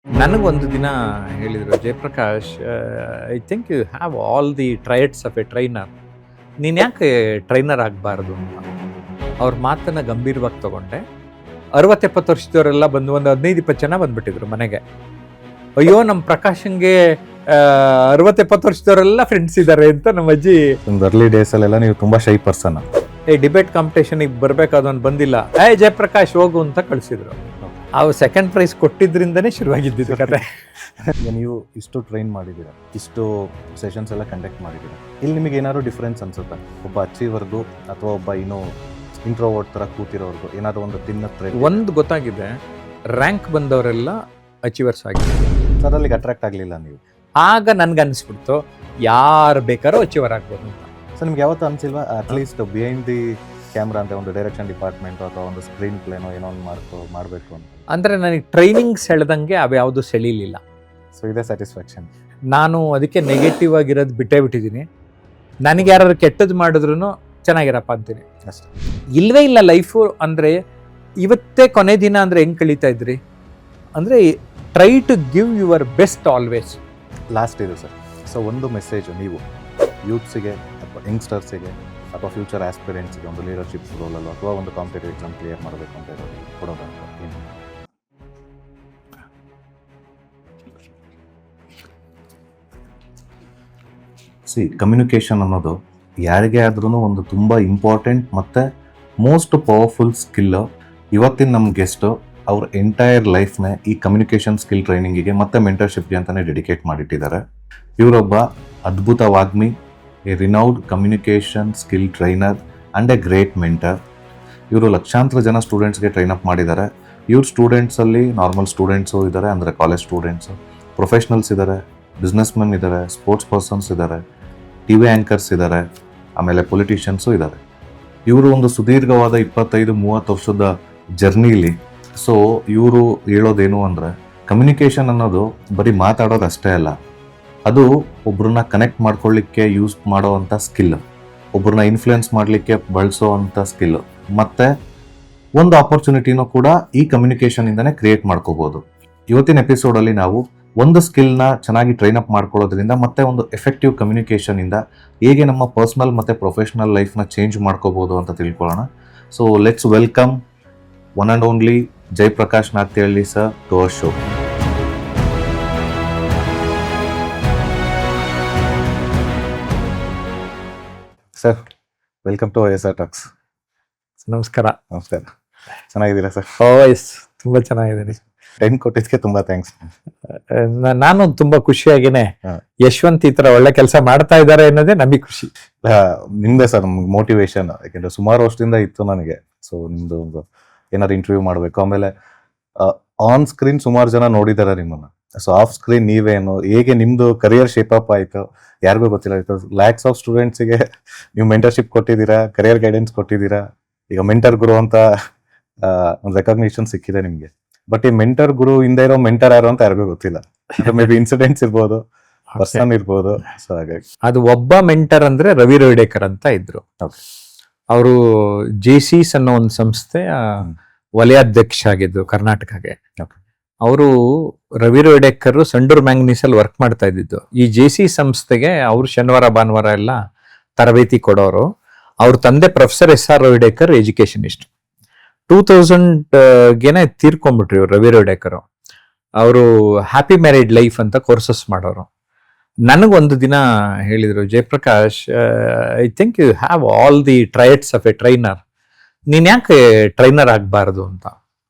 ನನಗೊಂದು ದಿನ ಹೇಳಿದರು, Jayaprakash, I think you have all the traits of a trainer. ನೀನು ಯಾಕೆ ಟ್ರೈನರ್ ಆಗಬಾರ್ದು ಅಂತ. ಅವ್ರ ಮಾತನ್ನು ಗಂಭೀರವಾಗಿ ತಗೊಂಡೆ. 60-70 ವರ್ಷದವರೆಲ್ಲ ಬಂದು ಒಂದು 15-20 ಜನ ಬಂದ್ಬಿಟ್ಟಿದ್ರು ಮನೆಗೆ. ಅಯ್ಯೋ, ನಮ್ಮ ಪ್ರಕಾಶಂಗೆ 60-70 ವರ್ಷದವರೆಲ್ಲ ಫ್ರೆಂಡ್ಸ್ ಇದ್ದಾರೆ ಅಂತ ನಮ್ಮ ಅಜ್ಜಿ. ಒಂದು ಅರ್ಲಿ ಡೇಸಲ್ಲೆಲ್ಲ ನೀವು ತುಂಬ ಶೈ ಪರ್ಸನ್. ಡಿಬೇಟ್ ಕಾಂಪಿಟೇಷನಿಗೆ ಬರಬೇಕಾದವನು ಬಂದಿಲ್ಲ, ಜಯಪ್ರಕಾಶ್ ಹೋಗು ಅಂತ ಕಳಿಸಿದ್ರು. ಅವು ಸೆಕೆಂಡ್ ಪ್ರೈಸ್ ಕೊಟ್ಟಿದ್ರಿಂದನೇ ಶುರುವಾಗಿದ್ದು ಕತೆ. ಈಗ ನೀವು ಇಷ್ಟು ಟ್ರೈನ್ ಮಾಡಿದ್ದೀರಾ, ಇಷ್ಟು ಸೆಷನ್ಸ್ ಎಲ್ಲ ಕಂಡಕ್ಟ್ ಮಾಡಿದ್ದೀರಾ, ಇಲ್ಲಿ ನಿಮಗೆ ಏನಾದ್ರು ಡಿಫ್ರೆನ್ಸ್ ಅನ್ಸುತ್ತಾ? ಒಬ್ಬ ಅಚೀವರ್ಗೂ ಅಥವಾ ಒಬ್ಬ ಇನ್ನೂ ಇಂಟ್ರೋವರ್ಟ್ ಥರ ಕೂತಿರೋರ್ಗು ಏನಾದರೂ ಒಂದು ತಿನ್ನ ಟ್ರೈನ್? ಒಂದು ಗೊತ್ತಾಗಿದೆ, ರ್ಯಾಂಕ್ ಬಂದವರೆಲ್ಲ ಅಚೀವರ್ಸ್ ಆಗಿದೆ. ಸರ್ ಅಲ್ಲಿಗೆ ಅಟ್ರಾಕ್ಟ್ ಆಗಲಿಲ್ಲ ನೀವು? ಆಗ ನನ್ಗೆ ಅನಿಸ್ಬಿಡ್ತು, ಯಾರು ಬೇಕಾದ್ರೂ ಅಚೀವರ್ ಆಗ್ಬೋದು ಅಂತ. ಸೊ ನಿಮ್ಗೆ ಯಾವತ್ತೂ ಅನಿಸಿಲ್ವಾ ಅಟ್ಲೀಸ್ಟ್ ಬಿಹೈಂಡ್ ದಿ ಕ್ಯಾಮ್ರಾ ಅಂತ ಒಂದು ಡೈರೆಕ್ಷನ್ ಡಿಪಾರ್ಟ್ಮೆಂಟ್ ಅಥವಾ ಒಂದು ಸ್ಕ್ರೀನ್ ಪ್ಲೇನೋ ಏನೋ ಒಂದು ಮಾಡಬೇಕು ಅಂತ? ಅಂದರೆ ನನಗೆ ಟ್ರೈನಿಂಗ್ ಸೆಳೆದಂಗೆ ಅವು ಯಾವುದು ಸೆಳೀಲಿಲ್ಲ. ಸೊ ಇದೇ ಸ್ಯಾಟಿಸ್ಫ್ಯಾಕ್ಷನ್. ನಾನು ಅದಕ್ಕೆ ನೆಗೆಟಿವ್ ಆಗಿರೋದು ಬಿಟ್ಟೇ ಬಿಟ್ಟಿದ್ದೀನಿ. ನನಗೆ ಯಾರು ಕೆಟ್ಟದ್ದು ಮಾಡಿದ್ರು ಚೆನ್ನಾಗಿರಪ್ಪ ಅಂತೀನಿ ಅಷ್ಟೇ. ಇಲ್ಲವೇ ಇಲ್ಲ ಲೈಫು. ಅಂದರೆ ಇವತ್ತೇ ಕೊನೆ ದಿನ ಅಂದರೆ ಹೆಂಗೆ ಕಳೀತಾ ಇದ್ರಿ ಅಂದರೆ, try to give your best always. Last ಇದು ಸರ್. ಸೊ ಒಂದು ಮೆಸೇಜು ನೀವು ಯೂತ್ಸಿಗೆ ಅಥವಾ ಯಂಗ್ಸ್ಟರ್ಸಿಗೆ ಅಥವಾ ಫ್ಯೂಚರ್ ಆಸ್ಪಿರೆಂಟ್ಸ್ಗೆ ಒಂದು ಲೀಡರ್ಶಿಪ್ ರೋಲಲ್ಲೋ ಅಥವಾ ಒಂದು ಕಾಂಪಿಟೇಟಿವ್ ಎಕ್ಸಾಮ್ ಕ್ಲಿಯರ್ ಮಾಡಬೇಕು ಅಂತ ಹೇಳೋದು ಕೊಡೋದಂತ ಏನು? ಕಮ್ಯುನಿಕೇಷನ್ ಅನ್ನೋದು ಯಾರಿಗೇ ಆದ್ರೂ ಒಂದು ತುಂಬ ಇಂಪಾರ್ಟೆಂಟ್ ಮತ್ತು ಮೋಸ್ಟ್ ಪವರ್ಫುಲ್ ಸ್ಕಿಲ್ಲು. ಇವತ್ತಿನ ನಮ್ಮ ಗೆಸ್ಟು ಅವ್ರ ಎಂಟೈರ್ ಲೈಫ್ನೇ ಈ ಕಮ್ಯುನಿಕೇಷನ್ ಸ್ಕಿಲ್ ಟ್ರೈನಿಂಗಿಗೆ ಮತ್ತು ಮೆಂಟರ್ಶಿಪ್ಗೆ ಅಂತಲೇ ಡೆಡಿಕೇಟ್ ಮಾಡಿಟ್ಟಿದ್ದಾರೆ. ಇವರೊಬ್ಬ ಅದ್ಭುತ ವಾಗ್ಮಿ, a renowned communication skill trainer and a great mentor. ಇವರು ಲಕ್ಷಾಂತರ ಜನ ಸ್ಟೂಡೆಂಟ್ಸ್ಗೆ ಟ್ರೈನಪ್ ಮಾಡಿದ್ದಾರೆ. ಇವ್ರ ಸ್ಟೂಡೆಂಟ್ಸಲ್ಲಿ ನಾರ್ಮಲ್ ಸ್ಟೂಡೆಂಟ್ಸು ಇದ್ದಾರೆ, ಅಂದರೆ ಕಾಲೇಜ್ ಸ್ಟೂಡೆಂಟ್ಸು, ಪ್ರೊಫೆಷ್ನಲ್ಸ್ ಇದ್ದಾರೆ, ಬಿಸ್ನೆಸ್ ಮೆನ್ ಇದ್ದಾರೆ, ಸ್ಪೋರ್ಟ್ಸ್ ಪರ್ಸನ್ಸ್ ಇದ್ದಾರೆ, ಟಿ ವಿ ಆ್ಯಂಕರ್ಸ್ ಇದ್ದಾರೆ, ಆಮೇಲೆ ಪೊಲಿಟಿಷಿಯನ್ಸು ಇದ್ದಾರೆ. ಇವರು ಒಂದು ಸುದೀರ್ಘವಾದ 25-30 ವರ್ಷದ ಜರ್ನಿಲಿ. ಸೊ ಇವರು ಹೇಳೋದೇನು ಅಂದರೆ, ಕಮ್ಯುನಿಕೇಷನ್ ಅನ್ನೋದು ಬರೀ ಮಾತಾಡೋದು ಅಷ್ಟೇ ಅಲ್ಲ, ಅದು ಒಬ್ರನ್ನ ಕನೆಕ್ಟ್ ಮಾಡ್ಕೊಳ್ಳಿಕ್ಕೆ ಯೂಸ್ ಮಾಡೋವಂಥ ಸ್ಕಿಲ್, ಒಬ್ರನ್ನ ಇನ್ಫ್ಲುಯೆನ್ಸ್ ಮಾಡಲಿಕ್ಕೆ ಬಳಸೋ ಅಂಥ ಸ್ಕಿಲ್, ಮತ್ತು ಒಂದು ಆಪರ್ಚುನಿಟಿನೂ ಕೂಡ ಈ ಕಮ್ಯುನಿಕೇಷನಿಂದನೇ ಕ್ರಿಯೇಟ್ ಮಾಡ್ಕೋಬೋದು. ಇವತ್ತಿನ ಎಪಿಸೋಡಲ್ಲಿ ನಾವು ಒಂದು ಸ್ಕಿಲ್ನ ಚೆನ್ನಾಗಿ ಟ್ರೈನಪ್ ಮಾಡ್ಕೊಳ್ಳೋದ್ರಿಂದ ಮತ್ತು ಒಂದು ಎಫೆಕ್ಟಿವ್ ಕಮ್ಯುನಿಕೇಷನಿಂದ ಹೇಗೆ ನಮ್ಮ ಪರ್ಸ್ನಲ್ ಮತ್ತು ಪ್ರೊಫೆಷ್ನಲ್ ಲೈಫ್ನ ಚೇಂಜ್ ಮಾಡ್ಕೋಬೋದು ಅಂತ ತಿಳ್ಕೊಳ್ಳೋಣ. So let's welcome one and only Jayaprakash Nagathihalli sir to our show. Sir welcome to ASR talks. ನಮಸ್ಕಾರ. ನಮಸ್ಕಾರ. ಚೆನ್ನಾಗಿದ್ದೀರಾ ಸರ್? ಎಸ್, ತುಂಬ ಚೆನ್ನಾಗಿದ್ದೀನಿ. ಟೈಮ್ ಕೊಟ್ಟಿದ್ದಕ್ಕೆ ತುಂಬ ಥ್ಯಾಂಕ್ಸ್. ನಾನು ತುಂಬ ಖುಷಿಯಾಗಿನೇ ಯಶವಂತ್ ಈ ಥರ ಒಳ್ಳೆ ಕೆಲಸ ಮಾಡ್ತಾ ಇದ್ದಾರೆ ಅನ್ನೋದೇ ನಮಗೆ ಖುಷಿ. ನಿಮ್ದೇ ಸರ್ ನಮ್ಗೆ ಮೋಟಿವೇಶನ್, ಯಾಕೆಂದರೆ ಸುಮಾರು ವರ್ಷದಿಂದ ಇತ್ತು ನನಗೆ. ಸೊ ನಿಮ್ಮದು ಒಂದು ಏನಾದ್ರು ಇಂಟರ್ವ್ಯೂ ಮಾಡಬೇಕು, ಆಮೇಲೆ ಆನ್ ಸ್ಕ್ರೀನ್ ಸುಮಾರು ಜನ ನೋಡಿದ್ದಾರೆ ನಿಮ್ಮನ್ನು. ಸೊ ಆಫ್ ಸ್ಕ್ರೀನ್ ನೀವೇನು, ಹೇಗೆ ನಿಮ್ಮದು ಕರಿಯರ್ ಶೇಪ್ ಅಪ್ ಆಯಿತು ಯಾರಿಗೂ ಗೊತ್ತಿಲ್ಲ. ಲ್ಯಾಕ್ಸ್ ಆಫ್ ಸ್ಟೂಡೆಂಟ್ಸಿಗೆ ನೀವು ಮೆಂಟರ್ಶಿಪ್ ಕೊಟ್ಟಿದ್ದೀರಾ, ಕರಿಯರ್ ಗೈಡೆನ್ಸ್ ಕೊಟ್ಟಿದ್ದೀರಾ. ಈಗ ಮೆಂಟರ್ ಗುರು ಅಂತ ಒಂದು ರೆಕಗ್ನಿಷನ್ ಸಿಕ್ಕಿದೆ ನಿಮಗೆ. ಬಟ್ ಈ ಮೆಂಟರ್ ಗುರು ಹಿಂದೆ ಇರೋ ಮೆಂಟರ್ ಯಾರು ಅಂತ ಯಾರಿಗೂ ಗೊತ್ತಿಲ್ಲ. ಮೇ ಬಿ ಇನ್ಸಿಡೆಂಟ್ಸ್ ಇರ್ಬೋದು, ಪರ್ಸನ್ ಇರ್ಬೋದು. ಸೊ ಹಾಗಾಗಿ ಅದು ಒಬ್ಬ ಮೆಂಟರ್ ಅಂದ್ರೆ ರವಿ ರೋಯ್ಡೇಕರ್ ಅಂತ ಇದ್ರು. ಅವರು JCS ಅನ್ನೋ ಒಂದು ಸಂಸ್ಥೆಯ ವಲಯಾಧ್ಯಕ್ಷ ಆಗಿದ್ದು ಕರ್ನಾಟಕಗೆ. ಅವರು ರವಿ ರೋಯ್ಡೇಕರ್ ಸಂಡೂರ್ ಮ್ಯಾಂಗ್ನೀಸ್ ಅಲ್ಲಿ ವರ್ಕ್ ಮಾಡ್ತಾ ಇದ್ದಿದ್ದು. ಈ JC ಸಂಸ್ಥೆಗೆ ಅವರು ಶನಿವಾರ ಭಾನುವಾರ ಎಲ್ಲ ತರಬೇತಿ ಕೊಡೋರು. ಅವ್ರ ತಂದೆ ಪ್ರೊಫೆಸರ್ SR ರೋಯ್ಡೇಕರ್ ಎಜುಕೇಶನಿಸ್ಟ್. 2000 ತೀರ್ಕೊಂಡ್ಬಿಟ್ರಿ ಇವ್ರು ರವಿ ರೋಯ್ಡೇಕರ್. ಅವರು ಹ್ಯಾಪಿ ಮ್ಯಾರಿಡ್ ಲೈಫ್ ಅಂತ ಕೋರ್ಸಸ್ ಮಾಡೋರು. ನನಗೊಂದು ದಿನ ಹೇಳಿದರು, Jayaprakash, I think you have all the traits of a trainer. ನೀನು ಯಾಕೆ ಟ್ರೈನರ್ ಆಗಬಾರ್ದು ಅಂತ.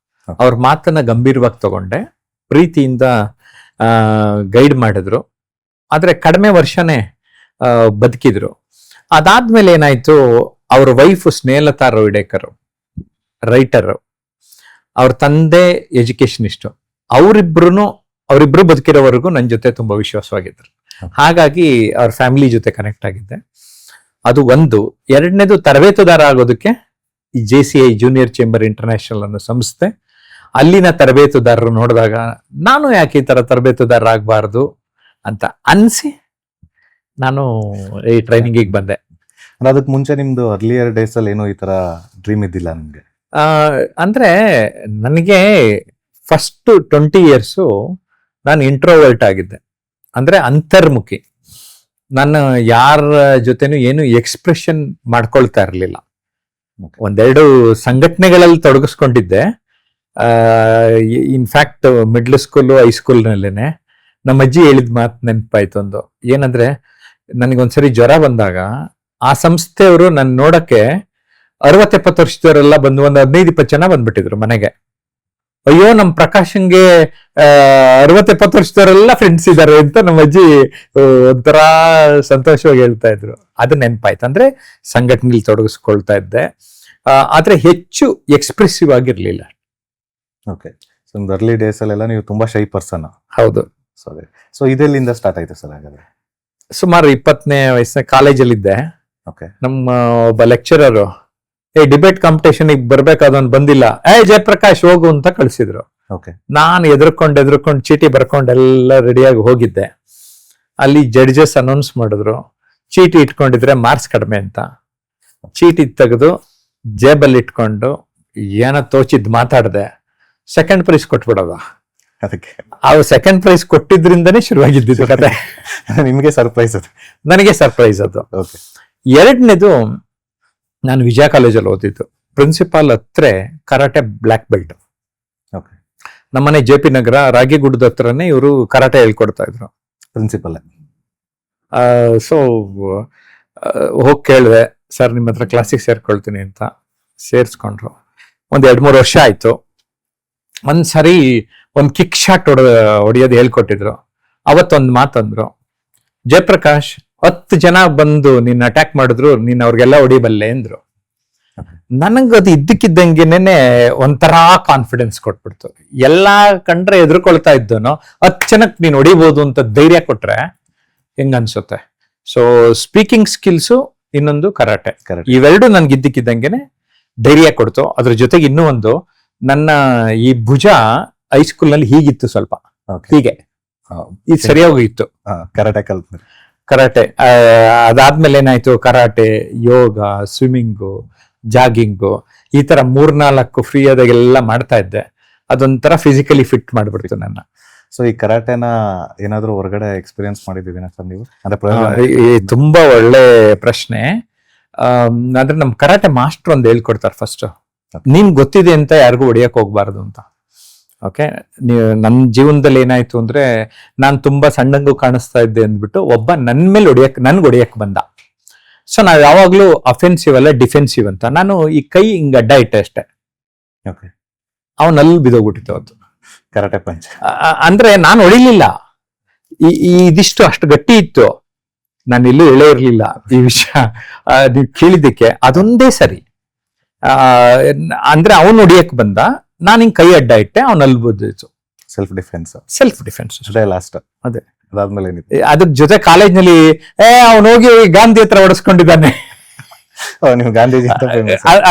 ಅವ್ರ ಮಾತನ್ನ ಗಂಭೀರವಾಗಿ ತಗೊಂಡೆ. ಪ್ರೀತಿಯಿಂದ ಗೈಡ್ ಮಾಡಿದ್ರು. ಆದರೆ ಕಡಿಮೆ ವರ್ಷನೇ ಬದುಕಿದ್ರು. ಅದಾದ್ಮೇಲೆ ಏನಾಯ್ತು, ಅವ್ರ ವೈಫ್ ಸ್ನೇಹಲತಾ ರೋಯ್ಡೇಕರ್ ರೈಟರ್, ಅವ್ರ ತಂದೆ ಎಜುಕೇಶನಿಸ್ಟು. ಅವರಿಬ್ರು ಬದುಕಿರೋವರೆಗೂ ನನ್ನ ಜೊತೆ ತುಂಬಾ ವಿಶ್ವಾಸವಾಗಿದ್ರು. ಹಾಗಾಗಿ ಅವ್ರ ಫ್ಯಾಮಿಲಿ ಜೊತೆ ಕನೆಕ್ಟ್ ಆಗಿದ್ದೆ. ಅದು ಒಂದು. ಎರಡನೇದು, ತರಬೇತುದಾರ ಆಗೋದಕ್ಕೆ ಈ JCI ಜೂನಿಯರ್ ಚೇಂಬರ್ ಇಂಟರ್ನ್ಯಾಷನಲ್ ಅನ್ನೋ ಸಂಸ್ಥೆ, ಅಲ್ಲಿನ ತರಬೇತುದಾರರು ನೋಡಿದಾಗ ನಾನು ಯಾಕೆ ಈ ತರ ತರಬೇತುದಾರ ಆಗಬಾರ್ದು ಅಂತ ಅನ್ಸಿ ನಾನು ಈ ಟ್ರೈನಿಂಗಿಗೆ ಬಂದೆ. ಅದಕ್ಕೆ ಮುಂಚೆ ನಿಮ್ದು ಅರ್ಲಿಯರ್ ಡೇಸ್ ಅಲ್ಲಿ ಏನೋ ಈ ತರ ಡ್ರೀಮ್ ಇದ್ದಿಲ್ಲ ನಿಮ್ಗೆ? ಅಂದ್ರೆ ನನಗೆ ಫಸ್ಟ್ 20 years ನಾನು ಇಂಟ್ರೋವರ್ಟ್ ಆಗಿದ್ದೆ, ಅಂದ್ರೆ ಅಂತರ್ಮುಖಿ. ನಾನು ಯಾರ ಜೊತೆನೂ ಏನು ಎಕ್ಸ್ಪ್ರೆಷನ್ ಮಾಡ್ಕೊಳ್ತಾ ಇರಲಿಲ್ಲ. ಒಂದೆರಡು ಸಂಘಟನೆಗಳಲ್ಲಿ ತೊಡಗಿಸ್ಕೊಂಡಿದ್ದೆ. ಇನ್ಫ್ಯಾಕ್ಟ್ ಮಿಡ್ಲ್ ಸ್ಕೂಲು ಹೈಸ್ಕೂಲ್ನಲ್ಲೇನೆ ನಮ್ಮ ಅಜ್ಜಿ ಹೇಳಿದ ಮಾತು ನೆನಪಾಯ್ತು ಒಂದು. ಏನಂದ್ರೆ, ನನಗೊಂದ್ಸರಿ ಜ್ವರ ಬಂದಾಗ ಆ ಸಂಸ್ಥೆಯವರು ನನ್ನ ನೋಡಕ್ಕೆ 60-70 ವರ್ಷದವರೆಲ್ಲ ಬಂದು ಒಂದು 15-20 ಜನ ಬಂದ್ಬಿಟ್ಟಿದ್ರು ಮನೆಗೆ. ಅಯ್ಯೋ, ನಮ್ ಪ್ರಕಾಶನ್ಗೆ 60-70 ವರ್ಷದವರೆಲ್ಲ ಫ್ರೆಂಡ್ಸ್ ಇದ್ದಾರೆ ಅಂತ ನಮ್ಮ ಅಜ್ಜಿ ಒಂಥರ ಸಂತೋಷವಾಗಿ ಹೇಳ್ತಾ ಇದ್ರು. ಅದು ನೆನಪಾಯ್ತು. ಅಂದ್ರೆ ಸಂಘಟನೆಯಲ್ಲಿ ತೊಡಗಿಸ್ಕೊಳ್ತಾ ಇದ್ದೆ, ಆದ್ರೆ ಹೆಚ್ಚು ಎಕ್ಸ್ಪ್ರೆಸಿವ್ ಆಗಿರ್ಲಿಲ್ಲ. ಓಕೆ. ಸೊ ಅರ್ಲಿ ಡೇಸ್ ಅಲ್ಲೆಲ್ಲ ನೀವು ತುಂಬಾ ಶೈ ಪರ್ಸನ್. ಹೌದು. ಸೊ ಇದೆಲ್ಲಿಂದ ಸ್ಟಾರ್ಟ್ ಆಯ್ತು ಸರ್ ಹಾಗಾದ್ರೆ? ಸುಮಾರು 20ನೇ ವಯಸ್ಸಿನ ಕಾಲೇಜಲ್ಲಿದ್ದೆ. ಓಕೆ. ನಮ್ಮ ಒಬ್ಬ ಲೆಕ್ಚರರು, ಡಿಬೇಟ್ ಕಾಂಪಿಟೇಷನ್ ಬರ್ಬೇಕಾದವನ್ ಬಂದಿಲ್ಲ, ಜಯಪ್ರಕಾಶ್ ಹೋಗು ಅಂತ ಕಳ್ಸಿದ್ರು. ಓಕೆ. ನಾನು ಎದ್ರಕೊಂಡು ಚೀಟಿ ಬರ್ಕೊಂಡೆಲ್ಲ ರೆಡಿಯಾಗಿ ಹೋಗಿದ್ದೆ. ಅಲ್ಲಿ ಜಡ್ಜಸ್ ಅನೌನ್ಸ್ ಮಾಡಿದ್ರು, ಚೀಟಿ ಇಟ್ಕೊಂಡಿದ್ರೆ ಮಾರ್ಕ್ಸ್ ಕಡಿಮೆ ಅಂತ. ಚೀಟಿ ತೆಗೆದು ಜೇಬಲ್ಲಿ ಇಟ್ಕೊಂಡು ಏನೋ ತೋಚಿದ್ ಮಾತಾಡ್ದೆ, ಸೆಕೆಂಡ್ ಪ್ರೈಸ್ ಕೊಟ್ಬಿಡೋದು. ಅದಕ್ಕೆ ಆ ಸೆಕೆಂಡ್ ಪ್ರೈಸ್ ಕೊಟ್ಟಿದ್ರಿಂದನೇ ಶುರುವಾಗಿದ್ದು ಕತೆ. ನಿಮ್ಗೆ ಸರ್ಪ್ರೈಸ್ ಅದು? ನನಗೆ ಸರ್ಪ್ರೈಸ್ ಅದು. ಓಕೆ. ಎರಡನೇದು, ನಾನು ವಿಜಯ ಕಾಲೇಜಲ್ಲಿ ಓದಿದ್ದು. ಪ್ರಿನ್ಸಿಪಾಲ್ ಹತ್ರ ಕರಾಟೆ ಬ್ಲ್ಯಾಕ್ ಬೆಲ್ಟ್. ಓಕೆ. ನಮ್ಮನೆ JP ನಗರ ರಾಗಿಗುಡ್ಡದ ಹತ್ರನೇ ಇವರು ಕರಾಟೆ ಹೇಳ್ಕೊಡ್ತಾ ಇದ್ರು. ಪ್ರಿನ್ಸಿಪಲ್. ಸೊ ಹೋಗಿ ಕೇಳಿದೆ, ಸರ್ ನಿಮ್ಮ ಹತ್ರ ಕ್ಲಾಸಿಗೆ ಸೇರ್ಕೊಳ್ತೀನಿ ಅಂತ. ಸೇರಿಸ್ಕೊಂಡ್ರು. ಒಂದ್ 2-3 ವರ್ಷ ಆಯ್ತು. ಒಂದ್ಸರಿ ಒಂದ್ ಕಿಕ್ ಶಾಟ್ ಹೊಡಿಯೋದು ಹೇಳ್ಕೊಟ್ಟಿದ್ರು. ಅವತ್ತೊಂದ್ ಮಾತಂದ್ರು, ಜಯಪ್ರಕಾಶ್ 10 ಜನ ಬಂದು ನಿನ್ನ ಅಟ್ಯಾಕ್ ಮಾಡಿದ್ರು, ನೀನ್ ಅವ್ರಿಗೆಲ್ಲ ಹೊಡಿಬಲ್ಲೆ ಅಂದ್ರು. ನನಗದು ಇದ್ದಕ್ಕಿದ್ದಂಗೆನೆ ಒಂಥರ ಕಾನ್ಫಿಡೆನ್ಸ್ ಕೊಟ್ಬಿಡ್ತು. ಎಲ್ಲಾ ಕಂಡ್ರೆ ಎದುರ್ಕೊಳ್ತಾ ಇದ್ದೋನು 10 ಜನಕ್ಕೆ ನೀನ್ ಹೊಡಿಬಹುದು ಅಂತ ಧೈರ್ಯ ಕೊಟ್ರೆ ಹೆಂಗ ಅನ್ಸುತ್ತೆ. ಸೊ ಸ್ಪೀಕಿಂಗ್ ಸ್ಕಿಲ್ಸು, ಇನ್ನೊಂದು ಕರಾಟೆ, ಇವೆರಡು ನನ್ಗೆ ಇದ್ದಕ್ಕಿದ್ದಂಗೆನೆ ಧೈರ್ಯ ಕೊಡ್ತು. ಅದ್ರ ಜೊತೆಗೆ ಇನ್ನೂ ಒಂದು, ನನ್ನ ಈ ಭುಜ ಹೈಸ್ಕೂಲ್ ನಲ್ಲಿ ಹೀಗಿತ್ತು, ಸ್ವಲ್ಪ ಹೀಗೆ ಇದು ಸರಿಯಾಗಿತ್ತು. ಕರಾಟೆ ಅದಾದ್ಮೇಲೆ ಏನಾಯ್ತು, ಕರಾಟೆ, ಯೋಗ, ಸ್ವಿಮ್ಮಿಂಗು, ಜಾಗಿಂಗು, ಈ ತರ 3-4 ಫ್ರೀ ಆದಾಗೆಲ್ಲ ಮಾಡ್ತಾ ಇದ್ದೆ. ಅದೊಂಥರ ಫಿಸಿಕಲಿ ಫಿಟ್ ಮಾಡ್ಬಿಡ್ತು ನನ್ನ. ಸೊ ಈ ಕರಾಟೆನ ಏನಾದ್ರು ಹೊರಗಡೆ ಎಕ್ಸ್ಪೀರಿಯನ್ಸ್ ಮಾಡಿದ್ದೀರಾ ಸರ್ ನೀವು? ತುಂಬಾ ಒಳ್ಳೆ ಪ್ರಶ್ನೆ. ಅಂದ್ರೆ ನಮ್ ಕರಾಟೆ ಮಾಸ್ಟರ್ ಒಂದು ಹೇಳ್ಕೊಡ್ತಾರೆ ಫಸ್ಟ್, ನೀನ್ ಗೊತ್ತಿದೆ ಅಂತ ಯಾರಿಗೂ ಹೊಡಿಯಕ್ ಹೋಗ್ಬಾರ್ದು ಅಂತ. ಓಕೆ. ನನ್ನ ಜೀವನದಲ್ಲಿ ಏನಾಯ್ತು ಅಂದ್ರೆ, ನಾನ್ ತುಂಬಾ ಸಣ್ಣಂಗೂ ಕಾಣಿಸ್ತಾ ಇದ್ದೆ ಅಂದ್ಬಿಟ್ಟು ಒಬ್ಬ ನನ್ ಮೇಲೆ ನನ್ಗೆ ಹೊಡಿಯಕ್ ಬಂದ. ಸೊ ನಾವ್ ಯಾವಾಗ್ಲೂ ಅಫೆನ್ಸಿವ್ ಅಲ್ಲ ಡಿಫೆನ್ಸಿವ್ ಅಂತ. ನಾನು ಈ ಕೈ ಹಿಂಗ್ ಅಡ್ಡ ಇಟ್ಟೆ ಅಷ್ಟೇ, ಅವನಲ್ಲಿ ಬಿದೋಗ್ಬಿಟ್ಟಿತ್ತು ಅದು ಕರಾಟೆ ಪಂಚ್. ಅಂದ್ರೆ ನಾನು ಹೊಡಿಲಿಲ್ಲ, ಇದಿಷ್ಟು ಅಷ್ಟು ಗಟ್ಟಿ ಇತ್ತು. ನಾನು ಎಲ್ಲೂ ಹೇಳೇ ಇರ್ಲಿಲ್ಲ ಈ ವಿಷಯ. ನೀವು ಕೇಳಿದ್ದಕ್ಕೆ ಅದೊಂದೇ ಸರಿ. ಅಂದ್ರೆ ಅವನು ಹೊಡಿಯಕ್ ಬಂದ, ನಾನು ಹಿಂಗ್ ಕೈ ಅಡ್ಡ ಇಟ್ಟೆ, ಅವನಲ್ಲಿ ಬಿದ್ದಿತ್ತು. Self defence. ಲಾಸ್ಟ್ ಅದೇ. ಅದಾದ್ಮೇಲೆ ಅದ್ರ ಜೊತೆ ಕಾಲೇಜ್ನಲ್ಲಿ ಅವನು ಹೋಗಿ ಗಾಂಧಿ ಹತ್ರ ಹೊಡೆಸ್ಕೊಂಡಿದ್ದಾನೆ. ನೀವು ಗಾಂಧೀಜಿ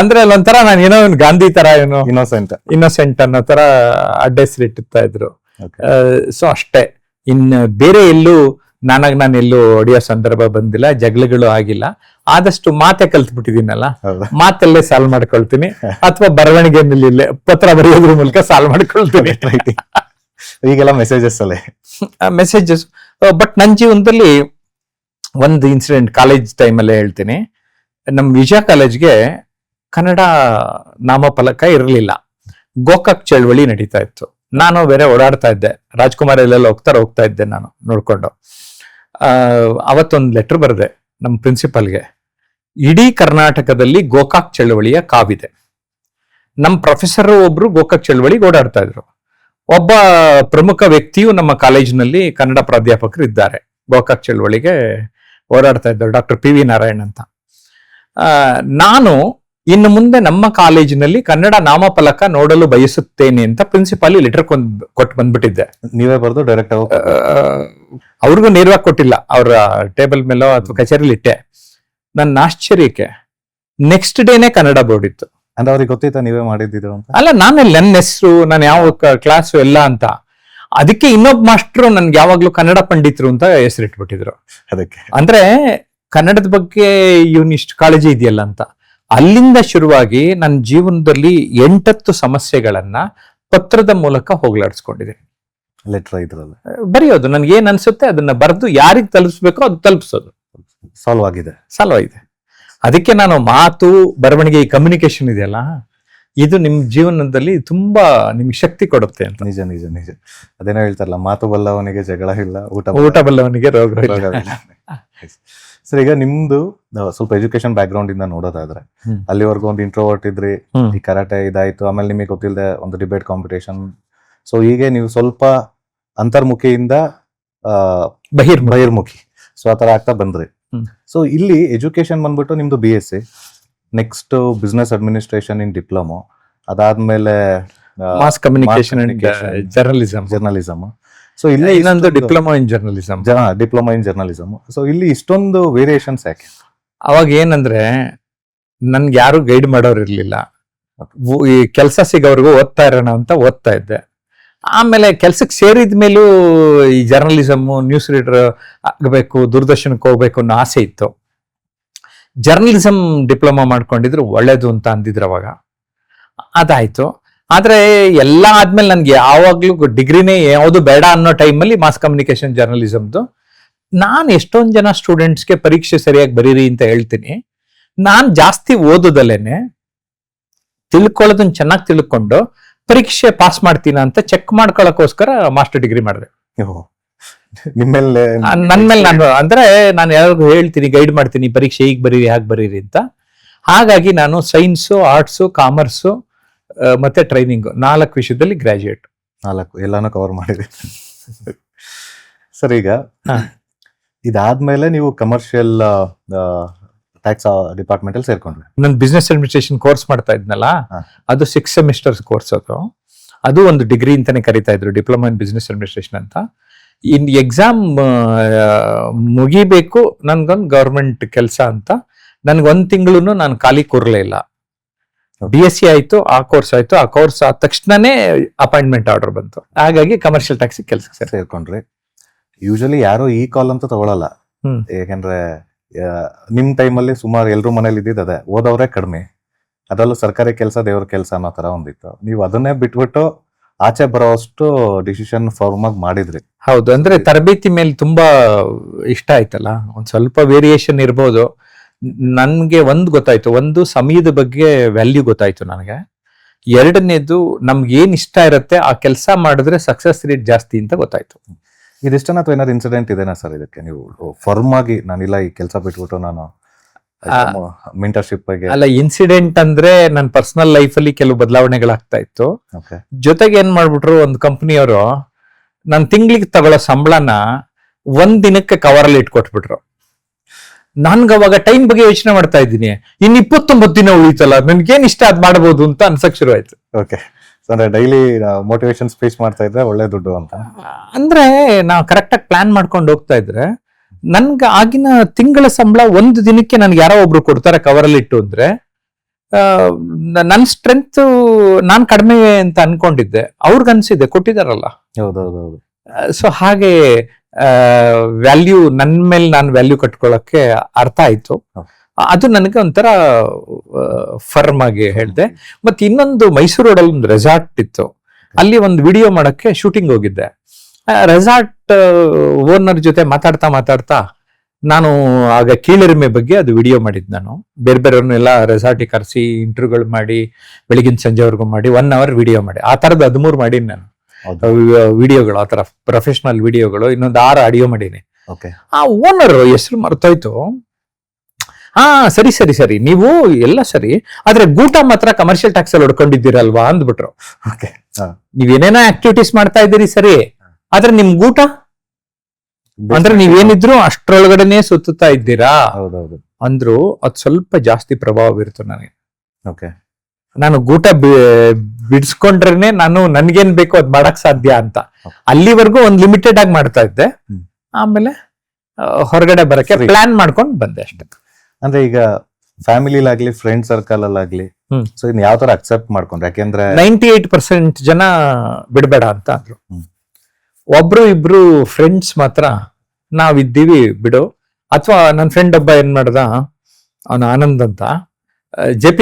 ಅಂದ್ರೆ ಅಲ್ಲೊಂಥರ ನಾನು ಏನೋ ಗಾಂಧಿ ತರ ಏನೋ ಇನ್ನೋಸೆಂಟ್ ಅನ್ನೋ ತರ ಅಡ್ಡ ಹೆಸರು ಇಟ್ಟಿರ್ತಾ ಇದ್ರು. ಸೊ ಅಷ್ಟೇ. ಇನ್ನು ಬೇರೆ ಎಲ್ಲೂ ನಾನು ಎಲ್ಲೂ ಹೊಡೆಯೋ ಸಂದರ್ಭ ಬಂದಿಲ್ಲ, ಜಗಳಗಳು ಆಗಿಲ್ಲ. ಆದಷ್ಟು ಮಾತೆ ಕಲ್ತ್ಬಿಟ್ಟಿದ್ದೀನಲ್ಲ, ಮಾತಲ್ಲೇ ಸಾಲ್ವ್ ಮಾಡ್ಕೊಳ್ತೀನಿ, ಅಥವಾ ಬರವಣಿಗೆಯಲ್ಲಿ ಪತ್ರ ಬರೆಯೋದ್ರ ಮೂಲಕ ಸಾಲ್ವ್ ಮಾಡ್ಕೊಳ್ತೀನಿ. ಈಗೆಲ್ಲ ಮೆಸೇಜಸ್. ಬಟ್ ನನ್ನ ಜೀವನದಲ್ಲಿ ಒಂದು ಇನ್ಸಿಡೆಂಟ್ ಕಾಲೇಜ್ ಟೈಮಲ್ಲೇ ಹೇಳ್ತೀನಿ. ನಮ್ ವಿಜಯ ಕಾಲೇಜ್ಗೆ ಕನ್ನಡ ನಾಮಫಲಕ ಇರಲಿಲ್ಲ. ಗೋಕಾಕ್ ಚಳವಳಿ ನಡೀತಾ ಇತ್ತು. ನಾನು ಬೇರೆ ಓಡಾಡ್ತಾ ಇದ್ದೆ, ರಾಜ್ಕುಮಾರ್ ಎಲ್ಲೆಲ್ಲ ಹೋಗ್ತಾ ಇದ್ದೆ ನಾನು ನೋಡ್ಕೊಂಡು. ಅವತ್ತೊಂದು ಲೆಟರ್ ಬರೆದೆ ನಮ್ಮ ಪ್ರಿನ್ಸಿಪಲ್ಗೆ, ಇಡೀ ಕರ್ನಾಟಕದಲ್ಲಿ ಗೋಕಾಕ್ ಚಳವಳಿಯ ಕಾವಿದೆ. ನಮ್ಮ ಪ್ರೊಫೆಸರ್ ಒಬ್ರು ಗೋಕಾಕ್ ಚಳವಳಿಗೆ ಓಡಾಡ್ತಾ ಇದ್ರು. ಒಬ್ಬ ಪ್ರಮುಖ ವ್ಯಕ್ತಿಯು ನಮ್ಮ ಕಾಲೇಜಿನಲ್ಲಿ ಕನ್ನಡ ಪ್ರಾಧ್ಯಾಪಕರು ಇದ್ದಾರೆ, ಗೋಕಾಕ್ ಚಳವಳಿಗೆ ಓಡಾಡ್ತಾ ಇದ್ದಾರೆ, ಡಾಕ್ಟರ್ PV ನಾರಾಯಣ್ ಅಂತ. ನಾನು ಇನ್ನು ಮುಂದೆ ನಮ್ಮ ಕಾಲೇಜಿನಲ್ಲಿ ಕನ್ನಡ ನಾಮಫಲಕ ನೋಡಲು ಬಯಸುತ್ತೇನೆ ಅಂತ ಪ್ರಿನ್ಸಿಪಾಲ್ ಲೆಟರ್ ಕೊಟ್ಟು ಬಂದ್ಬಿಟ್ಟಿದ್ದೆ. ನೀವೇ ಬರೆದು ಡೈರೆಕ್ಟ್ ಅವ್ರಿಗೂ ನೇರವಾಗಿ ಕೊಟ್ಟಿಲ್ಲ, ಅವ್ರ ಟೇಬಲ್ ಮೇಲೋ ಅಥವಾ ಕಚೇರಿಲಿ ಇಟ್ಟೆ. ನನ್ನ ಆಶ್ಚರ್ಯಕ್ಕೆ ನೆಕ್ಸ್ಟ್ ಡೇನೆ ಕನ್ನಡ ಬೋರ್ಡ್ ಇತ್ತು. ಅಂದ್ರೆ ಅವ್ರಿಗೆ ಗೊತ್ತಿತ್ತ ನೀವೇ ಮಾಡಿದ್ದು ಅಂತ? ಅಲ್ಲ, ನನ್ನ ಹೆಸರು, ನಾನು ಯಾವ ಕ್ಲಾಸು ಎಲ್ಲ ಅಂತ. ಅದಕ್ಕೆ ಇನ್ನೊಬ್ಬ ಮಾಸ್ಟ್ರು ನನ್ಗೆ ಯಾವಾಗ್ಲೂ ಕನ್ನಡ ಪಂಡಿತರು ಅಂತ ಹೆಸರಿಟ್ಬಿಟ್ಟಿದ್ರು. ಅದಕ್ಕೆ ಅಂದ್ರೆ ಕನ್ನಡದ ಬಗ್ಗೆ ಇವನ್ ಇಷ್ಟು ಕಾಳಜಿ ಇದೆಯಲ್ಲ ಅಂತ. ಅಲ್ಲಿಂದ ಶುರುವಾಗಿ ನನ್ನ ಜೀವನದಲ್ಲಿ 8 ಸಮಸ್ಯೆಗಳನ್ನ ಪತ್ರದ ಮೂಲಕ ಹೋಗ್ಲಾಡಿಸ್ಕೊಂಡಿದ್ದೀನಿ. ಲೆಟರ್ ಇದ್ರಲ್ಲ ಬರೆಯೋದು. ನನ್ಗೆ ಏನ್ ಅನ್ಸುತ್ತೆ ಅದನ್ನ ಬರೆದು ಯಾರಿಗೆ ತಲುಪಿಸ್ಬೇಕೋ ಅದು ತಲುಪಿಸೋದು. ಸಾಲ್ವ್ ಆಗಿದೆ. ಇದೆ. ಅದಕ್ಕೆ ನಾನು ಮಾತು ಬರವಣಿಗೆ ಈ ಕಮ್ಯುನಿಕೇಶನ್ ಇದೆಯಲ್ಲ, ಇದು ನಿಮ್ ಜೀವನದಲ್ಲಿ ತುಂಬಾ ನಿಮ್ಗೆ ಶಕ್ತಿ ಕೊಡುತ್ತೆ ಅಂತ. ನಿಜ ನಿಜ ನಿಜ. ಅದೇನೋ ಹೇಳ್ತಾರಲ್ಲ, ಮಾತು ಬಲ್ಲವನಿಗೆ ಜಗಳ ಇಲ್ಲ, ಊಟ ಬಲ್ಲವನಿಗೆ ರೋಗ ಇಲ್ಲ. ಸರ್, ಈಗ ನಿಮ್ದು ಸ್ವಲ್ಪ ಎಜುಕೇಶನ್ ಬ್ಯಾಕ್ ಗ್ರೌಂಡ್ ಇಂದ ನೋಡೋದಾದ್ರೆ, ಅಲ್ಲಿವರೆಗೂ ಒಂದು ಇಂಟ್ರೋವರ್ಟ್ ಇದ್ರಿ, ಈ ಕರಾಟೆ ಇದಾಯ್ತು, ಆಮೇಲೆ ನಿಮಗೆ ಗೊತ್ತಿಲ್ಲದೆ ಒಂದು ಡಿಬೇಟ್ ಕಾಂಪಿಟೇಷನ್. ಸೊ ಹೀಗೆ ನೀವು ಸ್ವಲ್ಪ ಅಂತರ್ಮುಖಿಯಿಂದ ಬಹಿರ್ಮುಖಿ, ಸೊ ಆ ತರ ಆಗ್ತಾ ಬಂದ್ರಿ. ಸೊ ಇಲ್ಲಿ ಎಜುಕೇಶನ್ ಬಂದ್ಬಿಟ್ಟು ನಿಮ್ದು BSc, next business administration in diploma, ಅದಾದ್ಮೇಲೆ mass communication and journalism. So ಇಲ್ಲಿ ಇನ್ನೊಂದು ಡಿಪ್ಲೊಮಾ ಇನ್ ಜರ್ನಲಿಸಮ್. ಸೊ ಇಲ್ಲಿ ಇಷ್ಟೊಂದು ವೇರಿಯೇಷನ್ಸ್ ಯಾಕೆ? ಅವಾಗ ಏನಂದ್ರೆ ನನ್ಗೆ ಯಾರು ಗೈಡ್ ಮಾಡೋರು ಇರ್ಲಿಲ್ಲ. ಈ ಕೆಲಸ ಸಿಗೋವರೆಗೂ ಓದ್ತಾ ಇರೋಣ ಅಂತ ಓದ್ತಾ ಇದ್ದೆ. ಆಮೇಲೆ ಕೆಲ್ಸಕ್ಕೆ ಸೇರಿದ ಮೇಲೂ ಈ ಜರ್ನಲಿಸಮ್, ನ್ಯೂಸ್ ರೀಡರ್ ಆಗಬೇಕು, ದೂರದರ್ಶನಕ್ಕೆ ಹೋಗ್ಬೇಕು ಅನ್ನೋ ಆಸೆ ಇತ್ತು. ಜರ್ನಲಿಸಮ್ ಡಿಪ್ಲೊಮಾ ಮಾಡ್ಕೊಂಡಿದ್ರು ಒಳ್ಳೇದು ಅಂತ ಅಂದಿದ್ರು ಅವಾಗ. ಅದಾಯ್ತು. ಆದ್ರೆ ಎಲ್ಲ ಆದ್ಮೇಲೆ ನನ್ಗೆ ಯಾವಾಗ್ಲೂ ಡಿಗ್ರಿನೇ ಯಾವುದು ಬೇಡ ಅನ್ನೋ ಟೈಮಲ್ಲಿ ಮಾಸ್ ಕಮ್ಯುನಿಕೇಶನ್ ಜರ್ನಲಿಸಮ್ದು. ನಾನು ಎಷ್ಟೊಂದು ಜನ ಸ್ಟೂಡೆಂಟ್ಸ್ಗೆ ಪರೀಕ್ಷೆ ಸರಿಯಾಗಿ ಬರೀರಿ ಅಂತ ಹೇಳ್ತೀನಿ. ನಾನ್ ಜಾಸ್ತಿ ಓದೋದಲ್ಲೇನೆ ತಿಳ್ಕೊಳ್ಳೋದನ್ನ ಚೆನ್ನಾಗಿ ತಿಳ್ಕೊಂಡು ಪರೀಕ್ಷೆ ಪಾಸ್ ಮಾಡ್ತೀನ ಅಂತ ಚೆಕ್ ಮಾಡ್ಕೊಳ್ಳೋಕೋಸ್ಕರ ಮಾಸ್ಟರ್ ಡಿಗ್ರಿ ಮಾಡಿದೆ. ನನ್ ಮೇಲೆ ನಾನು ಅಂದ್ರೆ ನಾನು ಯಾರಿಗೂ ಹೇಳ್ತೀನಿ, ಗೈಡ್ ಮಾಡ್ತೀನಿ, ಪರೀಕ್ಷೆ ಹೀಗೆ ಬರೀರಿ ಹಾಗೆ ಬರೀರಿ ಅಂತ. ಹಾಗಾಗಿ ನಾನು ಸೈನ್ಸು, ಆರ್ಟ್ಸು, ಕಾಮರ್ಸು ಮತ್ತೆ ಟ್ರೈನಿಂಗ್ 4 ವಿಷಯದಲ್ಲಿ ಗ್ರಾಜುಯೇಟ್. 4 ಎಲ್ಲಾನು ಕವರ್ ಮಾಡಿದೆ. ಸರ್, ಈಗ ಇದಾದ್ಮೇಲೆ ನೀವು ಕಮರ್ಷಿಯಲ್ ಟ್ಯಾಕ್ಸ್ ಡಿಪಾರ್ಟ್ಮೆಂಟ್ ಅಲ್ಲಿ ಸೇರ್ಕೊಂಡ್ರಿ. ನಾನು ಬಿಸ್ನೆಸ್ ಅಡ್ಮಿನಿಸ್ಟ್ರೇಷನ್ ಕೋರ್ಸ್ ಮಾಡ್ತಾ ಇದ್ನಲ್ಲ, ಅದು 6 ಸೆಮಿಸ್ಟರ್ಸ್ ಕೋರ್ಸ್. ಅದು ಒಂದು ಡಿಗ್ರಿ ಅಂತಾನೆ ಕರಿತಾ ಇದ್ರು, ಡಿಪ್ಲೊಮಾ ಇನ್ ಬಿಸ್ನೆಸ್ ಅಡ್ಮಿನಿಸ್ಟ್ರೇಷನ್ ಅಂತ. ಇನ್ ಎಕ್ಸಾಮ್ ಮುಗಿಬೇಕು, ನನ್ಗೊಂದು ಗವರ್ಮೆಂಟ್ ಕೆಲಸ ಅಂತ. ನನ್ಗೊಂದ್ ತಿಂಗಳು ನಾನು ಖಾಲಿ ಕೂರ್ಲೇ ಇಲ್ಲ. BSc ಆಯ್ತು, ಆ ಕೋರ್ಸ್ ಆಯ್ತು. ಆ ಕೋರ್ಸ್ ಆದ ತಕ್ಷಣನೇ ಅಪಾಯಿಂಟ್ಮೆಂಟ್ ಆರ್ಡರ್ ಬಂತು. ಹಾಗಾಗಿ ಕಮರ್ಷಿಯಲ್ ಟ್ಯಾಕ್ಸ್ ಕೆಲಸಕ್ಕೆ ಸೇರ್ಕೊಂಡ್ರಿ. ಯೂಶಲಿ ಯಾರು ಈ ಕಾಲ್ ಅಂತ ತಗೊಳಲ್ಲ, ಯಾಕಂದ್ರೆ ನಿಮ್ ಟೈಮಲ್ಲಿ ಸುಮಾರು ಎಲ್ರೂ ಮನೇಲಿ ಇದ್ದಿದ್ದು ಅದೇ, ಓದವ್ರೆ ಕಡಿಮೆ, ಅದರಲ್ಲೂ ಸರ್ಕಾರಿ ಕೆಲಸ ದೇವ್ರ ಕೆಲಸ ಅನ್ನೋ ತರ ಒಂದಿತ್ತು. ನೀವು ಅದನ್ನೇ ಬಿಟ್ಬಿಟ್ಟು ಆಚೆ ಬರೋಷ್ಟು ಡಿಸಿಷನ್ ಫಾರ್ಮ್ ಆಗಿ ಮಾಡಿದ್ರಿ. ಹೌದು, ಅಂದ್ರೆ ತರಬೇತಿ ಮೇಲೆ ತುಂಬಾ ಇಷ್ಟ ಆಯ್ತಲ್ಲ, ಒಂದ್ ಸ್ವಲ್ಪ ವೇರಿಯೇಷನ್ ಇರ್ಬೋದು. ನನ್ಗೆ ಒಂದು ಗೊತ್ತಾಯ್ತು, ಒಂದು ಸಮಯದ ಬಗ್ಗೆ ವ್ಯಾಲ್ಯೂ ಗೊತ್ತಾಯ್ತು ನನಗೆ. ಎರಡನೇದು, ನಮ್ಗೆ ಏನ್ ಇಷ್ಟ ಇರುತ್ತೆ ಆ ಕೆಲಸ ಮಾಡಿದ್ರೆ ಸಕ್ಸಸ್ ರೇಟ್ ಜಾಸ್ತಿ ಅಂತ ಗೊತ್ತಾಯ್ತು. ಇದಿಷ್ಟನ ಅಥವಾ ಏನಾದ್ರು ಇನ್ಸಿಡೆಂಟ್ ಇದೆನಾ ಸರ್ ಇದಕ್ಕೆ? ನೀವು ಫರ್ಮ್ ಆಗಿ ನಾನಿಲ್ಲ ಈ ಕೆಲಸ ಬಿಟ್ಬಿಟ್ಟು ನಾನು ಮೆಂಟರ್ಶಿಪ್ ಬಗ್ಗೆ. ಅಲ್ಲ, ಇನ್ಸಿಡೆಂಟ್ ಅಂದ್ರೆ ನನ್ನ ಪರ್ಸನಲ್ ಲೈಫ್ ಅಲ್ಲಿ ಕೆಲವು ಬದಲಾವಣೆಗಳಾಗ್ತಾ ಇತ್ತು. ಜೊತೆಗೆ ಏನ್ ಮಾಡ್ಬಿಟ್ರು, ಒಂದು ಕಂಪನಿಯವರು ನನ್ ತಿಂಗಳಿಗೆ ತಗೊಳ್ಳೋ ಸಂಬಳನ 1 ದಿನಕ್ಕೆ ಕವರಲ್ಲಿ ಇಟ್ಕೊಟ್ಬಿಟ್ರು. ನನ್ಗೆ ಅವಾಗ ಟೈಮ್ ಬಗ್ಗೆ ಯೋಚನೆ ಮಾಡ್ತಾ ಇದ್ದೀನಿ, ಇನ್ 29 ದಿನ ಉಳಿತಲ್ಲ, ನನ್ಗೇನ್ ಇಷ್ಟ ಅದ್ ಮಾಡಬಹುದು ಅಂತ ಅನ್ಸಕ್ ಶುರು ಆಯ್ತು. ಓಕೆ, ಅಂದ್ರೆ ಡೈಲಿ ಮೋಟಿವೇಶನ್ ಸ್ಪೀಚ್ ಮಾಡ್ತಾ ಇದ್ರೆ ಒಳ್ಳೆ ದುಡ್ಡು ಅಂತ. ಅಂದ್ರೆ ನಾವು ಕರೆಕ್ಟ್ ಆಗಿ ಪ್ಲಾನ್ ಮಾಡ್ಕೊಂಡು ಹೋಗ್ತಾ ಇದ್ರೆ, ನನ್ಗೆ ಆಗಿನ ತಿಂಗಳ ಸಂಬಳ 1 ದಿನಕ್ಕೆ ನನ್ಗೆ ಯಾರೋ ಒಬ್ರು ಕೊಡ್ತಾರೆ ಕವರಲ್ಲಿ ಇಟ್ಟು ಅಂದ್ರೆ, ನನ್ ಸ್ಟ್ರೆಂತ್ ನಾನ್ ಕಡಿಮೆ ಅಂತ ಅನ್ಕೊಂಡಿದ್ದೆ, ಅವ್ರಿಗನ್ಸಿದೆ ಕೊಟ್ಟಿದಾರಲ್ಲ. ಹೌದೌದೌದು. ಸೊ ಹಾಗೆ ವ್ಯಾಲ್ಯೂ, ನನ್ ಮೇಲೆ ನಾನು ವ್ಯಾಲ್ಯೂ ಕಟ್ಕೊಳ್ಳೋಕೆ ಅರ್ಥ ಆಯ್ತು. ಅದು ನನಗೆ ಒಂಥರ ಫರ್ಮ್ ಆಗಿ ಹೇಳ್ದೆ. ಮತ್ತೆ ಇನ್ನೊಂದು, ಮೈಸೂರು ರೋಡಲ್ಲಿ ಒಂದು ರೆಸಾರ್ಟ್ ಇತ್ತು, ಅಲ್ಲಿ ಒಂದು ವಿಡಿಯೋ ಮಾಡಕ್ಕೆ ಶೂಟಿಂಗ್ ಹೋಗಿದ್ದೆ. ರೆಸಾರ್ಟ್ ಓನರ್ ಜೊತೆ ಮಾತಾಡ್ತಾ ನಾನು ಆಗ ಕೀಳರಿಮೆ ಬಗ್ಗೆ ಅದು ವಿಡಿಯೋ ಮಾಡಿದ್. ನಾನು ಬೇರೆ ಬೇರೆಯವ್ರನ್ನೆಲ್ಲ ರೆಸಾರ್ಟಿಗೆ ಕರೆಸಿ ಇಂಟರ್ವ್ಯೂಗಳು ಮಾಡಿ, ಬೆಳಗಿನ ಸಂಜೆವರೆಗೂ ಮಾಡಿ 1 ಅವರ್ ವಿಡಿಯೋ ಮಾಡಿ, ಆ ತರದ್ದು 13 ಮಾಡೀನಿ ನಾನು ವಿಡಿಯೋಗಳು, ಆ ತರ ಪ್ರೊಫೆಷನಲ್ ವಿಡಿಯೋಗಳು. ಇನ್ನೊಂದು 6 ಆಡಿಯೋ ಮಾಡೀನಿ. ಆ ಓನರ್ ಹೆಸರು ಮರ್ತೋಯ್ತು. ಸರಿ ನೀವು ಎಲ್ಲ ಸರಿ, ಆದ್ರೆ ಗೂಟ ಮಾತ್ರ ಕಮರ್ಷಿಯಲ್ ಟ್ಯಾಕ್ಸ್ ಅಲ್ಲಿ ಹೊಡ್ಕೊಂಡಿದ್ದೀರಲ್ವಾ ಅಂದ್ಬಿಟ್ರು. ನೀವೇನೇನೋ ಆಕ್ಟಿವಿಟೀಸ್ ಮಾಡ್ತಾ ಇದ್ದೀರಿ ಸರಿ, ಆದ್ರೆ ನಿಮ್ ಗೂಟ ಅಂದ್ರೆ ನೀವೇನಿದ್ರು ಅಷ್ಟ್ರೊಳಗಡೆನೆ ಸುತ್ತಾ ಇದ್ದೀರಾ ಅಂದ್ರು. ಅದ್ ಸ್ವಲ್ಪ ಜಾಸ್ತಿ ಪ್ರಭಾವ ಬೀರ್ತು ನನಗೆ. ನಾನು ಗೂಟ ಬಿಡಿಸ್ಕೊಂಡ್ರೇನೆ ನಾನು ನನ್ಗೇನ್ ಬೇಕೋ ಅದ್ ಮಾಡಕ್ ಸಾಧ್ಯ ಅಂತ. ಅಲ್ಲಿವರೆಗೂ ಒಂದ್ ಲಿಮಿಟೆಡ್ ಆಗಿ ಮಾಡ್ತಾ ಇದ್ದೆ. ಆಮೇಲೆ ಹೊರಗಡೆ ಬರಕ್ಕೆ ಪ್ಲಾನ್ ಮಾಡ್ಕೊಂಡು ಬಂದೆ ಅಷ್ಟೇ. ಅಂದ್ರೆ ಈಗ ಫ್ಯಾಮಿಲಿಲಾಗ್ಲಿ ಫ್ರೆಂಡ್ ಸರ್ಕಲ್ ಅಲ್ಲಾಗ್ಲಿ, ಸೊ ಇನ್ ಯಾವ ತರ ಅಕ್ಸೆಪ್ಟ್ ಮಾಡ್ಕೊಂಡ್ರೆ? ಯಾಕೆಂದ್ರೆ 98% ಜನ ಬಿಡ್ಬೇಡ ಅಂತ ಅಂದ್ರು. 1-2 ಫ್ರೆಂಡ್ಸ್ ಮಾತ್ರ ನಾವಿದ್ದೀವಿ ಬಿಡು. ಅಥವಾ ನನ್ನ ಫ್ರೆಂಡ್ ಒಬ್ಬ ಏನ್ ಮಾಡ್ದ, ಅವನು ಆನಂದ್ ಅಂತ, JP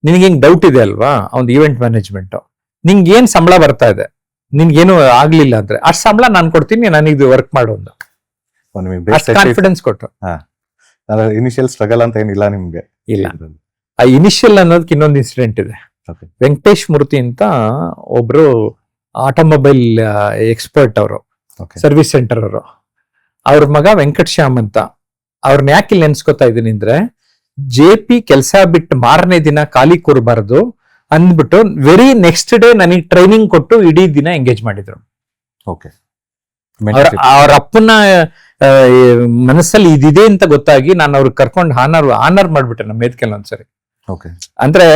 ನಿನ್ಗೆ ಹಿಂಗ್ ಡೌಟ್ ಇದೆ ಅಲ್ವಾ, ಅವ್ನ್ ಈವೆಂಟ್ ಮ್ಯಾನೇಜ್ಮೆಂಟ್, ನಿಂಗೆ ಏನ್ ಸಂಬಳ ಬರ್ತಾ ಇದೆ ನಿನ್ಗೇನು ಆಗ್ಲಿಲ್ಲ ಅಂದ್ರೆ ಅಷ್ಟ್ ಸಂಬಳ ನಾನು ಕೊಡ್ತೀನಿ, ನನಗೆ ವರ್ಕ್ ಮಾಡು ಅಂತ ನಿಮಗೆ ಅಷ್ಟು ಕಾನ್ಫಿಡೆನ್ಸ್ ಕೊಟ್ರು. ಇನಿಷಿಯಲ್ ಸ್ಟ್ರಗಲ್ ಅಂತ ಏನಿಲ್ಲ ನಿಮ್ಗೆ? ಇಲ್ಲ. ಆ ಇನಿಷಿಯಲ್ ಅನ್ನೋದಕ್ಕೆ ಇನ್ನೊಂದು ಇನ್ಸಿಡೆಂಟ್ ಇದೆ. Okay. ವೆಂಕಟೇಶ್ ಮೂರ್ತಿ ಅಂತ ಒಬ್ರು ಆಟೋಮೊಬೈಲ್ ಎಕ್ಸ್ಪರ್ಟ್, ಅವರು Okay. ಸರ್ವಿಸ್ ಸೆಂಟರ್ ಅವರು. ಅವ್ರ ಮಗ ವೆಂಕಟ್ ಶ್ಯಾಮ್ ಅಂತ. ಅವ್ರನ್ನ ಯಾಕೆ ಇಲ್ಲಿ ನೆನ್ಸ್ಕೊತಾ ಇದೀನಿ ಅಂದ್ರೆ, JP ಕೆಲಸ ಬಿಟ್ಟು ಮಾರನೇ ದಿನ ಖಾಲಿ ಕೂರಬಾರದು ಅಂದ್ಬಿಟ್ಟು ವೆರಿ ನೆಕ್ಸ್ಟ್ ಡೇ ನನಗೆ ಟ್ರೈನಿಂಗ್ ಕೊಟ್ಟು ಇಡೀ ದಿನ ಎಂಗೇಜ್ ಮಾಡಿದ್ರು. Okay. ಅವ್ರ ಅಪ್ಪನ ಮನಸ್ಸಲ್ಲಿ ಇದಿದೆ ಅಂತ ಗೊತ್ತಾಗಿ ನಾನು ಅವ್ರಿಗೆ ಕರ್ಕೊಂಡು ಆನರ್ ಮಾಡ್ಬಿಟ್ಟೆ ನಮ್ಮ ಮೇದ್ಕೆಲ್ ಒಂದ್ಸರಿ. Okay. ಅಂದ್ರೆ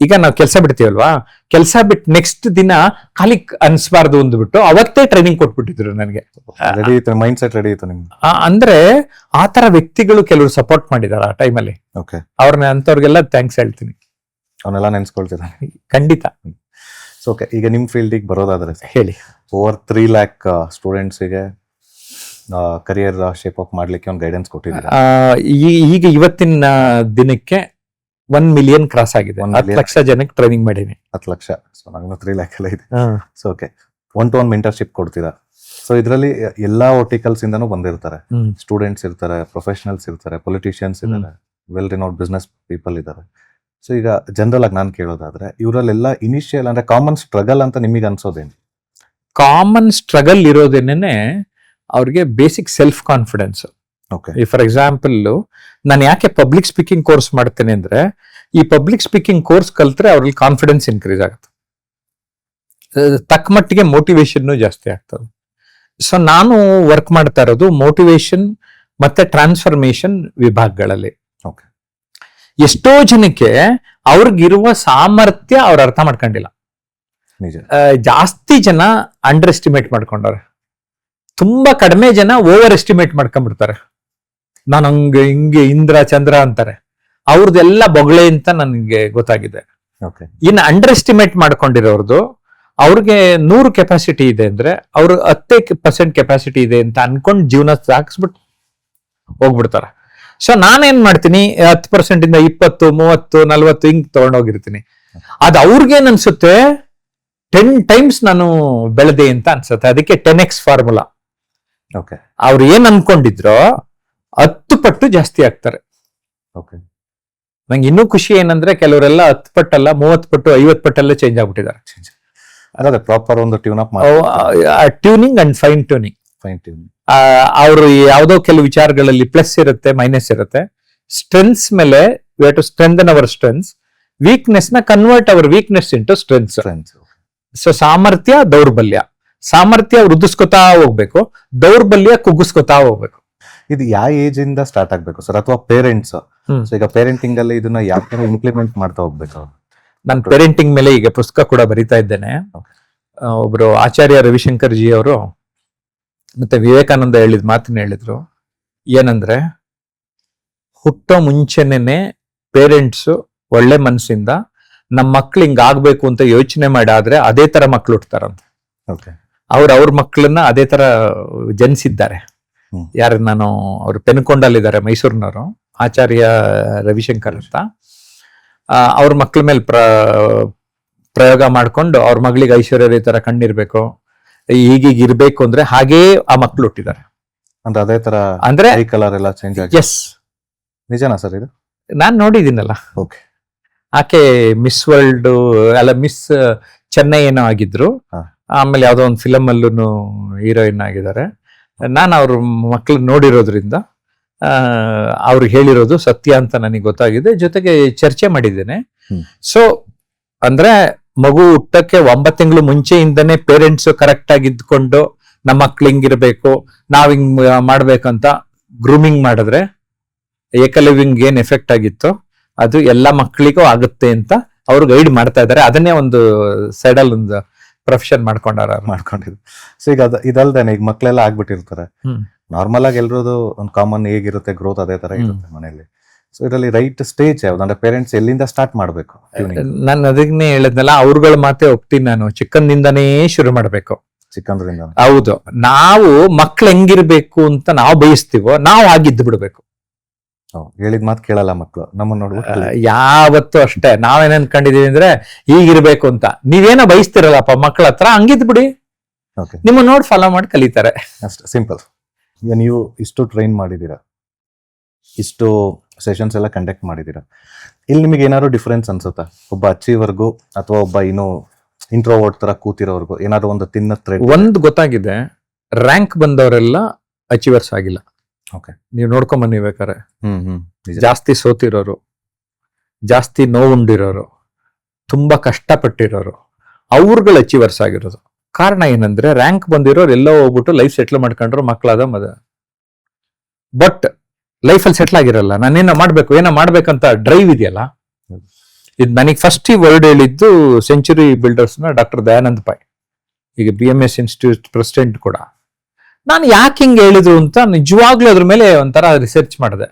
ಈಗ ನಾವು ಕೆಲಸ ಬಿಡ್ತೀವಲ್ವಾ, ಕೆಲಸ ಬಿಟ್ಟು ನೆಕ್ಸ್ಟ್ ದಿನ ಖಾಲಿ ಅನ್ಸ್ಬಾರ್ದು ಅಂದ್ಬಿಟ್ಟು ಅವತ್ತೇ ಟ್ರೈನಿಂಗ್ ಕೊಟ್ಬಿಟ್ಟಿದ್ರು ನನಗೆ. ರೆಡಿ ಇತ್ತು, ಮೈಂಡ್ ಸೆಟ್ ರೆಡಿ ಇತ್ತು ನಿಮ್ಗೆ? ಅಂದ್ರೆ ಆ ತರ ವ್ಯಕ್ತಿಗಳು ಕೆಲವರು ಸಪೋರ್ಟ್ ಮಾಡಿದಾರೆ ಆ ಟೈಮಲ್ಲಿ. ಓಕೆ. ಅವ್ರನ್ನ ಅಂತವ್ರಿಗೆಲ್ಲ ಥ್ಯಾಂಕ್ಸ್ ಹೇಳ್ತೀನಿ. ಅವನ್ನೆಲ್ಲ ನೆನ್ಸ್ಕೊಳ್ತೀರಾ? ಖಂಡಿತ. ಓಕೆ, ಈಗ ನಿಮ್ ಫೀಲ್ಡಿಗೆ ಬರೋದಾದ್ರೆ ಹೇಳಿ. ಓವರ್ 3 lakh ಸ್ಟೂಡೆಂಟ್ಸಿಗೆ ಕರಿಯರ್ ಶೇಪ್ ಅಪ್ ಮಾಡ್ಲಿಕ್ಕೆ ಒಂದು ಗೈಡೆನ್ಸ್ ಕೊಟ್ಟಿದ್ದೀರಾ. ಈಗ ಇವತ್ತಿನ ದಿನಕ್ಕೆ 1 million ಕ್ರಾಸ್ ಆಗಿದೆ. 1 10 ಲಕ್ಷ ಜನಕ್ಕೆ ಟ್ರೈನಿಂಗ್ ಮಾಡೀನಿ. 10 ಲಕ್ಷ. ಸೊ ನಂಗೆ 3 lakh ಎಲ್ಲ ಇದೆ. ಸೊ ಓಕೆ, 1-to-1 ಮೆಂಟರ್ಶಿಪ್ ಕೊಡ್ತೀರಾ. ಸೊ ಇದರಲ್ಲಿ ಎಲ್ಲಾ ವರ್ಟಿಕಲ್ಸ್ ಇಂದನೂ ಬಂದಿರ್ತಾರೆ. ಸ್ಟೂಡೆಂಟ್ಸ್ ಇರ್ತಾರೆ, ಪ್ರೊಫೆಷನಲ್ಸ್ ಇರ್ತಾರೆ, ಪೊಲಿಟಿಷಿಯನ್ಸ್ ಇದ್ದಾರೆ, ವೆಲ್ ರಿನೌಡ್ ಬಿಸ್ನೆಸ್ ಪೀಪಲ್ ಇದ್ದಾರೆ. ಸೊ ಈಗ ಜನರಲ್ ಆಗಿ ನಾನು ಕೇಳೋದಾದ್ರೆ, ಇವರಲ್ಲೆಲ್ಲ ಇನಿಷಿಯಲ್ ಅಂದ್ರೆ ಕಾಮನ್ ಸ್ಟ್ರಗಲ್ ಅಂತ ನಿಮಗೆ ಅನ್ಸೋದೇನು? ಕಾಮನ್ ಸ್ಟ್ರಗಲ್ ಇರೋದೇನೆ ಅವ್ರಿಗೆ basic self confidence. Okay. For example, ನಾನು ಯಾಕೆ ಪಬ್ಲಿಕ್ ಸ್ಪೀಕಿಂಗ್ ಕೋರ್ಸ್ ಮಾಡ್ತೇನೆ ಅಂದ್ರೆ, ಈ ಪಬ್ಲಿಕ್ ಸ್ಪೀಕಿಂಗ್ ಕೋರ್ಸ್ ಕಲ್ತ್ರೆ ಅವ್ರಲ್ಲಿ ಕಾನ್ಫಿಡೆನ್ಸ್ ಇನ್ಕ್ರೀಸ್ ಆಗುತ್ತೆ, ತಕ್ಕ ಮಟ್ಟಿಗೆ ಮೋಟಿವೇಶನ್ ಜಾಸ್ತಿ ಆಗ್ತದೆ. ಸೊ ನಾನು ವರ್ಕ್ ಮಾಡ್ತಾ ಇರೋದು ಮೋಟಿವೇಶನ್ ಮತ್ತೆ ಟ್ರಾನ್ಸ್ಫಾರ್ಮೇಶನ್ ವಿಭಾಗಗಳಲ್ಲಿ. ಓಕೆ. ಎಷ್ಟೋ ಜನಕ್ಕೆ ಅವ್ರಿಗಿರುವ ಸಾಮರ್ಥ್ಯ ಅವ್ರು ಅರ್ಥ ಮಾಡ್ಕೊಂಡಿಲ್ಲ. ನಿಜ. ಜಾಸ್ತಿ ಜನ ಅಂಡರ್ ಎಸ್ಟಿಮೇಟ್ ಮಾಡ್ಕೊಂಡವ್ರೆ, ತುಂಬಾ ಕಡಿಮೆ ಜನ ಓವರ್ ಎಸ್ಟಿಮೇಟ್ ಮಾಡ್ಕೊಂಡ್ಬಿಡ್ತಾರೆ. ನಾನು ಹಂಗೆ ಹಿಂಗೆ ಇಂದ್ರ ಚಂದ್ರ ಅಂತಾರೆ, ಅವ್ರದ್ದೆಲ್ಲ ಬೊಗಳೆ ಅಂತ ನನಗೆ ಗೊತ್ತಾಗಿದೆ. ಓಕೆ. ಇನ್ನು ಅಂಡರ್ ಎಸ್ಟಿಮೇಟ್ ಮಾಡ್ಕೊಂಡಿರೋರ್ದು, ಅವ್ರಿಗೆ 100 ಕೆಪಾಸಿಟಿ ಇದೆ ಅಂದ್ರೆ ಅವ್ರು 10% ಕೆಪಾಸಿಟಿ ಇದೆ ಅಂತ ಅನ್ಕೊಂಡ್ ಜೀವನ ಸಾಗಿಸ್ಬಿಟ್ಟು ಹೋಗ್ಬಿಡ್ತಾರೆ. ಸೊ ನಾನೇನ್ ಮಾಡ್ತೀನಿ, 10% ಇಂದ 20, 30, 40 ಹಿಂಗ್ ತಗೊಂಡೋಗಿರ್ತೀನಿ. ಅದು ಅವ್ರಿಗೇನ್ ಅನ್ಸುತ್ತೆ, 10 times ನಾನು ಬೆಳೆದೆ ಅಂತ ಅನ್ಸುತ್ತೆ. ಅದಕ್ಕೆ 10x ಫಾರ್ಮುಲಾ. ಓಕೆ. ಅವ್ರು ಏನ್ ಅನ್ಕೊಂಡಿದ್ರೋ 10 ಪಟ್ಟು ಜಾಸ್ತಿ ಆಗ್ತಾರೆ. ಓಕೆ. ನಂಗೆ ಇನ್ನೂ ಖುಷಿ ಏನಂದ್ರೆ, ಕೆಲವರೆಲ್ಲ 10 ಪಟ್ಟಲ್ಲ, 30 ಪಟ್ಟು, 50 ಪಟ್ಟೆಲ್ಲ ಚೇಂಜ್ ಆಗ್ಬಿಟ್ಟಿದ್ದಾರೆ. ಅದೇ ಪ್ರಾಪರ್ ಒಂದು tune up tuning and fine tuning. Fine tuning. ಅವರು ಯಾವುದೋ ಕೆಲವು ವಿಚಾರಗಳಲ್ಲಿ ಪ್ಲಸ್ ಇರುತ್ತೆ, ಮೈನಸ್ ಇರುತ್ತೆ. ಸ್ಟ್ರೆಂತ್ಸ್ ಮೇಲೆ we have to strengthen our strengths, weakness ನ convert our weakness into strengths. So ಸಾಮರ್ಥ್ಯ, ದೌರ್ಬಲ್ಯ. ಸಾಮರ್ಥ್ಯ ವೃದ್ಧಿಸ್ಕೊತಾ ಹೋಗ್ಬೇಕು, ದೌರ್ಬಲ್ಯ ಕುಗ್ಗಿಸ್ಕೊತಾ ಹೋಗ್ಬೇಕು. ಇದು ಯಾವ ಏಜ್ ಇಂದ ಸ್ಟಾರ್ಟ್ ಆಗ್ಬೇಕು ಸರ್, ಅಥವಾ ಪೇರೆಂಟ್ಸ್? ಸೊ ಈಗ ಪೇರೆಂಟಿಂಗ್ ಅಲ್ಲಿ ಇದನ್ನ ಯಾವ ತರ ಇಂಪ್ಲಿಮೆಂಟ್ ಮಾಡ್ತಾ ಹೋಗ್ಬೇಕು? ನಾನು ಪೇರೆಂಟಿಂಗ್ ಮೇಲೆ ಈಗ ಪುಸ್ತಕ ಕೂಡ ಬರಿತಾ ಇದ್ದೇನೆ. ಒಬ್ರು ಆಚಾರ್ಯ ರವಿಶಂಕರ್ ಜಿ ಅವರು ಮತ್ತೆ ವಿವೇಕಾನಂದ ಹೇಳಿದ ಮಾತನ್ನ ಹೇಳಿದ್ರು. ಏನಂದ್ರೆ, ಹುಟ್ಟೋ ಮುಂಚೆನೆ ಪೇರೆಂಟ್ಸ್ ಒಳ್ಳೆ ಮನಸ್ಸಿಂದ ನಮ್ಮ ಮಕ್ಳು ಹಿಂಗ ಆಗ್ಬೇಕು ಅಂತ ಯೋಚನೆ ಮಾಡಾದ್ರೆ ಅದೇ ತರ ಮಕ್ಳು ಹುಟ್ಟತಾರಂತ. ಅವ್ರ ಮಕ್ಕಳನ್ನ ಅದೇ ತರ ಜನಿಸಿದ್ದಾರೆ. ಯಾರು, ನಾನು ಅವ್ರು ಪೆನ್ಕೊಂಡಲ್ಲಿದ್ದಾರೆ, ಮೈಸೂರಿನವರು, ಆಚಾರ್ಯ ರವಿಶಂಕರ್ ಅಂತ. ಅವ್ರ ಮಕ್ಳ ಮೇಲೆ ಪ್ರಯೋಗ ಮಾಡ್ಕೊಂಡು ಅವ್ರ ಮಗಳಿಗೆ ಐಶ್ವರ್ಯ ತರ ಕಣ್ಣಿರ್ಬೇಕು, ಹೀಗೀಗ ಇರ್ಬೇಕು ಅಂದ್ರೆ ಹಾಗೇ ಆ ಮಕ್ಳು ಹುಟ್ಟಿದ್ದಾರೆ. ಅಂದ್ರೆ ಅದೇ ತರ ಅಂದ್ರೆ ಕಲರ್ ಎಲ್ಲ ಚೇಂಜ್ ಆಗಿದೆ. ಎಸ್, ನಿಜನಾ ಸರ್ ಇದು? ನಾನ್ ನೋಡಿದ್ದೀನಲ್ಲ. ಓಕೆ. ಆಕೆ ಮಿಸ್ ವರ್ಲ್ಡ್ ಅಲ್ಲ, ಮಿಸ್ ಚೆನ್ನೈ ಏನೋ ಆಗಿದ್ರು. ಆಮೇಲೆ ಯಾವ್ದೋ ಒಂದು ಫಿಲಮ್ ಅಲ್ಲೂ ಹೀರೋಯಿನ್ ಆಗಿದ್ದಾರೆ. ನಾನು ಅವ್ರ ಮಕ್ಳು ನೋಡಿರೋದ್ರಿಂದ ಅವ್ರಿಗೆ ಹೇಳಿರೋದು ಸತ್ಯ ಅಂತ ನನಗೆ ಗೊತ್ತಾಗಿದೆ. ಜೊತೆಗೆ ಚರ್ಚೆ ಮಾಡಿದ್ದೇನೆ. ಸೊ ಅಂದ್ರೆ ಮಗು ಹುಟ್ಟಕ್ಕೆ 9 ತಿಂಗಳು ಮುಂಚೆಯಿಂದನೇ ಪೇರೆಂಟ್ಸ್ ಕರೆಕ್ಟ್ ಆಗಿ ಇದ್ಕೊಂಡು ನಮ್ಮ ಮಕ್ಳು ಹಿಂಗಿರ್ಬೇಕು, ನಾವ್ ಹಿಂಗ್ ಮಾಡ್ಬೇಕಂತ ಗ್ರೂಮಿಂಗ್ ಮಾಡಿದ್ರೆ ಏಕಲವ್ಯಂಗ್ ಏನ್ ಎಫೆಕ್ಟ್ ಆಗಿತ್ತು ಅದು ಎಲ್ಲ ಮಕ್ಕಳಿಗೂ ಆಗುತ್ತೆ ಅಂತ ಅವ್ರು ಗೈಡ್ ಮಾಡ್ತಾ ಇದ್ದಾರೆ. ಅದನ್ನೇ ಒಂದು ಸೈಡಲ್ಲಿ ಒಂದು ಪ್ರೊಫೆಷನ್ ಮಾಡ್ಕೊಂಡಿದ್ರು. ಸೊ ಈಗ ಇದಲ್ದೇನೆ ಈಗ ಮಕ್ಳೆಲ್ಲ ಆಗ್ಬಿಟ್ಟಿರ್ತಾರೆ. ನಾರ್ಮಲ್ ಆಗಿ ಎಲ್ರದು ಒಂದು ಕಾಮನ್ ಹೇಗಿರುತ್ತೆ ಗ್ರೋತ್ ಅದೇ ತರ ಇರುತ್ತೆ ಮನೆಯಲ್ಲಿ. ಸೊ ಇದರಲ್ಲಿ ರೈಟ್ ಸ್ಟೇಜ್ ಯಾವ್ದು ಅಂದ್ರೆ ಪೇರೆಂಟ್ಸ್ ಎಲ್ಲಿಂದ ಸ್ಟಾರ್ಟ್ ಮಾಡ್ಬೇಕು? ನಾನು ಅದನ್ನೇ ಹೇಳಿದ್ನಲ್ಲ, ಅವ್ರಗಳ ಮಾತೆ ಒಪ್ತೀನಿ. ನಾನು ಚಿಕ್ಕಂದಿಂದನೇ ಶುರು ಮಾಡ್ಬೇಕು. ಚಿಕ್ಕಂದ್ರಿಂದ? ಹೌದು. ನಾವು ಮಕ್ಳು ಹೆಂಗಿರ್ಬೇಕು ಅಂತ ನಾವು ಬಯಸ್ತೀವೋ ನಾವು ಆಗಿದ್ದು ಬಿಡ್ಬೇಕು. ಹೇಳಿದ ಮಾತು ಕೇಳಲ್ಲ ಮಕ್ಕಳು, ನಮ್ಮನ್ನ ನೋಡ್ಬಿಟ್ಟು ಯಾವತ್ತು ಅಷ್ಟೇ ನಾವೇನ್ ಅನ್ಕೊಂಡಿದೀವಿ ಅಂದ್ರೆ ಹೀಗಿರ್ಬೇಕು ಅಂತ. ನೀವೇನೋ ಬಯಸ್ತಿರಲ್ಲಪ್ಪ ಮಕ್ಕಳ ಹತ್ರ, ಹಂಗಿದ್ ಬಿಡಿ, ಓಕೆ ನಿಮ್ಮ ನೋಡಿ ಫಾಲೋ ಮಾಡಿ ಕಲಿತಾರೆ. ಅಷ್ಟೇ ಸಿಂಪಲ್. ಈಗ ನೀವು ಇಷ್ಟು ಟ್ರೈನ್ ಮಾಡಿದ್ದೀರಾ, ಇಷ್ಟು ಸೆಷನ್ಸ್ ಎಲ್ಲ ಕಂಡಕ್ಟ್ ಮಾಡಿದ್ದೀರಾ, ಇಲ್ಲಿ ನಿಮಗೆ ಏನಾದ್ರು ಡಿಫ್ರೆನ್ಸ್ ಅನ್ಸುತ್ತಾ? ಒಬ್ಬ ಅಚೀವರ್ಗೂ ಅಥವಾ ಒಬ್ಬ ಇನ್ನೂ ಇಂಟ್ರೋವರ್ಟ್ ತರ ಕೂತಿರೋರ್ಗು ಏನಾದ್ರು ಒಂದು ತಿನ್ನ ಥ್ರೆಡ್? ಒಂದು ಗೊತ್ತಾಗಿದೆ, ರ್ಯಾಂಕ್ ಬಂದವರೆಲ್ಲ ಅಚೀವರ್ಸ್ ಆಗಿಲ್ಲ. ಓಕೆ, ನೀವು ನೋಡ್ಕೊಂಡ್ ಬನ್ನಿ ಬೇಕಾರೆ. ನಿಜ. ಜಾಸ್ತಿ ಸೋತಿರೋರು, ಜಾಸ್ತಿ ನೋವುಂಡಿರೋರು, ತುಂಬಾ ಕಷ್ಟಪಟ್ಟಿರೋರು, ಅವ್ರುಗಳು ಅಚೀವರ್ಸ್ ಆಗಿರೋದು. ಕಾರಣ ಏನಂದ್ರೆ ರ್ಯಾಂಕ್ ಬಂದಿರೋರು ಎಲ್ಲೋ ಹೋಗ್ಬಿಟ್ಟು ಲೈಫ್ ಸೆಟ್ಲ್ ಮಾಡ್ಕೊಂಡ್ರು, ಮಕ್ಕಳಾದ ಬಟ್ ಲೈಫಲ್ಲಿ ಸೆಟ್ಲ್ ಆಗಿರಲ್ಲ. ನಾನೇನೋ ಮಾಡ್ಬೇಕು, ಏನೋ ಮಾಡ್ಬೇಕಂತ ಡ್ರೈವ್ ಇದೆಯಲ್ಲ, ಇದು ನನಗೆ ಫಸ್ಟ್ ಈ ವರ್ಡ್ ಹೇಳಿದ್ದು ಸೆಂಚುರಿ ಬಿಲ್ಡರ್ಸ್ ನ ಡಾಕ್ಟರ್ ದಯಾನಂದ್ ಪಾಯ್, ಈಗ BMS ಇನ್ಸ್ಟಿಟ್ಯೂಟ್ ಪ್ರೆಸಿಡೆಂಟ್ ಕೂಡ. ನಾನು ಯಾಕೆ ಹಿಂಗೆ ಹೇಳಿದ್ರು ಅಂತ ನಿಜವಾಗ್ಲೂ ಅದ್ರ ಮೇಲೆ ಒಂಥರ ರಿಸರ್ಚ್ ಮಾಡಿದೆ.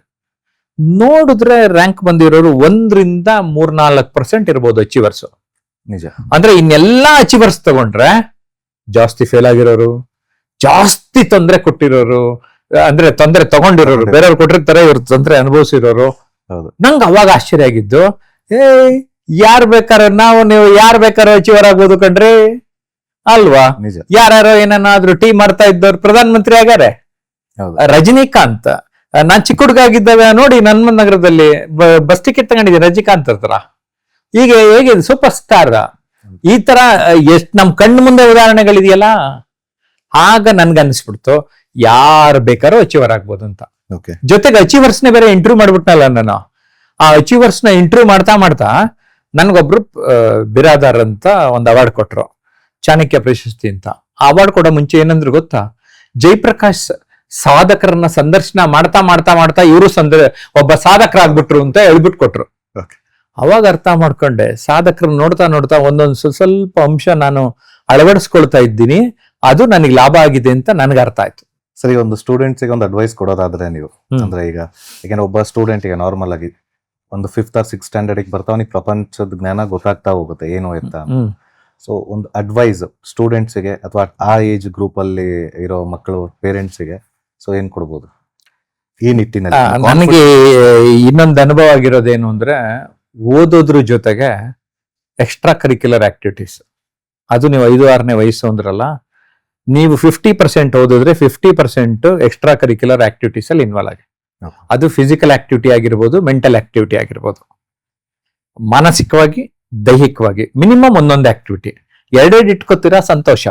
ನೋಡಿದ್ರೆ ರ್ಯಾಂಕ್ ಬಂದಿರೋರು 1-3-4% ಇರ್ಬೋದು ಅಚೀವರ್ಸ್. ನಿಜ. ಅಂದ್ರೆ ಇನ್ನೆಲ್ಲಾ ಅಚೀವರ್ಸ್ ತಗೊಂಡ್ರೆ ಜಾಸ್ತಿ ಫೇಲ್ ಆಗಿರೋರು, ಜಾಸ್ತಿ ತೊಂದರೆ ಕೊಟ್ಟಿರೋರು, ಅಂದ್ರೆ ತೊಂದರೆ ತಗೊಂಡಿರೋರು, ಬೇರೆಯವ್ರು ಕೊಟ್ಟಿರ್ತಾರೆ, ಇವ್ರ ತೊಂದರೆ ಅನುಭವಿಸಿರೋರು. ಹೌದು. ನಂಗೆ ಅವಾಗ ಆಶ್ಚರ್ಯ ಆಗಿದ್ದು, ಯಾರು ಬೇಕಾದ್ರೆ ನೀವು ಯಾರು ಬೇಕಾದ್ರೆ ಅಚೀವರ್ ಆಗ್ಬೋದು ಕಣ್ರಿ, ಅಲ್ವಾ? ನಿಜ. ಯಾರು ಏನಾದ್ರು ಟೀ ಮಾಡ್ತಾ ಇದ್ದವ್ರು ಪ್ರಧಾನ ಮಂತ್ರಿ ಆಗ್ಯಾರೆ. ಹೌದು. ರಜನಿಕಾಂತ್, ನಾನ್ ಚಿಕ್ಕ ಹುಡುಗ ಆಗಿದ್ದಾಗ ನೋಡಿ ನನ್ನ ನಗರದಲ್ಲಿ ಬಸ್ ಟಿಕೆಟ್ ತಗೊಂಡಿದ್ದೀನಿ, ರಜನಿಕಾಂತ್ ಹತ್ರ. ಈಗ ಹೇಗಿದೆ ಸೂಪರ್ ಸ್ಟಾರ್. ಈ ತರ ಎಷ್ಟ್ ನಮ್ ಕಣ್ಣು ಮುಂದೆ ಉದಾಹರಣೆಗಳಿದೆಯಲ್ಲ. ಆಗ ನನ್ಗೆ ಅನ್ಸ್ಬಿಡ್ತು ಯಾರು ಬೇಕಾದ್ರೂ ಅಚೀವರ್ ಆಗ್ಬೋದು ಅಂತ. ಓಕೆ. ಜೊತೆಗೆ ಅಚೀವರ್ಸ್ ನೇ ಬೇರೆ ಇಂಟರ್ವ್ಯೂ ಮಾಡ್ಬಿಟ್ನಲ್ಲ ನಾನು. ಆ ಅಚೀವರ್ಸ್ ನ ಇಂಟರ್ವ್ಯೂ ಮಾಡ್ತಾ ಮಾಡ್ತಾ ನನ್ಗೊಬ್ರು ಬಿರಾದಾರ್ ಅಂತ ಒಂದು ಅವಾರ್ಡ್ ಕೊಟ್ರು, ಚಾಣಕ್ಯ ಪ್ರಶಸ್ತಿ ಅಂತ. ಆ ಅವಾರ್ಡ್ ಕೊಡೋ ಮುಂಚೆ ಏನಂದ್ರು ಗೊತ್ತಾ, ಜಯಪ್ರಕಾಶ್ ಸಾಧಕರನ್ನ ಸಂದರ್ಶನ ಮಾಡ್ತಾ ಮಾಡ್ತಾ ಮಾಡ್ತಾ ಇವರು ಒಬ್ಬ ಸಾಧಕರಾಗ್ಬಿಟ್ರು ಅಂತ ಹೇಳ್ಬಿಟ್ಟು ಕೊಟ್ರು. ಅವಾಗ ಅರ್ಥ ಮಾಡ್ಕೊಂಡೆ, ಸಾಧಕರನ್ನ ನೋಡ್ತಾ ನೋಡ್ತಾ ಒಂದೊಂದು ಸ್ವಲ್ಪ ಅಂಶ ನಾನು ಅಳವಡಿಸ್ಕೊಳ್ತಾ ಇದ್ದೀನಿ, ಅದು ನನಗೆ ಲಾಭ ಆಗಿದೆ ಅಂತ ನನಗೆ ಅರ್ಥ ಆಯ್ತು. ಸರಿ, ಒಂದು ಸ್ಟೂಡೆಂಟ್ಸಿಗೆ ಒಂದು ಅಡ್ವೈಸ್ ಕೊಡೋದಾದ್ರೆ ನೀವು, ಅಂದ್ರೆ ಈಗ ಒಬ್ಬ ಸ್ಟೂಡೆಂಟ್ ಈಗ ನಾರ್ಮಲ್ ಆಗಿ ಒಂದು 5th or 6th ಸ್ಟ್ಯಾಂಡರ್ಡ್ ಬರ್ತಾ ಅವನಿಗೆ ಪ್ರಪಂಚದ ಜ್ಞಾನ ಗೊತ್ತಾಗ್ತಾ ಹೋಗುತ್ತೆ ಏನು ಎತ್ತ. ಸೊ ಒಂದು ಅಡ್ವೈಸ್ ಸ್ಟೂಡೆಂಟ್ಸಿಗೆ ಅಥವಾ ಆ ಏಜ್ ಗ್ರೂಪ್ ಅಲ್ಲಿ ಇರೋ ಮಕ್ಕಳು ಪೇರೆಂಟ್ಸಿಗೆ ಸೊ ಏನ್ ಕೊಡ್ಬೋದು ಈ ನಿಟ್ಟಿನಲ್ಲಿ? ನನಗೆ ಇನ್ನೊಂದು ಅನುಭವ ಆಗಿರೋದೇನು ಅಂದ್ರೆ, ಓದೋದ್ರ ಜೊತೆಗೆ ಎಕ್ಸ್ಟ್ರಾ ಕರಿಕ್ಯುಲರ್ ಆಕ್ಟಿವಿಟೀಸ್. ಅದು ನೀವು 5-6ನೇ ವಯಸ್ಸು ಅಂದ್ರಲ್ಲ, ನೀವು 50% ಓದಿದ್ರೆ 50% ಎಕ್ಸ್ಟ್ರಾ ಕರಿಕ್ಯುಲರ್ ಆಕ್ಟಿವಿಟೀಸ್ ಅಲ್ಲಿ ಇನ್ವಾಲ್ವ್ ಆಗಿ. ಅದು ಫಿಸಿಕಲ್ ಆಕ್ಟಿವಿಟಿ ಆಗಿರ್ಬೋದು, ಮೆಂಟಲ್ ಆಕ್ಟಿವಿಟಿ ಆಗಿರ್ಬೋದು, ಮಾನಸಿಕವಾಗಿ ದೈಹಿಕವಾಗಿ ಮಿನಿಮಮ್ ಒಂದೊಂದು ಆಕ್ಟಿವಿಟಿ. 2 ಇಟ್ಕೋತೀರಾ ಸಂತೋಷ.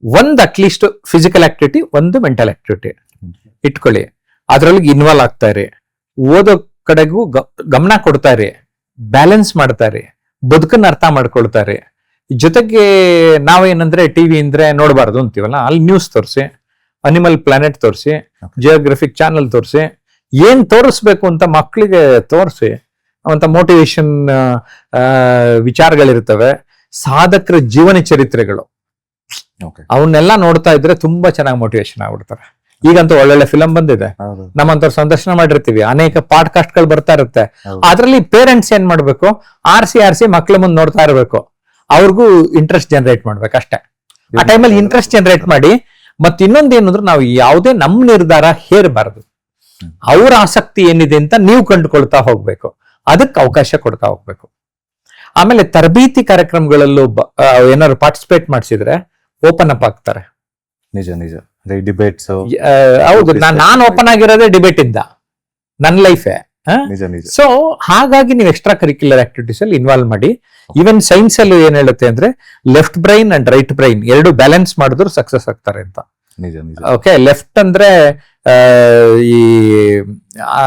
ಒಂದು ಅಟ್ಲೀಸ್ಟ್ ಫಿಸಿಕಲ್ ಆಕ್ಟಿವಿಟಿ, ಒಂದು ಮೆಂಟಲ್ ಆಕ್ಟಿವಿಟಿ ಇಟ್ಕೊಳ್ಳಿ. ಅದ್ರೊಳಗೆ ಇನ್ವಾಲ್ವ್ ಆಗ್ತಾ ಇರಿ, ಓದೋ ಕಡೆಗೂ ಗಮನ ಕೊಡ್ತಾ ಇರಿ, ಬ್ಯಾಲೆನ್ಸ್ ಮಾಡ್ತಾ ಇರಿ, ಬದುಕನ್ನ ಅರ್ಥ ಮಾಡ್ಕೊಳ್ತಾರೆ. ಜೊತೆಗೆ ನಾವೇನಂದ್ರೆ ಟಿವಿ ಅಂದ್ರೆ ನೋಡಬಾರ್ದು ಅಂತೀವಲ್ಲ, ಅಲ್ಲಿ ನ್ಯೂಸ್ ತೋರಿಸಿ, ಅನಿಮಲ್ ಪ್ಲಾನೆಟ್ ತೋರಿಸಿ, ಜಿಯೋಗ್ರಫಿಕ್ ಚಾನಲ್ ತೋರಿಸಿ, ಏನ್ ತೋರಿಸ್ಬೇಕು ಅಂತ ಮಕ್ಕಳಿಗೆ ತೋರಿಸಿ. ಅಂತ ಮೋಟಿವೇಶನ್ ವಿಚಾರಗಳಿರ್ತವೆ, ಸಾಧಕರ ಜೀವನ ಚರಿತ್ರೆಗಳು, ಅವನ್ನೆಲ್ಲ ನೋಡ್ತಾ ಇದ್ರೆ ತುಂಬಾ ಚೆನ್ನಾಗಿ ಮೋಟಿವೇಶನ್ ಆಗ್ಬಿಡ್ತಾರೆ. ಈಗಂತೂ ಒಳ್ಳೊಳ್ಳೆ ಫಿಲಂ ಬಂದಿದೆ, ನಮ್ಮಂತವ್ರು ಸಂದರ್ಶನ ಮಾಡಿರ್ತೀವಿ, ಅನೇಕ ಪಾಡ್ಕಾಸ್ಟ್ ಗಳು ಬರ್ತಾ ಇರುತ್ತೆ. ಅದ್ರಲ್ಲಿ ಪೇರೆಂಟ್ಸ್ ಏನ್ ಮಾಡ್ಬೇಕು, ಆರ್ಸಿ ಮಕ್ಳ ಮುಂದೆ ನೋಡ್ತಾ ಇರ್ಬೇಕು, ಅವ್ರಿಗೂ ಇಂಟ್ರೆಸ್ಟ್ ಜನರೇಟ್ ಮಾಡ್ಬೇಕು ಅಷ್ಟೇ. ಆ ಟೈಮಲ್ಲಿ ಇಂಟ್ರೆಸ್ಟ್ ಜನರೇಟ್ ಮಾಡಿ. ಮತ್ ಇನ್ನೊಂದೇನಂದ್ರೆ, ನಾವು ಯಾವುದೇ ನಮ್ ನಿರ್ಧಾರ ಹೇರಬಾರದು. ಅವ್ರ ಆಸಕ್ತಿ ಏನಿದೆ ಅಂತ ನೀವು ಕಂಡುಕೊಳ್ತಾ ಹೋಗ್ಬೇಕು, ಅದಕ್ಕೆ ಅವಕಾಶ ಕೊಡ್ತಾ ಹೋಗ್ಬೇಕು. ಆಮೇಲೆ ತರಬೇತಿ ಕಾರ್ಯಕ್ರಮಗಳಲ್ಲೂ ಏನಾದ್ರು ಪಾರ್ಟಿಸಿಪೇಟ್ ಮಾಡಿಸಿದ್ರೆ ಓಪನ್ ಅಪ್ ಆಗ್ತಾರೆ. ನಿಜ ನಿಜ. ಡಿಬೇಟ್ಸ್, ಹೌದು, ನಾನು ಓಪನ್ ಆಗಿರೋದೇ ಡಿಬೇಟ್ ಇಂದ, ನನ್ನ ಲೈಫೇ. ಸೊ ಹಾಗಾಗಿ ನೀವು ಎಕ್ಸ್ಟ್ರಾ ಕರಿಕ್ಯುಲರ್ ಆಕ್ಟಿವಿಟೀಸ್ ಅಲ್ಲಿ ಇನ್ವಾಲ್ವ್ ಮಾಡಿ. ಈವನ್ ಸೈನ್ಸ್ ಅಲ್ಲಿ ಏನ್ ಹೇಳುತ್ತೆ ಅಂದ್ರೆ, left brain and write brain ಎರಡು ಬ್ಯಾಲೆನ್ಸ್ ಮಾಡಿದ್ರು ಸಕ್ಸಸ್ ಆಗ್ತಾರೆ ಅಂತ. ಓಕೆ, ಲೆಫ್ಟ್ ಅಂದ್ರೆ ಈ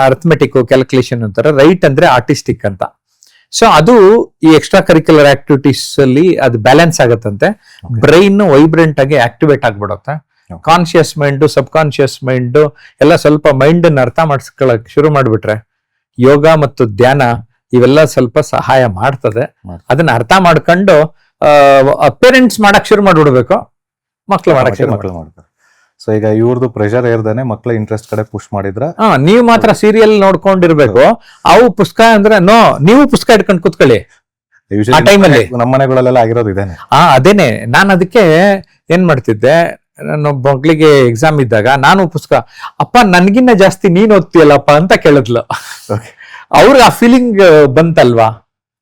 ಅರ್ಥಮೆಟಿಕ್ ಕ್ಯಾಲ್ಕುಲೇಷನ್ ಅಂತಾರೆ, ರೈಟ್ ಅಂದ್ರೆ ಆರ್ಟಿಸ್ಟಿಕ್ ಅಂತ. ಸೊ ಅದು ಈ ಎಕ್ಸ್ಟ್ರಾ ಕರಿಕ್ಯುಲರ್ ಆಕ್ಟಿವಿಟೀಸ್ ಅಲ್ಲಿ ಅದು ಬ್ಯಾಲೆನ್ಸ್ ಆಗತ್ತಂತೆ. ಬ್ರೈನ್ ವೈಬ್ರೆಂಟ್ ಆಗಿ ಆಕ್ಟಿವೇಟ್ ಆಗ್ಬಿಡುತ್ತೆ. ಕಾನ್ಶಿಯಸ್ ಮೈಂಡ್, ಸಬ್ ಕಾನ್ಶಿಯಸ್ ಮೈಂಡ್ ಎಲ್ಲ ಸ್ವಲ್ಪ ಮೈಂಡ್ ಅನ್ನ ಅರ್ಥ ಮಾಡಿಸ್ಕೊಳಕ್ ಶುರು ಮಾಡ್ಬಿಟ್ರೆ, ಯೋಗ ಮತ್ತು ಧ್ಯಾನ ಇವೆಲ್ಲ ಸ್ವಲ್ಪ ಸಹಾಯ ಮಾಡ್ತದೆ. ಅದನ್ನ ಅರ್ಥ ಮಾಡ್ಕೊಂಡು ಪೇರೆಂಟ್ಸ್ ಮಾಡಕ್ ಶುರು ಮಾಡ್ಬಿಡ್ಬೇಕು, ಮಕ್ಳು ಮಾಡಕ್ ಶುರು ಮಾಡ್ತಾರೆ. ಸೊ ಈಗ ಇವ್ರದ್ದು ಪ್ರೆಷರ್ ಏರ್ದಾನೆ ಮಕ್ಳ ಇಂಟ್ರೆಸ್ಟ್ ಕಡೆ ಪುಷ್ ಮಾಡಿದ್ರ, ನೀವು ಮಾತ್ರ ಸೀರಿಯಲ್ ನೋಡ್ಕೊಂಡಿರ್ಬೇಕು. ಅವು ಪುಸ್ತಕ ಅಂದ್ರೆ ನೀವು ಪುಸ್ತಕ ಇಟ್ಕೊಂಡು ಕೂತ್ಕೊಳ್ಳಿ. ಆ ಟೈಮಲ್ಲಿ ನಮ್ಮ ಮನೆಗಳಲ್ಲೆಲ್ಲ ಆಗಿರೋದು ಇದೇನೆ. ಅದೇನೆ, ನಾನು ಅದಕ್ಕೆ ಏನ್ ಮಾಡ್ತಿದ್ದೆ, ನನ್ನ ಮಗಳಿಗೆ ಎಕ್ಸಾಮ್ ಇದ್ದಾಗ ನಾನು ಪುಸ್ತಕ, ಅಪ್ಪ ನನ್ಗಿನ್ನ ಜಾಸ್ತಿ ನೀನ್ ಓದ್ತೀಯಲ್ಲಪ್ಪ ಅಂತ ಕೇಳಿದ್ಲು. ಅವ್ರಿಗೆ ಆ ಫೀಲಿಂಗ್ ಬಂತಲ್ವಾ.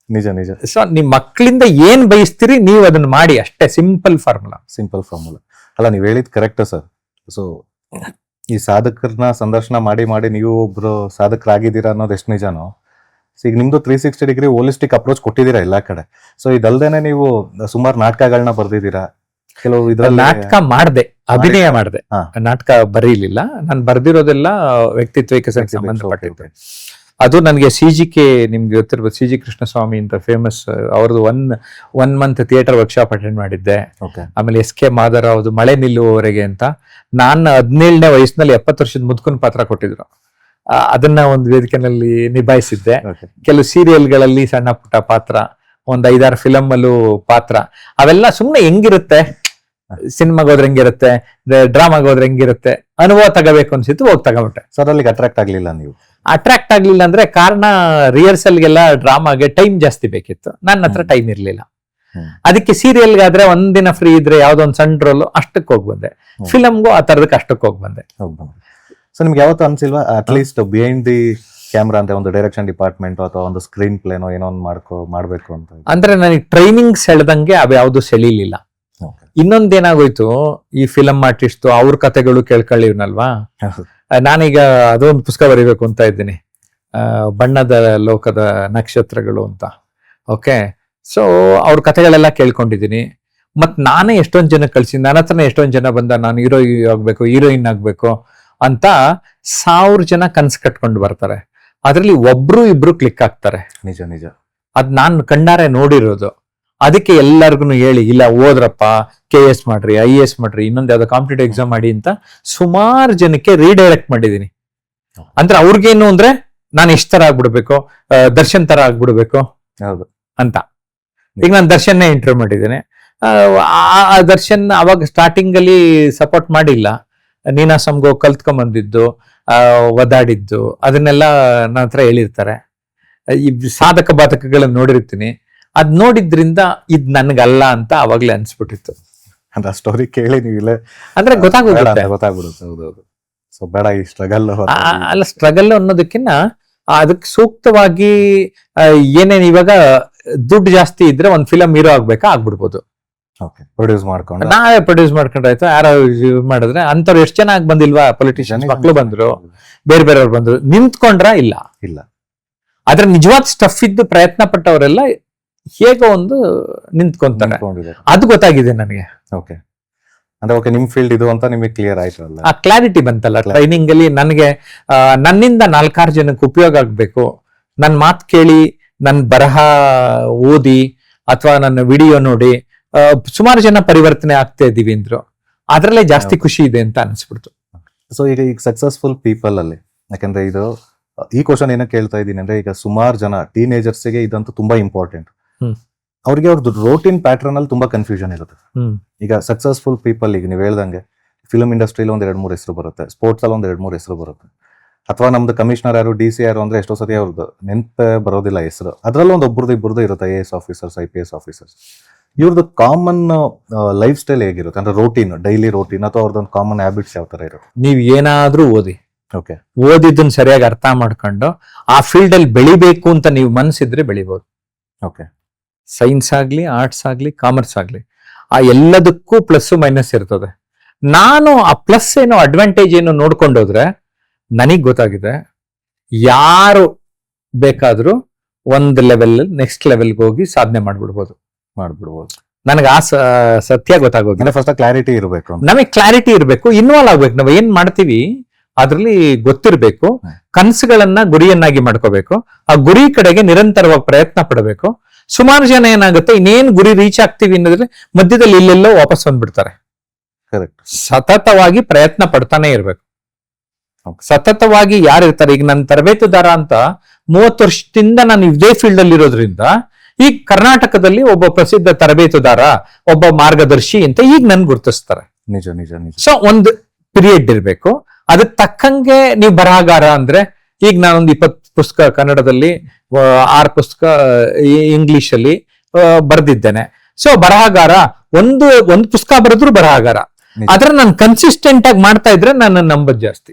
ನಿಜ ನಿಜ. ಸೊ ನಿಮ್ ಮಕ್ಕಳಿಂದ ಏನ್ ಬಯಸ್ತೀರಿ ನೀವು ಅದನ್ನ ಮಾಡಿ, ಅಷ್ಟೇ. Simple formula. ಅಲ್ಲ, ನೀವ್ ಹೇಳಿದ್ ಕರೆಕ್ಟ್ ಸರ್. ಸೊ ಈ ಸಾಧಕರನ್ನ ಸಂದರ್ಶನ ಮಾಡಿ ಮಾಡಿ ನೀವು ಒಬ್ರು ಸಾಧಕರಾಗಿದ್ದೀರಾ ಅನ್ನೋದು ಎಷ್ಟು ನಿಜಾನೋ, ಈಗ ನಿಮ್ದು 360 ಡಿಗ್ರಿ ಹೋಲಿಸ್ಟಿಕ್ ಅಪ್ರೋಚ್ ಕೊಟ್ಟಿದ್ದೀರಾ ಎಲ್ಲಾ ಕಡೆ. ಸೊ ಇದಲ್ದೇನೆ ನೀವು ಸುಮಾರು ನಾಟಕಗಳನ್ನ ಬರ್ದಿದ್ದೀರಾ. ಕೆಲವು ಇದ್ರಲ್ಲಿ ನಾಟಕ ಮಾಡ್ದೆ, ಅಭಿನಯ ಮಾಡ್ದೆ, ನಾಟಕ ಬರೀಲಿಲ್ಲ. ನಾನು ಬರ್ದಿರೋದೆಲ್ಲ ವ್ಯಕ್ತಿತ್ವ ವಿಕಸನಕ್ಕೆ ಸಂಬಂಧಪಟ್ಟಿದ್ದೆ. ಅದು ನನಗೆ CGK, ನಿಮ್ಗೆ ಗೊತ್ತಿರ್ಬೋದು, CG ಕೃಷ್ಣಸ್ವಾಮಿ ಅಂತ ಫೇಮಸ್, ಅವ್ರದ್ದು one month theatre workshop attend ಮಾಡಿದ್ದೆ. ಆಮೇಲೆ SK ಮಾಧವರಾವ್ದು ಮಳೆ ನಿಲ್ಲುವವರೆಗೆ ಅಂತ. ನಾನು 17ನೇ ವಯಸ್ಸಿನಲ್ಲಿ 70 ವರ್ಷದ ಮುದುಕನ್ ಪಾತ್ರ ಕೊಟ್ಟಿದ್ರು. ಅದನ್ನ ಒಂದು ವೇದಿಕೆನಲ್ಲಿ ನಿಭಾಯಿಸಿದ್ದೆ. ಕೆಲವು ಸೀರಿಯಲ್ಗಳಲ್ಲಿ ಸಣ್ಣ ಪುಟ್ಟ ಪಾತ್ರ, ಒಂದ್ 5-6 ಫಿಲಮ್ ಅಲ್ಲೂ ಪಾತ್ರ. ಅವೆಲ್ಲ ಸುಮ್ನೆ ಹೆಂಗಿರುತ್ತೆ, ಸಿನಿಮಾಗ ಹೋದ್ರೆ ಹೆಂಗಿರುತ್ತೆ, ಡ್ರಾಮಾಗ ಹೋದ್ರೆ ಹೆಂಗಿರುತ್ತೆ, ಅನುಭವ ತಗೋಬೇಕು ಅನ್ಸಿತ್ತು, ಹೋಗಿ ತಗೊಂಬಿಟ್ಟೆ. ಸರ್ ಅಲ್ಲಿಗೆ ಅಟ್ರಾಕ್ಟ್ ಆಗ್ಲಿಲ್ಲ ನೀವು? ಅಟ್ರಾಕ್ಟ್ ಆಗ್ಲಿಲ್ಲ ಅಂದ್ರೆ ಕಾರಣ, ರಿಹರ್ಸಲ್ಗೆಲ್ಲ ಡ್ರಾಮಾಗೆ ಟೈಮ್ ಜಾಸ್ತಿ ಬೇಕಿತ್ತು, ನನ್ನ ಹತ್ರ ಟೈಮ್ ಇರ್ಲಿಲ್ಲ. ಅದಕ್ಕೆ ಸೀರಿಯಲ್ಗಾದ್ರೆ ಒಂದಿನ ಫ್ರೀ ಇದ್ರೆ ಯಾವ್ದೋ ಒಂದು ಸಣ್ಣ ರೋಲ್ ಅಷ್ಟಕ್ಕೆ ಹೋಗಿ ಬಂದೆ, ಫಿಲಮ್ಗೂ ಆ ತರದಕ್ಕೆ ಅಷ್ಟಕ್ಕೆ ಹೋಗಿ ಬಂದೆ. ಸೊ ನಿಮ್ಗೆ ಯಾವತ್ತೂ ಅನ್ಸಿಲ್ವಾ ಅಟ್ಲೀಸ್ಟ್ ಬಿಹೈಂಡ್ ದಿ ಕ್ಯಾಮ್ರಾ ಅಂತ ಒಂದು ಡೈರೆಕ್ಷನ್ ಡಿಪಾರ್ಟ್ಮೆಂಟ್ ಅಥವಾ ಒಂದು ಸ್ಕ್ರೀನ್ ಪ್ಲೇನೋ ಏನೋ ಒಂದು ಮಾಡ್ಬೇಕು ಅಂತ? ಅಂದ್ರೆ ನನಗೆ ಟ್ರೈನಿಂಗ್ ಸೆಳೆದಂಗೆ ಅವು ಯಾವ್ದು ಸೆಳೀಲಿಲ್ಲ. ಇನ್ನೊಂದೇನಾಗೋಯ್ತು, ಈ ಫಿಲಮ್ ಆರ್ಟಿಸ್ಟ್ ಅವ್ರ ಕಥೆಗಳು ಕೇಳ್ಕೊಳ್ಳಿವ್ನಲ್ವಾ. ನಾನೀಗ ಅದೊಂದು ಪುಸ್ತಕ ಬರೀಬೇಕು ಅಂತ ಇದ್ದೀನಿ, ಬಣ್ಣದ ಲೋಕದ ನಕ್ಷತ್ರಗಳು ಅಂತ. ಓಕೆ, ಸೊ ಅವ್ರ ಕಥೆಗಳೆಲ್ಲ ಕೇಳ್ಕೊಂಡಿದ್ದೀನಿ. ಮತ್ ನಾನೇ ಎಷ್ಟೊಂದ್ ಜನ ಕಳ್ಸಿ, ನನ್ನ ಹತ್ರನೇ ಎಷ್ಟೊಂದ್ ಜನ ಬಂದ, ನಾನು ಆಗ್ಬೇಕು, ಹೀರೋಯಿನ್ ಆಗ್ಬೇಕು ಅಂತ 1000 ಜನ ಕನ್ಸು ಕಟ್ಕೊಂಡು ಬರ್ತಾರೆ. ಅದ್ರಲ್ಲಿ ಒಬ್ರು ಇಬ್ರು ಕ್ಲಿಕ್ ಆಗ್ತಾರೆ. ನಿಜ ನಿಜ. ಅದ್ ನಾನು ಕಣ್ಣಾರೆ ನೋಡಿರೋದು. ಅದಕ್ಕೆ ಎಲ್ಲರಿಗೂ ಹೇಳಿ, ಇಲ್ಲ ಓದ್ರಪ್ಪ, KS ಮಾಡ್ರಿ, IAS ಮಾಡ್ರಿ, ಇನ್ನೊಂದು ಯಾವ್ದೋ ಕಾಂಪಿಟೇಟಿವ್ ಎಕ್ಸಾಮ್ ಮಾಡಿ ಅಂತ ಸುಮಾರು ಜನಕ್ಕೆ ರೀಡೈರೆಕ್ಟ್ ಮಾಡಿದೀನಿ. ಅಂದ್ರೆ ಅವ್ರಿಗೇನು ಅಂದ್ರೆ ನಾನು ಎಷ್ಟ್ ತರ ಆಗ್ಬಿಡ್ಬೇಕು, ದರ್ಶನ್ ತರ ಆಗ್ಬಿಡ್ಬೇಕು ಅಂತ. ಈಗ ನಾನು ದರ್ಶನ್ನೇ ಇಂಟರ್ವ್ಯೂ ಮಾಡಿದ್ದೇನೆ. ಆ ದರ್ಶನ್ ಅವಾಗ ಸ್ಟಾರ್ಟಿಂಗ್ ಅಲ್ಲಿ ಸಪೋರ್ಟ್ ಮಾಡಿಲ್ಲ. ನೀನಾಸಂಗೋ ಕಲ್ತ್ಕೊಂಬಂದಿದ್ದು, ಒದಾಡಿದ್ದು, ಅದನ್ನೆಲ್ಲ ನನ್ನ ಹತ್ರ ಹೇಳಿರ್ತಾರೆ. ಈ ಸಾಧಕ ಬಾಧಕಗಳನ್ನ ನೋಡಿರ್ತೀನಿ. ಅದ್ ನೋಡಿದ್ರಿಂದ ಇದ್ ನನ್ಗಲ್ಲ ಅಂತ ಅವಾಗ್ಲೇ ಅನ್ಸ್ಬಿಟ್ಟಿತ್ತು. ಅಂತ ಸ್ಟೋರಿ ಕೇಳಿ ನೀವಿಲ್ಲ ಅಂದ್ರೆ ಗೊತ್ತಾಗ್ಬಿಡುತ್ತೆ. ಹೌದೌದು. ಸೊ ಬೇಡ ಈ ಸ್ಟ್ರಗಲ್. ಅಲ್ಲ, ಸ್ಟ್ರಗಲ್ ಅನ್ನೋದಕ್ಕಿಂತ ಅದಕ್ಕೆ ಸೂಕ್ತವಾಗಿ ಏನೇನ್ ಇವಾಗ ದುಡ್ಡು ಜಾಸ್ತಿ ಇದ್ರೆ ಒಂದ್ ಫಿಲಮ್ ಹೀರೋ ಆಗ್ಬಿಡ್ಬೋದು. ಪ್ರೊಡ್ಯೂಸ್ ಮಾಡ್ಕೊಂಡು ನಾವೇ ಪ್ರೊಡ್ಯೂಸ್ ಮಾಡ್ಕೊಂಡ್ರಾಯ್ತು. ಯಾರೋ ಮಾಡಿದ್ರೆ ಅಂತವ್ರು ಎಷ್ಟು ಚೆನ್ನಾಗಿ ಬಂದಿಲ್ವಾ, ಪೊಲಿಟಿಷಿಯನ್ಸ್ ಮಕ್ಳು ಬಂದ್ರು, ಬೇರೆ ಬೇರೆಯವ್ರು ಬಂದ್ರು, ನಿಂತ್ಕೊಂಡ್ರ ಇಲ್ಲ. ಆದ್ರೆ ನಿಜವಾದ ಸ್ಟಫ್ ಇದ್ದು ಪ್ರಯತ್ನ ಪಟ್ಟವರೆಲ್ಲ ಹೇಗೋ ಒಂದು ನಿಂತ್ಕೊಂತಾರೆ. ಅದು ಗೊತ್ತಾಗಿದೆ ನನಗೆ. ಅಂದ್ರೆ ನಿಮ್ ಫೀಲ್ಡ್ ಇದು ಅಂತ ನಿಮಗೆ ಕ್ಲಿಯರ್ ಆಯ್ತಲ್ಲ, ಆ ಕ್ಲಾರಿಟಿ ಬಂತಲ್ಲ ಟ್ರೈನಿಂಗ್ ಅಲ್ಲಿ. ನನಗೆ ನನ್ನಿಂದ 4-6 ಜನಕ್ಕೆ ಉಪಯೋಗ ಆಗ್ಬೇಕು, ನನ್ ಮಾತು ಕೇಳಿ, ನನ್ ಬರಹ ಓದಿ ಅಥವಾ ನನ್ನ ವಿಡಿಯೋ ನೋಡಿ ಸುಮಾರು ಜನ ಪರಿವರ್ತನೆ ಆಗ್ತಾ ಇದೀವಿ ಅಂದ್ರು. ಅದ್ರಲ್ಲೇ ಜಾಸ್ತಿ ಖುಷಿ ಇದೆ ಅಂತ ಅನ್ಸ್ಬಿಡ್ತು. ಸೊ ಈಗ ಸಕ್ಸಸ್ಫುಲ್ ಪೀಪಲ್ ಅಲ್ಲಿ, ಯಾಕಂದ್ರೆ ಇದು ಈ ಕ್ವಶನ್ ಏನೋ ಕೇಳ್ತಾ ಇದ್ದೀನಿ ಅಂದ್ರೆ, ಈಗ ಸುಮಾರು ಜನ ಟೀನೇಜರ್ಸ್ಗೆ ಇದಂತೂ ತುಂಬಾ ಇಂಪಾರ್ಟೆಂಟ್. ಅವ್ರಿಗೆ ಅವ್ರದ್ದು ರೋಟೀನ್ ಪ್ಯಾಟರ್ನ್ ಅಲ್ಲಿ ತುಂಬಾ ಕನ್ಫ್ಯೂಷನ್ ಇರುತ್ತೆ. ಈಗ ಸಕ್ಸಸ್ಫುಲ್ ಪೀಪಲ್, ಈಗ ನೀವು ಹೇಳ್ದಂಗೆ ಫಿಲ್ಮ್ ಇಂಡಸ್ಟ್ರಿಯಲ್ಲಿ 1-2-3 ಹೆಸರು ಬರುತ್ತೆ, ಸ್ಪೋರ್ಟ್ಸ್ ಅಲ್ಲಿ 1-2-3 ಹೆಸರು ಬರುತ್ತೆ, ಅಥವಾ ನಮ್ದು ಕಮಿಷನರ್ ಯಾರು, DC ಯಾರು ಅಂದ್ರೆ ಎಷ್ಟೋ ಸತಿ ಅವ್ರದ್ದು ನೆನ್ಪೆ ಬರೋದಿಲ್ಲ ಹೆಸರು. ಅದ್ರಲ್ಲಿ ಒಬ್ಬರದ್ದು ಇಬ್ಬರದ್ದು ಇರುತ್ತೆ, IAS ಆಫೀಸರ್ಸ್, IPS ಆಫೀಸರ್ಸ್. ಇವ್ರದ್ದು ಕಾಮನ್ ಲೈಫ್ ಸ್ಟೈಲ್ ಹೇಗಿರುತ್ತೆ ಅಂದ್ರೆ, ರೋಟೀನ್, ಡೈಲಿ ರೋಟೀನ್, ಅಥವಾ ಅವ್ರದ್ದೊಂದು ಕಾಮನ್ ಹ್ಯಾಬಿಟ್ಸ್ ಯಾವ ತರ ಇರುತ್ತೆ? ನೀವ್ ಏನಾದ್ರೂ ಓದಿದ್ದನ್ನ ಸರಿಯಾಗಿ ಅರ್ಥ ಮಾಡ್ಕೊಂಡು ಆ ಫೀಲ್ಡ್ ಅಲ್ಲಿ ಬೆಳಿಬೇಕು ಅಂತ ನೀವು ಮನ್ಸಿದ್ರೆ ಬೆಳಿಬಹುದು. ಸೈನ್ಸ್ ಆಗ್ಲಿ, ಆರ್ಟ್ಸ್ ಆಗ್ಲಿ, ಕಾಮರ್ಸ್ ಆಗ್ಲಿ, ಆ ಎಲ್ಲದಕ್ಕೂ ಪ್ಲಸ್ ಮೈನಸ್ ಇರ್ತದೆ. ನಾನು ಆ ಪ್ಲಸ್ ಏನೋ ಅಡ್ವಾಂಟೇಜ್ ಏನೋ ನೋಡ್ಕೊಂಡೋದ್ರೆ ನನಗ್ ಗೊತ್ತಾಗಿದೆ, ಯಾರು ಬೇಕಾದ್ರೂ ಒಂದ್ ಲೆವೆಲ್ ನೆಕ್ಸ್ಟ್ ಲೆವೆಲ್ಗೆ ಹೋಗಿ ಸಾಧನೆ ಮಾಡ್ಬಿಡ್ಬೋದು. ನನಗೆ ಆ ಸತ್ಯ ಗೊತ್ತಾಗೋಗಿದೆ. ಫಸ್ಟ್ ಕ್ಲಾರಿಟಿ ಇರಬೇಕು, ನಮಗೆ ಕ್ಲಾರಿಟಿ ಇರಬೇಕು, ಇನ್ವಾಲ್ವ್ ಆಗ್ಬೇಕು. ನಾವ್ ಏನ್ ಮಾಡ್ತೀವಿ ಅದ್ರಲ್ಲಿ ಗೊತ್ತಿರ್ಬೇಕು, ಕನಸುಗಳನ್ನ ಗುರಿಯನ್ನಾಗಿ ಮಾಡ್ಕೋಬೇಕು, ಆ ಗುರಿ ಕಡೆಗೆ ನಿರಂತರವಾಗಿ ಪ್ರಯತ್ನ ಪಡಬೇಕು. ಸುಮಾರು ಜನ ಏನಾಗುತ್ತೆ, ಇನ್ನೇನ್ ಗುರಿ ರೀಚ್ ಆಗ್ತೀವಿ ಅನ್ನೋದ್ರೆ ಮಧ್ಯದಲ್ಲಿ ಇಲ್ಲೆಲ್ಲೋ ವಾಪಸ್ ಬಂದ್ಬಿಡ್ತಾರೆ. ಸತತವಾಗಿ ಪ್ರಯತ್ನ ಪಡ್ತಾನೆ ಇರ್ಬೇಕು. ಸತತವಾಗಿ ಯಾರು ಇರ್ತಾರೆ, ಈಗ ನನ್ನ ತರಬೇತುದಾರ ಅಂತ 30 ವರ್ಷದಿಂದ ನಾನು ಇದೇ ಫೀಲ್ಡ್ ಅಲ್ಲಿ ಇರೋದ್ರಿಂದ ಈ ಕರ್ನಾಟಕದಲ್ಲಿ ಒಬ್ಬ ಪ್ರಸಿದ್ಧ ತರಬೇತುದಾರ, ಒಬ್ಬ ಮಾರ್ಗದರ್ಶಿ ಅಂತ ಈಗ ನನ್ ಗುರುತಿಸ್ತಾರೆ. ನಿಜ ನಿಜ ನಿಜ. ಸೊ ಒಂದು ಪೀರಿಯಡ್ ಇರ್ಬೇಕು, ಅದಕ್ಕೆ ತಕ್ಕಂಗೆ ನೀವು ಬರಹಗಾರ ಅಂದ್ರೆ, ಈಗ ನಾನೊಂದು 20 ಪುಸ್ತಕ ಕನ್ನಡದಲ್ಲಿ, 6 ಪುಸ್ತಕ ಇಂಗ್ಲಿಷ್ ಅಲ್ಲಿ ಬರ್ದಿದ್ದೇನೆ. ಸೊ ಬರಹಗಾರ, ಒಂದು ಪುಸ್ತಕ ಬರೆದ್ರು ಬರಹಗಾರ. ನಿಜ. ಆದ್ರೆ ನಾನು ಕನ್ಸಿಸ್ಟೆಂಟ್ ಆಗಿ ಮಾಡ್ತಾ ಇದ್ರೆ ನಾನು ನಂಬೋದು ಜಾಸ್ತಿ.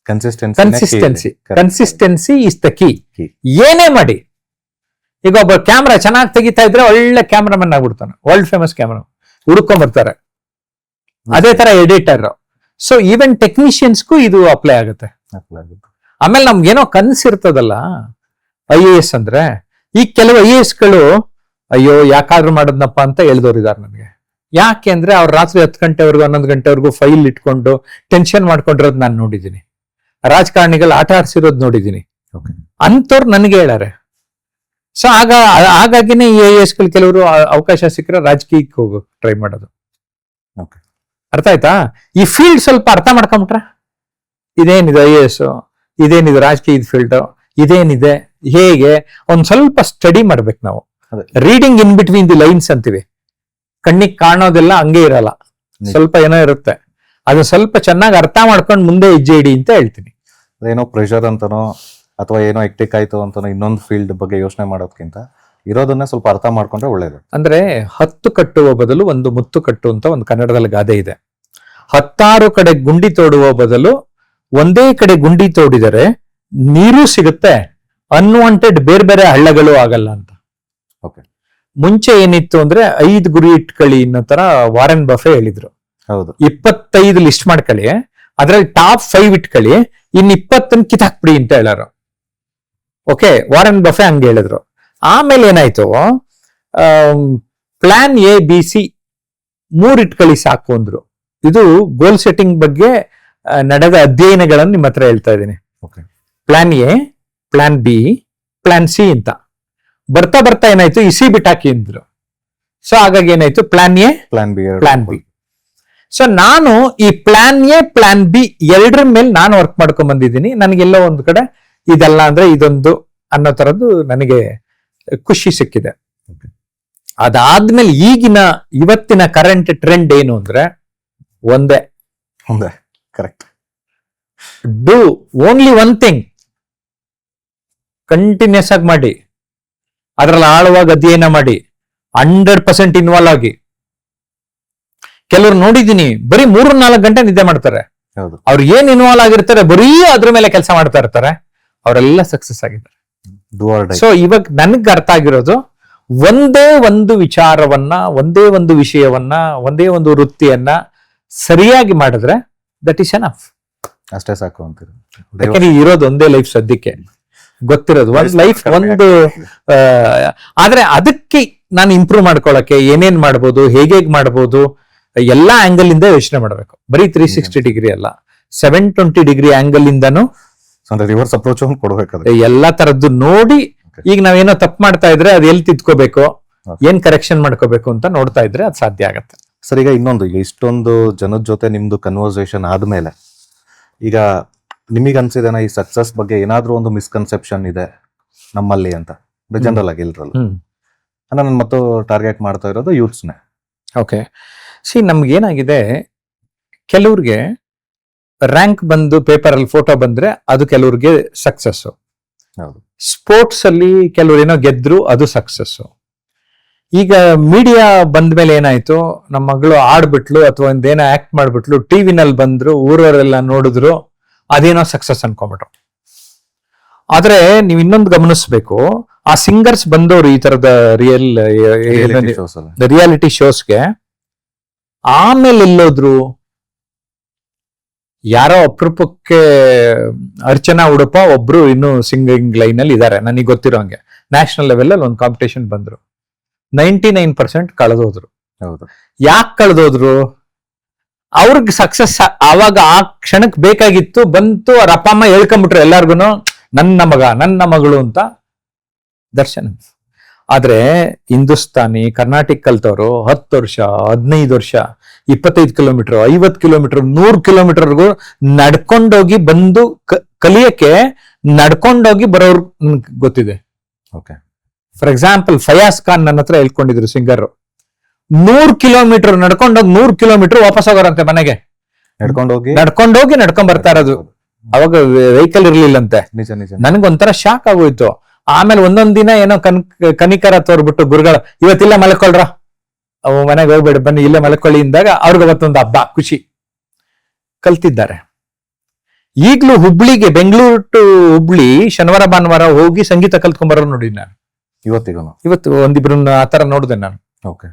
Consistency is the key. Key. ಏನೇ ಮಾಡಿ, ಈಗ ಒಬ್ಬ ಕ್ಯಾಮ್ರಾ ಚೆನ್ನಾಗಿ ತೆಗಿತಾ ಇದ್ರೆ ಒಳ್ಳೆ ಕ್ಯಾಮ್ರಾಮನ್ ಆಗ್ಬಿಡ್ತಾನೆ, ವರ್ಲ್ಡ್ ಫೇಮಸ್ ಕ್ಯಾಮ್ರಾ ಹುಡ್ಕೊಂಡ್ ಬರ್ತಾರೆ. ಅದೇ ತರ ಎಡಿಟರ್. ಸೊ ಈವನ್ ಟೆಕ್ನಿಷಿಯನ್ಸ್ಗೂ ಇದು ಅಪ್ಲೈ ಆಗುತ್ತೆ. ಆಮೇಲೆ ನಮ್ಗೇನೋ ಕನ್ಸಿರ್ತದಲ್ಲ IAS ಅಂದ್ರೆ, ಈಗ ಕೆಲವು IAS ಗಳು ಅಯ್ಯೋ ಯಾಕಾದ್ರೂ ಮಾಡೋದ್ನಪ್ಪ ಅಂತ ಹೇಳ್ದವ್ರಿದಾರೆ ನನಗೆ. ಯಾಕೆ ಅಂದ್ರೆ ಅವ್ರು ರಾತ್ರಿ 10 ಗಂಟೆವರೆಗೂ 11 ಗಂಟೆವರೆಗೂ ಫೈಲ್ ಇಟ್ಕೊಂಡು ಟೆನ್ಷನ್ ಮಾಡ್ಕೊಂಡಿರೋದು ನಾನು ನೋಡಿದ್ದೀನಿ. ರಾಜಕಾರಣಿಗಳು ಆಟ ಆಡ್ಸಿರೋದು ನೋಡಿದ್ದೀನಿ. ಅಂತವ್ರು ನನಗೆ ಹೇಳಾರೆ. ಸೊ ಹಾಗಾಗಿನೇ ಈ IAS ಗಳು ಕೆಲವರು ಅವಕಾಶ ಸಿಕ್ಕರೆ ರಾಜಕೀಯಕ್ಕೆ ಹೋಗೋಕೆ ಟ್ರೈ ಮಾಡೋದು. ಅರ್ಥ ಆಯ್ತಾ? ಈ ಫೀಲ್ಡ್ ಸ್ವಲ್ಪ ಅರ್ಥ ಮಾಡ್ಕೊಂಬಿಟ್ರೆ, ಇದೇನಿದೆ IAS, ಇದೇನಿದೆ ರಾಜಕೀಯದ ಫೀಲ್ಡ್, ಇದೇನಿದೆ ಹೇಗೆ ಒಂದ್ ಸ್ವಲ್ಪ ಸ್ಟಡಿ ಮಾಡ್ಬೇಕು ನಾವು. Reading in between the lines ಅಂತೀವಿ. ಕಣ್ಣಿಗೆ ಕಾಣೋದೆಲ್ಲ ಹಂಗೆ ಇರಲ್ಲ, ಸ್ವಲ್ಪ ಏನೋ ಇರುತ್ತೆ. ಅದು ಸ್ವಲ್ಪ ಚೆನ್ನಾಗಿ ಅರ್ಥ ಮಾಡ್ಕೊಂಡು ಮುಂದೆ ಹೆಜ್ಜೆ ಇಡಿ ಅಂತ ಹೇಳ್ತೀನಿ. ಏನೋ ಪ್ರೆಷರ್ ಅಂತನೋ ಅಥವಾ ಏನೋ ಎಕ್ಟಿಕ್ ಆಯ್ತು ಅಂತನೋ ಇನ್ನೊಂದು ಫೀಲ್ಡ್ ಬಗ್ಗೆ ಯೋಚನೆ ಮಾಡೋದಕ್ಕಿಂತ ಇರೋದನ್ನ ಸ್ವಲ್ಪ ಅರ್ಥ ಮಾಡ್ಕೊಂಡ್ರೆ ಒಳ್ಳೇದು. ಅಂದ್ರೆ 10 ಕಟ್ಟುವ ಬದಲು ಒಂದು ಮುತ್ತು ಕಟ್ಟು ಅಂತ ಒಂದು ಕನ್ನಡದಲ್ಲಿ ಗಾದೆ ಇದೆ. 16 ಕಡೆ ಗುಂಡಿ ತೋಡುವ ಬದಲು ಒಂದೇ ಕಡೆ ಗುಂಡಿ ತೋಡಿದರೆ ನೀರು ಸಿಗುತ್ತೆ, ಅನ್ವಾಂಟೆಡ್ ಬೇರೆ ಬೇರೆ ಹಳ್ಳಗಳು ಆಗಲ್ಲ ಅಂತ. ಮುಂಚೆ ಏನಿತ್ತು ಅಂದ್ರೆ 5 ಗುರಿ ಇಟ್ಕೊಳ್ಳಿ ಅನ್ನೋ ತರ ವಾರೆನ್ ಬಫೆ ಹೇಳಿದ್ರು. ಹೌದು, 25 ಲಿಸ್ಟ್ ಮಾಡ್ಕೊಳ್ಳಿ, ಅದ್ರಲ್ಲಿ ಟಾಪ್ 5 ಇಟ್ಕೊಳ್ಳಿ, ಇನ್ 20 ಕಿತ್ತಾಕ್ಬಿಡಿ ಅಂತ ಹೇಳಾರು. ಓಕೆ, ವಾರೆನ್ ಬಫೆ ಹಂಗೆ ಹೇಳಿದ್ರು. ಆಮೇಲೆ ಏನಾಯ್ತು, ಪ್ಲಾನ್ ABC 3 ಇಟ್ಕೊಳ್ಳಿ ಸಾಕು ಅಂದ್ರು. ಇದು ಗೋಲ್ ಸೆಟ್ಟಿಂಗ್ ಬಗ್ಗೆ ನಡೆದ ಅಧ್ಯಯನಗಳನ್ನು ನಿಮ್ಮ ಹತ್ರ ಹೇಳ್ತಾ ಇದ್ದೀನಿ. Plan A, plan B, plan C ಅಂತ ಬರ್ತಾ ಬರ್ತಾ ಏನಾಯ್ತು, ಇಸಿ ಬಿಟ್ಟಾಕಿ ಅಂದ್ರು. ಸೊ ಹಾಗಾಗಿ ಏನಾಯ್ತು, plan A, plan B. So ನಾನು ಈ ಪ್ಲಾನ್ A, ಪ್ಲಾನ್ B ಎರಡರ ಮೇಲೆ ನಾನು ವರ್ಕ್ ಮಾಡ್ಕೊಂಡ್ ಬಂದಿದ್ದೀನಿ. ನನಗೆಲ್ಲೋ ಒಂದು ಕಡೆ ಇದೆಲ್ಲ ಅಂದ್ರೆ ಇದೊಂದು ಅನ್ನೋ ತರದ್ದು ನನಗೆ ಖುಷಿ ಸಿಕ್ಕಿದೆ. ಅದಾದ್ಮೇಲೆ ಇವತ್ತಿನ ಕರೆಂಟ್ ಟ್ರೆಂಡ್ ಏನು ಅಂದ್ರೆ ಒಂದೇ, correct. Do only one thing, continuous ಆಗಿ ಮಾಡಿ, ಅದ್ರಲ್ಲಿ ಆಳವಾಗಿ ಅಧ್ಯಯನ ಮಾಡಿ, 100% ಇನ್ವಾಲ್ವ್ ಆಗಿ. ಕೆಲವರು ನೋಡಿದೀನಿ ಬರೀ 3-4 ಗಂಟೆ ನಿದ್ದೆ ಮಾಡ್ತಾರೆ. ಅವ್ರು ಏನ್ ಇನ್ವಾಲ್ವ್ ಆಗಿರ್ತಾರೆ ಬರೀ ಅದ್ರ ಮೇಲೆ ಕೆಲಸ ಮಾಡ್ತಾ ಇರ್ತಾರೆ, ಅವರೆಲ್ಲ ಸಕ್ಸಸ್ ಆಗಿದ್ದಾರೆ. ಸೊ ಇವಾಗ ನನಗೆ ಅರ್ಥ ಆಗಿರೋದು, ಒಂದೇ ಒಂದು ವಿಚಾರವನ್ನ, ಒಂದೇ ಒಂದು ವಿಷಯವನ್ನ, ಒಂದೇ ಒಂದು ವೃತ್ತಿಯನ್ನ ಸರಿಯಾಗಿ ಮಾಡಿದ್ರೆ ದಟ್ ಈಸ್ ಎನಫ್. ಅಷ್ಟೇ ಸಾಕು ಅಂತೀರ. ಯಾಕಂದ್ರೆ ಇರೋದು ಒಂದೇ ಲೈಫ್ ಸದ್ಯಕ್ಕೆ ಗೊತ್ತಿರೋದು, ಒಂದ್ ಲೈಫ್ ಒಂದು. ಆದ್ರೆ ಅದಕ್ಕೆ ನಾನು ಇಂಪ್ರೂವ್ ಮಾಡ್ಕೊಳಕ್ಕೆ ಏನೇನ್ ಮಾಡ್ಬೋದು, ಹೇಗೆ ಮಾಡ್ಬೋದು, ಎಲ್ಲಾ ಆಂಗಲ್ ಇಂದ ಯೋಚನೆ ಮಾಡ್ಬೇಕು. ಬರೀ 360 ಡಿಗ್ರಿ ಅಲ್ಲ, 720 ಡಿಗ್ರಿ ಆಂಗಲ್ ಇಂದನು ರಿವರ್ಸ್ ಅಪ್ರೋಚ್ ಕೊಡ್ಬೇಕು. ಎಲ್ಲಾ ತರದ್ದು ನೋಡಿ, ಈಗ ನಾವೇನೋ ತಪ್ಪು ಮಾಡ್ತಾ ಇದ್ರೆ ಅದು ಎಲ್ಲಿ ತಿದ್ಕೋಬೇಕು, ಏನ್ ಕರೆಕ್ಷನ್ ಮಾಡ್ಕೋಬೇಕು ಅಂತ ನೋಡ್ತಾ ಇದ್ರೆ ಅದು ಸಾಧ್ಯ ಆಗತ್ತೆ. ಸರ್, ಈಗ ಇಷ್ಟೊಂದು ಜನದ ಜೊತೆ ನಿಮ್ದು ಕನ್ವರ್ಸೇಷನ್ ಆದ್ಮೇಲೆ ಈಗ ನಿಮಗೆ ಅನ್ಸಿದೇನ ಈ ಸಕ್ಸಸ್ ಬಗ್ಗೆ ಏನಾದ್ರೂ ಒಂದು ಮಿಸ್ಕನ್ಸೆಪ್ಷನ್ ಇದೆ ನಮ್ಮಲ್ಲಿ ಅಂತ, ಜನರಲ್ ಆಗಿ ಇಲ್ರಲ್ಲ? ನಾನು ಮತ್ತು ಟಾರ್ಗೆಟ್ ಮಾಡ್ತಾ ಇರೋದು ಯೂತ್ಸ್ನೇ. ಓಕೆ, ನಮ್ಗೇನಾಗಿದೆ, ಕೆಲವ್ರಿಗೆ ರ್ಯಾಂಕ್ ಬಂದು ಪೇಪರ್ ಅಲ್ಲಿ ಫೋಟೋ ಬಂದ್ರೆ ಅದು ಕೆಲವ್ರಿಗೆ ಸಕ್ಸಸ್. ಸ್ಪೋರ್ಟ್ಸ್ ಅಲ್ಲಿ ಕೆಲವ್ರು ಏನೋ ಗೆದ್ರು, ಅದು ಸಕ್ಸಸ್. ಈಗ ಮೀಡಿಯಾ ಬಂದ ಮೇಲೆ ಏನಾಯ್ತು, ನಮ್ಮ ಮಗಳು ಆಡ್ಬಿಟ್ಲು ಅಥವಾ ಒಂದೇನೋ ಆಕ್ಟ್ ಮಾಡ್ಬಿಟ್ಲು, ಟಿವಿನಲ್ಲಿ ಬಂದ್ರು, ಊರವರೆಲ್ಲ ನೋಡಿದ್ರು, ಅದೇನೋ ಸಕ್ಸಸ್ ಅನ್ಕೊಂಡ್ಬಿಟ್ರು. ಆದ್ರೆ ನೀವು ಇನ್ನೊಂದು ಗಮನಿಸ್ಬೇಕು, ಆ ಸಿಂಗರ್ಸ್ ಬಂದವರು ಈ ತರದ ರಿಯಾಲಿಟಿ ಶೋಸ್ಗೆ ಆಮೇಲೆ ಎಲ್ಲೋದ್ರು, ಯಾರೋ ಅಪರೂಪಕ್ಕೆ ಅರ್ಚನಾ ಉಡುಪ ಒಬ್ರು ಇನ್ನು ಸಿಂಗಿಂಗ್ ಲೈನ್ ಅಲ್ಲಿ ಇದಾರೆ, ನನಗೆ ಗೊತ್ತಿರೋ ಹಂಗೆ. ನ್ಯಾಷನಲ್ ಲೆವೆಲ್ ಅಲ್ಲಿ ಒಂದು ಕಾಂಪಿಟೇಷನ್ ಬಂದ್ರು, 99% ಕಳೆದೋದ್ರು. ಯಾಕೆ ಕಳೆದೋದ್ರು? ಅವ್ರಿಗೆ ಸಕ್ಸಸ್ ಆವಾಗ ಆ ಕ್ಷಣಕ್ಕೆ ಬೇಕಾಗಿತ್ತು, ಬಂತು, ಅವ್ರ ಅಪ್ಪ ಅಮ್ಮ ಹೇಳ್ಕೊಂಡ್ಬಿಟ್ರು ಎಲ್ಲಾರ್ಗು ನನ್ನ ಮಗ ನನ್ನ ಮಗಳು ಅಂತ, ದರ್ಶನ್. ಆದ್ರೆ ಹಿಂದೂಸ್ತಾನಿ ಕರ್ನಾಟಕ ಕಲ್ತವ್ರು 10 ವರ್ಷ 15 ವರ್ಷ 25 ಕಿಲೋಮೀಟರ್ 50 ಕಿಲೋಮೀಟರ್ 100 ಕಿಲೋಮೀಟರ್ಗೂ ನಡ್ಕೊಂಡೋಗಿ ಬಂದು ಕಲಿಯಕ್ಕೆ ನಡ್ಕೊಂಡೋಗಿ ಬರೋರು ಗೊತ್ತಿದೆ. ಫಾರ್ ಎಕ್ಸಾಂಪಲ್ ಫಯಾಜ್ ಖಾನ್ ನನ್ನ ಹತ್ರ ಹೇಳ್ಕೊಂಡಿದ್ರು, ಸಿಂಗರ್. 100 ಕಿಲೋಮೀಟರ್ ನಡ್ಕೊಂಡೋಗಿ 100 ಕಿಲೋಮೀಟರ್ ವಾಪಸ್ ಹೋಗೋರಂತೆ ಮನೆಗೆ, ನಡ್ಕೊಂಡೋಗಿ ನಡ್ಕೊಂಡ್ ಬರ್ತಾ ಇರೋದು. ಅವಾಗ ವೆಹಿಕಲ್ ಇರ್ಲಿಲ್ಲಂತೆ. ನನ್ಗೊಂಥರ ಶಾಕ್ ಆಗೋಯ್ತು. ಆಮೇಲೆ ಒಂದೊಂದ್ ದಿನ ಏನೋ ಕನಿಕರ ತೋರ್ಬಿಟ್ಟು ಗುರುಗಳು, ಇವತ್ತಿಲ್ಲ ಮಲ್ಕೊಳ್ರ ಅವ್ ಮನೆಗೆ ಹೋಗ್ಬೇಡಿ ಬನ್ನಿ ಇಲ್ಲೇ ಮಲ್ಕೊಳ್ಳಿ ಇಂದಾಗ ಅವ್ರಿಗೆ ಅವತ್ತೊಂದು ಹಬ್ಬ ಖುಷಿ ಕಲ್ತಿದ್ದಾರೆ. ಈಗ್ಲೂ ಹುಬ್ಳಿಗೆ, ಬೆಂಗಳೂರು ಟು ಹುಬ್ಳಿ ಶನಿವಾರ ಭಾನುವಾರ ಹೋಗಿ ಸಂಗೀತ ಕಲ್ತ್ಕೊಂಡ್ಬರೋ ನೋಡಿ ನಾನು ಇವತ್ತಿಗೂ. ಇವತ್ತು ಒಂದಿಬ್ರನ್ನ ಆತರ ನೋಡಿದೆ ನಾನು. ಓಕೆ.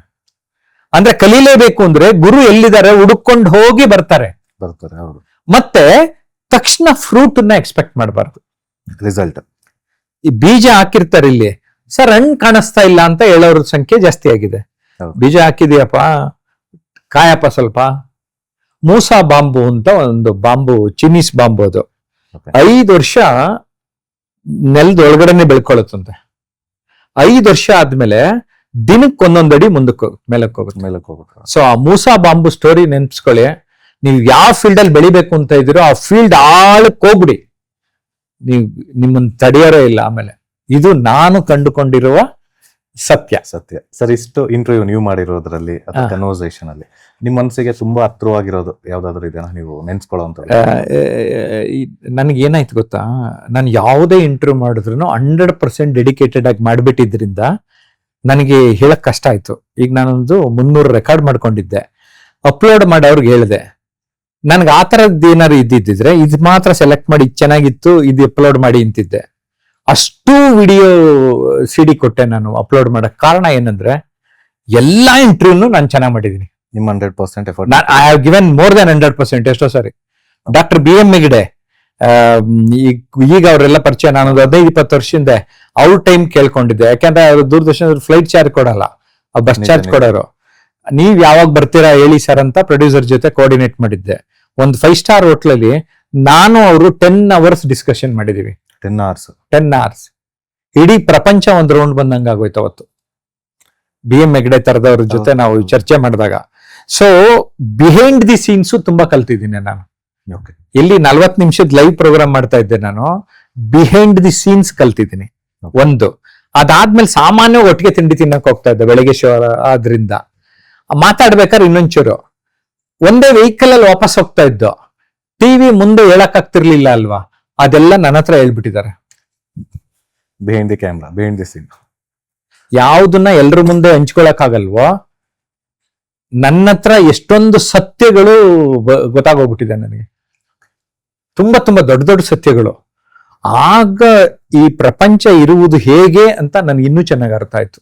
ಅಂದ್ರೆ ಕಲೀಲೇಬೇಕು ಅಂದ್ರೆ ಗುರು ಎಲ್ಲಿದ್ದಾರೆ ಹುಡುಕೊಂಡು ಹೋಗಿ ಬರ್ತಾರೆ. ಹೌದು. ಮತ್ತೆ ತಕ್ಷಣ ಫ್ರೂಟ್ ನ ಎಕ್ಸ್ಪೆಕ್ಟ್ ಮಾಡಬಾರ್ದು. ರಿಸಲ್ಟ್ ಈ ಬೀಜ ಹಾಕಿರ್ತಾರೆ ಇಲ್ಲಿ, ಸರ್ ಹಣ್ಣು ಕಾಣಿಸ್ತಾ ಇಲ್ಲ ಅಂತ ಹೇಳೋರ ಸಂಖ್ಯೆ ಜಾಸ್ತಿ ಆಗಿದೆ. ಹೌದು. ಬೀಜ ಹಾಕಿದೀಯಪ್ಪ, ಕಾಯಪ್ಪ ಸ್ವಲ್ಪ. ಮೂಸಾ ಬಾಂಬು ಅಂತ ಒಂದು ಬಾಂಬು, ಚೀನೀಸ್ ಬಾಂಬು, ಅದು Okay. 5 ವರ್ಷ ನೆಲದ ಒಳಗಡೆನೆ ಬೆಳ್ಕೊಳತ್ತಂತೆ. 5 ವರ್ಷ ಆದ್ಮೇಲೆ ದಿನಕ್ಕೆ ಒಂದೊಂದು ಅಡಿ ಮುಂದಕ್ಕೆ ಮೇಲಕ್ಕೆ ಹೋಗುತ್ತೆ. ಸೊ ಆ ಮೂಸಾ ಬಾಂಬು ಸ್ಟೋರಿ ನೆನ್ಪಿಸ್ಕೊಳ್ಳಿ. ನೀವು ಯಾವ ಫೀಲ್ಡ್ ಅಲ್ಲಿ ಬೆಳಿಬೇಕು ಅಂತ ಇದ್ದೀರೋ ಆ ಫೀಲ್ಡ್ ಆಳಕ್ಕೆ ಹೋಗ್ಬಿಡಿ, ನೀವು ನಿಮ್ಮನ್ನ ತಡೆಯೋರೇ ಇಲ್ಲ. ಆಮೇಲೆ ಇದು ನಾನು ಕಂಡುಕೊಂಡಿರುವ ಸತ್ಯ. ಸರ್, ಇಷ್ಟು ಇಂಟರ್ವ್ಯೂ ನೀವು ಮಾಡಿರೋದ್ರಲ್ಲಿ ಅಥವಾ ಕನ್ವರ್ಸೇಷನ್ ಅಲ್ಲಿ ನಿಮ್ ಮನಸ್ಸಿಗೆ ತುಂಬಾ ಹತ್ರವಾಗಿರೋದು ಯಾವ್ದಾದ್ರು ಇದೆಯಾ ನೀವು ನೆನ್ಸ್ಕೊಳ್ಳೋಂತ? ನನಗೆ ಏನಾಯ್ತು ಗೊತ್ತಾ, ನಾನು ಯಾವುದೇ ಇಂಟರ್ವ್ಯೂ ಮಾಡಿದ್ರು 100% ಡೆಡಿಕೇಟೆಡ್ ಆಗಿ ಮಾಡ್ಬಿಟ್ಟಿದ್ರಿಂದ ನನಗೆ ಹೇಳಕ್ ಕಷ್ಟ ಆಯ್ತು. ಈಗ ನಾನೊಂದು 300 ರೆಕಾರ್ಡ್ ಮಾಡ್ಕೊಂಡಿದ್ದೆ, ಅಪ್ಲೋಡ್ ಮಾಡಿ ಅವ್ರಿಗೆ ಹೇಳಿದೆ. ನನ್ಗೆ ಆ ತರದ್ದು ಏನಾದ್ರು ಇದ್ದಿದ್ರೆ ಇದು ಮಾತ್ರ ಸೆಲೆಕ್ಟ್ ಮಾಡಿ ಚೆನ್ನಾಗಿತ್ತು ಇದು ಅಪ್ಲೋಡ್ ಮಾಡಿ ಅಂತಿದ್ದೆ. ಅಷ್ಟು ವಿಡಿಯೋ CD ಕೊಟ್ಟೆ ನಾನು ಅಪ್ಲೋಡ್ ಮಾಡಕ್. ಕಾರಣ ಏನಂದ್ರೆ ಎಲ್ಲಾ ಇಂಟರ್ವ್ಯೂನು ನಾನು ಚೆನ್ನಾಗಿ ಮಾಡಿದೀನಿ. ನಿಮ್ಮ 100% effort. I have given more than 100%. ಎಷ್ಟೋ ಸಾರಿ ಡಾಕ್ಟರ್ BM ಹೆಗ್ಡೆ, ಈಗ ಅವರೆಲ್ಲ ಪರಿಚಯ, ನಾನೊಂದು 15-20 ವರ್ಷದಿಂದ ಅವ್ರ ಟೈಮ್ ಕೇಳ್ಕೊಂಡಿದ್ದೆ. ಯಾಕಂದ್ರೆ ಅವ್ರು ದೂರದರ್ಶನ ಫ್ಲೈಟ್ ಚಾರ್ಜ್ ಕೊಡಲ್ಲ, ಬಸ್ ಚಾರ್ಜ್ ಕೊಡೋರು. ನೀವ್ ಯಾವಾಗ ಬರ್ತೀರಾ ಹೇಳಿ ಸರ್ ಅಂತ ಪ್ರೊಡ್ಯೂಸರ್ ಜೊತೆ ಕೋಆರ್ಡಿನೇಟ್ ಮಾಡಿದ್ದೆ. ಒಂದು 5 ಸ್ಟಾರ್ ಹೋಟ್ಲಲ್ಲಿ ನಾನು ಅವರು 10 ಅವರ್ಸ್ ಡಿಸ್ಕಷನ್ ಮಾಡಿದೀವಿ. 10 ಅವರ್ಸ್ ಇಡೀ ಪ್ರಪಂಚ ಒಂದು ರೌಂಡ್ ಬಂದಂಗ ಆಗೋಯ್ತು ಅವತ್ತು. BM ಹೆಗ್ಡೆ ತರದವ್ರ ಜೊತೆ ನಾವು ಚರ್ಚೆ ಮಾಡಿದಾಗ. ಸೊ ಬಿಹೈಂಡ್ ದಿ ಸೀನ್ಸ್ ತುಂಬಾ ಕಲ್ತಿದ್ದೀನಿ ನಾನು. ಇಲ್ಲಿ 40 ನಿಮಿಷದ ಲೈವ್ ಪ್ರೋಗ್ರಾಮ್ ಮಾಡ್ತಾ ಇದ್ದೆ ನಾನು, ಬಿಹೈಂಡ್ ದಿ ಸೀನ್ಸ್ ಕಲ್ತಿದ್ದೀನಿ. ಒಂದು ಅದಾದ್ಮೇಲೆ ಸಾಮಾನ್ಯ ಒಟ್ಟಿಗೆ ತಿಂಡಿ ತಿನ್ನಕ್ ಹೋಗ್ತಾ ಇದ್ದೆ ಬೆಳಗ್ಗೆ ಶೋ ಆದ್ರಿಂದ. ಮಾತಾಡ್ಬೇಕಾದ್ರೆ ಇನ್ನೊಂಚೂರು ಒಂದೇ ವೆಹಿಕಲ್ ಅಲ್ಲಿ ವಾಪಸ್ ಹೋಗ್ತಾ ಇದ್ದೋ, ಟಿವಿ ಮುಂದೆ ಹೇಳಕ್ ಆಗ್ತಿರ್ಲಿಲ್ಲ ಅಲ್ವಾ, ಅದೆಲ್ಲ ನನ್ನ ಹತ್ರ ಹೇಳ್ಬಿಟ್ಟಿದ್ದಾರೆ. Behind the camera, behind the scene, ಯಾವ್ದನ್ನ ಎಲ್ರ ಮುಂದೆ ಹಂಚ್ಕೊಳಕ್ ಆಗಲ್ವೋ, ನನ್ನ ಹತ್ರ ಎಷ್ಟೊಂದು ಸತ್ಯಗಳು ಗೊತ್ತಾಗೋಗ್ಬಿಟ್ಟಿದೆ ನನಗೆ. ತುಂಬಾ ತುಂಬಾ ದೊಡ್ಡ ದೊಡ್ಡ ಸತ್ಯಗಳು. ಆಗ ಈ ಪ್ರಪಂಚ ಇರುವುದು ಹೇಗೆ ಅಂತ ನನ್ಗೆ ಇನ್ನೂ ಚೆನ್ನಾಗಿ ಅರ್ಥ ಆಯ್ತು.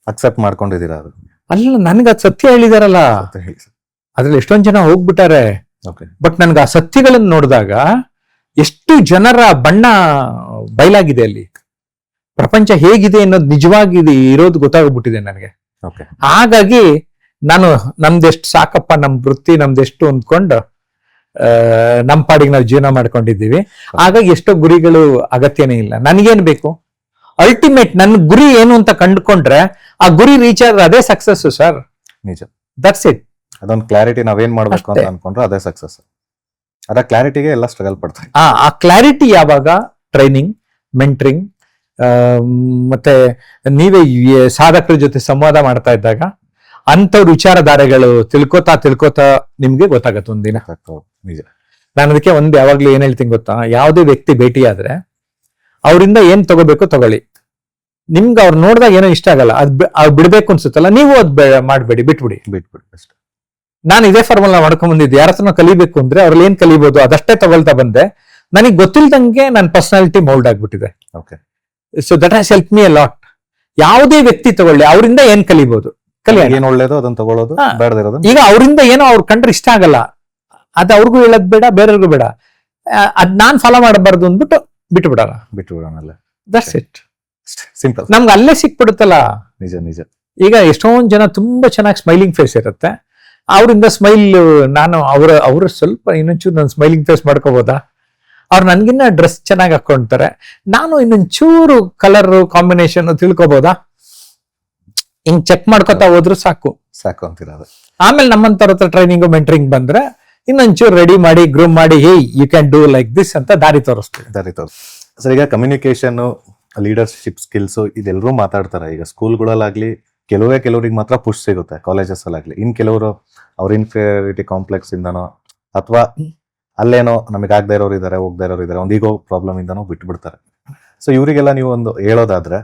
ಅಕ್ಸೆಪ್ಟ್ ಮಾಡ್ಕೊಂಡಿದ್ದೀರಾ ಅದು? ಅಲ್ಲ, ನನ್ಗೆ ಅದು ಸತ್ಯ ಹೇಳಿದಾರಲ್ಲ, ಅದ್ರಲ್ಲಿ ಎಷ್ಟೊಂದ್ ಜನ ಹೋಗ್ಬಿಟ್ಟಾರೆ. ಬಟ್ ನನ್ಗೆ ಆ ಸತ್ಯಗಳನ್ನ ನೋಡಿದಾಗ ಎಷ್ಟು ಜನರ ಬಣ್ಣ ಬಯಲಾಗಿದೆ ಅಲ್ಲಿ. ಪ್ರಪಂಚ ಹೇಗಿದೆ ಅನ್ನೋದು ನಿಜವಾಗಿ ಇರೋದು ಗೊತ್ತಾಗ್ಬಿಟ್ಟಿದೆ ನನಗೆ. ಹಾಗಾಗಿ ನಾನು ನಮ್ದೆಷ್ಟು ಸಾಕಪ್ಪ, ನಮ್ ವೃತ್ತಿ ನಮ್ದೆಷ್ಟು ಅಂದ್ಕೊಂಡು ನಮ್ ಪಾಡಿಗೆ ನಾವು ಜೀವನ ಮಾಡ್ಕೊಂಡಿದ್ದೀವಿ. ಹಾಗಾಗಿ ಎಷ್ಟೋ ಗುರಿಗಳು ಅಗತ್ಯನೇ ಇಲ್ಲ. ನನಗೇನ್ ಬೇಕು, ಅಲ್ಟಿಮೇಟ್ ನನ್ನ ಗುರಿ ಏನು ಅಂತ ಕಂಡುಕೊಂಡ್ರೆ ಆ ಗುರಿ ರೀಚ್ ಆದ್ರೆ ಅದೇ ಸಕ್ಸಸ್ ಸರ್. ನಿಜ, ದಟ್ಸ್ ಇಟ್. ಅದೊಂದು ಕ್ಲಾರಿಟಿ ನಾವೇನ್ ಮಾಡ್ಬೇಕು ಅಂತ ಅನ್ಕೊಂಡ್ರೆ ಅದೇ ಸಕ್ಸಸ್. ಅದ ಕ್ಲಾರಿಟಿಗೆ ಎಲ್ಲ ಸ್ಟ್ರಗಲ್ ಪಡ್ತಾರೆ. ಆ ಕ್ಲಾರಿಟಿ ಯಾವಾಗ ಟ್ರೈನಿಂಗ್, ಮೆಂಟ್ರಿಂಗ್, ಮತ್ತೆ ನೀವೇ ಸಾಧಕರ ಜೊತೆ ಸಂವಾದ ಮಾಡ್ತಾ ಇದ್ದಾಗ ಅಂತವ್ರ ವಿಚಾರಧಾರೆಗಳು ತಿಳ್ಕೋತಾ ನಿಮ್ಗೆ ಗೊತ್ತಾಗತ್ತೆ ಒಂದಿನ. ನಿಜ. ನಾನು ಅದಕ್ಕೆ ಒಂದು ಯಾವಾಗ್ಲೂ ಏನ್ ಹೇಳ್ತೀನಿ ಗೊತ್ತಾ, ಯಾವುದೇ ವ್ಯಕ್ತಿ ಭೇಟಿ ಆದ್ರೆ ಅವರಿಂದ ಏನ್ ತಗೋಬೇಕು ತಗೊಳ್ಳಿ. ನಿಮ್ಗೆ ಅವ್ರು ನೋಡಿದಾಗ ಏನೋ ಇಷ್ಟ ಆಗಲ್ಲ, ಅದ್ ಬಿಡ್ಬೇಕು ಅನ್ಸುತ್ತಲ್ಲ, ನೀವು ಅದ್ ಮಾಡ್ಬೇಡಿ, ಬಿಟ್ಬಿಡಿ ಅಷ್ಟೇ. ನಾನು ಇದೇ ಫಾರ್ಮುಲಾ ಮಾಡ್ಕೊಂಡ್ ಬಂದಿದ್ದೆ. ಯಾರ ಹತ್ರ ಕಲಿಬೇಕು ಅಂದ್ರೆ ಅವ್ರಲ್ಲಿ ಏನ್ ಕಲಿಬಹುದು ಅದಷ್ಟೇ ತಗೊಳ್ತಾ ಬಂದೆ. ನನಗೆ ಗೊತ್ತಿಲ್ದಂಗೆ ನನ್ನ ಪರ್ಸನಾಲಿಟಿ ಮೌಲ್ಡ್ ಆಗ್ಬಿಟ್ಟಿದೆ. So that has help me a lot. ಯಾವುದೇ ವ್ಯಕ್ತಿ ತಗೊಳ್ಳಿ, ಅವರಿಂದ ಏನ್ ಕಲಿಬಹುದು, ಏನ್ ಒಳ್ಳೇದು ಅದನ್ನ ತಗೊಳ್ಳೋದು, ಬೇಡದಿರೋದು. ಈಗ ಅವರಿಂದ ಏನೋ ಅವ್ರು ಕಂಡ್ರೆ ಇಷ್ಟ ಆಗಲ್ಲ, ಅದ್ ಅವ್ರಿಗೂ ಹೇಳದ್ ಬೇಡ, ಬೇರೆಯವ್ರಿಗೂ ಬೇಡ, ಅದ್ ನಾನ್ ಫಾಲೋ ಮಾಡಬಾರ್ದು ಅಂದ್ಬಿಟ್ಟು ಬಿಟ್ಬಿಡೋಣ. That's it, simple. ನಮ್ಗೆ ಅಲ್ಲೇ ಸಿಕ್ಬಿಡುತ್ತಲ್ಲ. ನಿಜ. ಈಗ ಎಷ್ಟೊಂದ್ ಜನ ತುಂಬಾ ಚೆನ್ನಾಗಿ ಸ್ಮೈಲಿಂಗ್ ಫೇಸ್ ಇರುತ್ತೆ, ಅವರಿಂದ ಸ್ಮೈಲ್, ನಾನು ಅವ್ರ ಸ್ವಲ್ಪ ಇನ್ನೊಂಚೂರು ನಾನು ಸ್ಮೈಲಿಂಗ್ ಫೇಸ್ ಮಾಡ್ಕೋಬೋದಾ, ಅವ್ರು ನನ್ಗಿನ್ನ ಡ್ರೆಸ್ ಚೆನ್ನಾಗಿ ಹಾಕೊಂತಾರೆ, ನಾನು ಇನ್ನೊಂಚೂರು ಕಲರ್ ಕಾಂಬಿನೇಷನ್ ತಿಳ್ಕೊಬೋದಾ, ಹಿಂಗ್ ಚೆಕ್ ಮಾಡ್ಕೊತಾ ಹೋದ್ರು ಸಾಕು ಅಂತೀರ. ಆಮೇಲೆ ನಮ್ಮಂತರ ಹತ್ರ ಟ್ರೈನಿಂಗ್ ಮೆಂಟರಿಂಗ್ ಬಂದ್ರೆ ಇನ್ನೊಂಚೂರು ರೆಡಿ ಮಾಡಿ ಗ್ರೂಮ್ ಮಾಡಿ, hey you can do like this ಅಂತ ದಾರಿ ತೋರಿಸ್ತೀವಿ. ಸರ್, ಈಗ ಕಮ್ಯುನಿಕೇಶನ್, ಲೀಡರ್ಶಿಪ್ ಸ್ಕಿಲ್ಸ್ ಇದೆಲ್ಲರೂ ಮಾತಾಡ್ತಾರೆ. ಈಗ ಸ್ಕೂಲ್ಗಳಲ್ಲಾಗ್ಲಿ ಕೆಲವರಿಗೆ ಮಾತ್ರ ಪುಷ್ ಸಿಗುತ್ತೆ, ಕಾಲೇಜಸ್ ಅಲ್ಲಾಗ್ಲಿ. ಇನ್ ಕೆಲವರು ಅವ್ರ ಇನ್ಫೀರಿಯಾರಿಟಿ ಕಾಂಪ್ಲೆಕ್ಸ್ ಇಂದನೋ ಅಥವಾ ಅಲ್ಲೇನೋ ನಮಗೆ ಆಗದೆ ಇರೋರು ಇದಾರೆ, ಹೋಗದೆ ಇರೋರು ಇದಾರೆ, ಒಂದು ಈಗೋ ಪ್ರಾಬ್ಲಮ್ ಇಂದನೋ ಬಿಟ್ಬಿಡ್ತಾರೆ. ಸೊ ಇವರಿಗೆಲ್ಲ ನೀವು ಒಂದು ಹೇಳೋದಾದ್ರೆ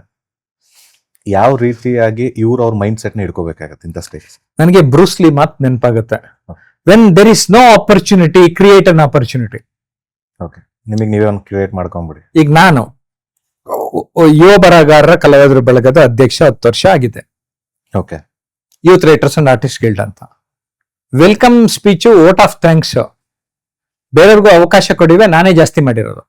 ಯಾವ ರೀತಿಯಾಗಿ ಇವ್ರು ಅವ್ರ ಮೈಂಡ್ ಸೆಟ್ ನ ಇಟ್ಕೋಬೇಕಾಗತ್ತೆ ಇಂಥ ಸ್ಟೇಜ್? ನನಗೆ ಬ್ರೂಸ್ಲಿ ಮಾತು ನೆನಪಾಗುತ್ತೆ, when there is no opportunity create an opportunity. Okay, ನಿಮಗೆ ನೀವೇ ಒಂದು ಕ್ರಿಯೇಟ್ ಮಾಡ್ಕೊಂಬಿಡಿ. ಈಗ ನಾನು ಯುವ ಬರಹಗಾರರ ಕಲಾವಿದರ ಬಳಗದ ಅಧ್ಯಕ್ಷ 10 ವರ್ಷ ಆಗಿದೆ. Okay, youth writers and artist guild ಅಂತ. Welcome speech vote of thanks ಬೇರೆಯವ್ರಿಗೂ ಅವಕಾಶ ಕೊಡಿವೆ, ನಾನೇ ಜಾಸ್ತಿ ಮಾಡಿರೋದು.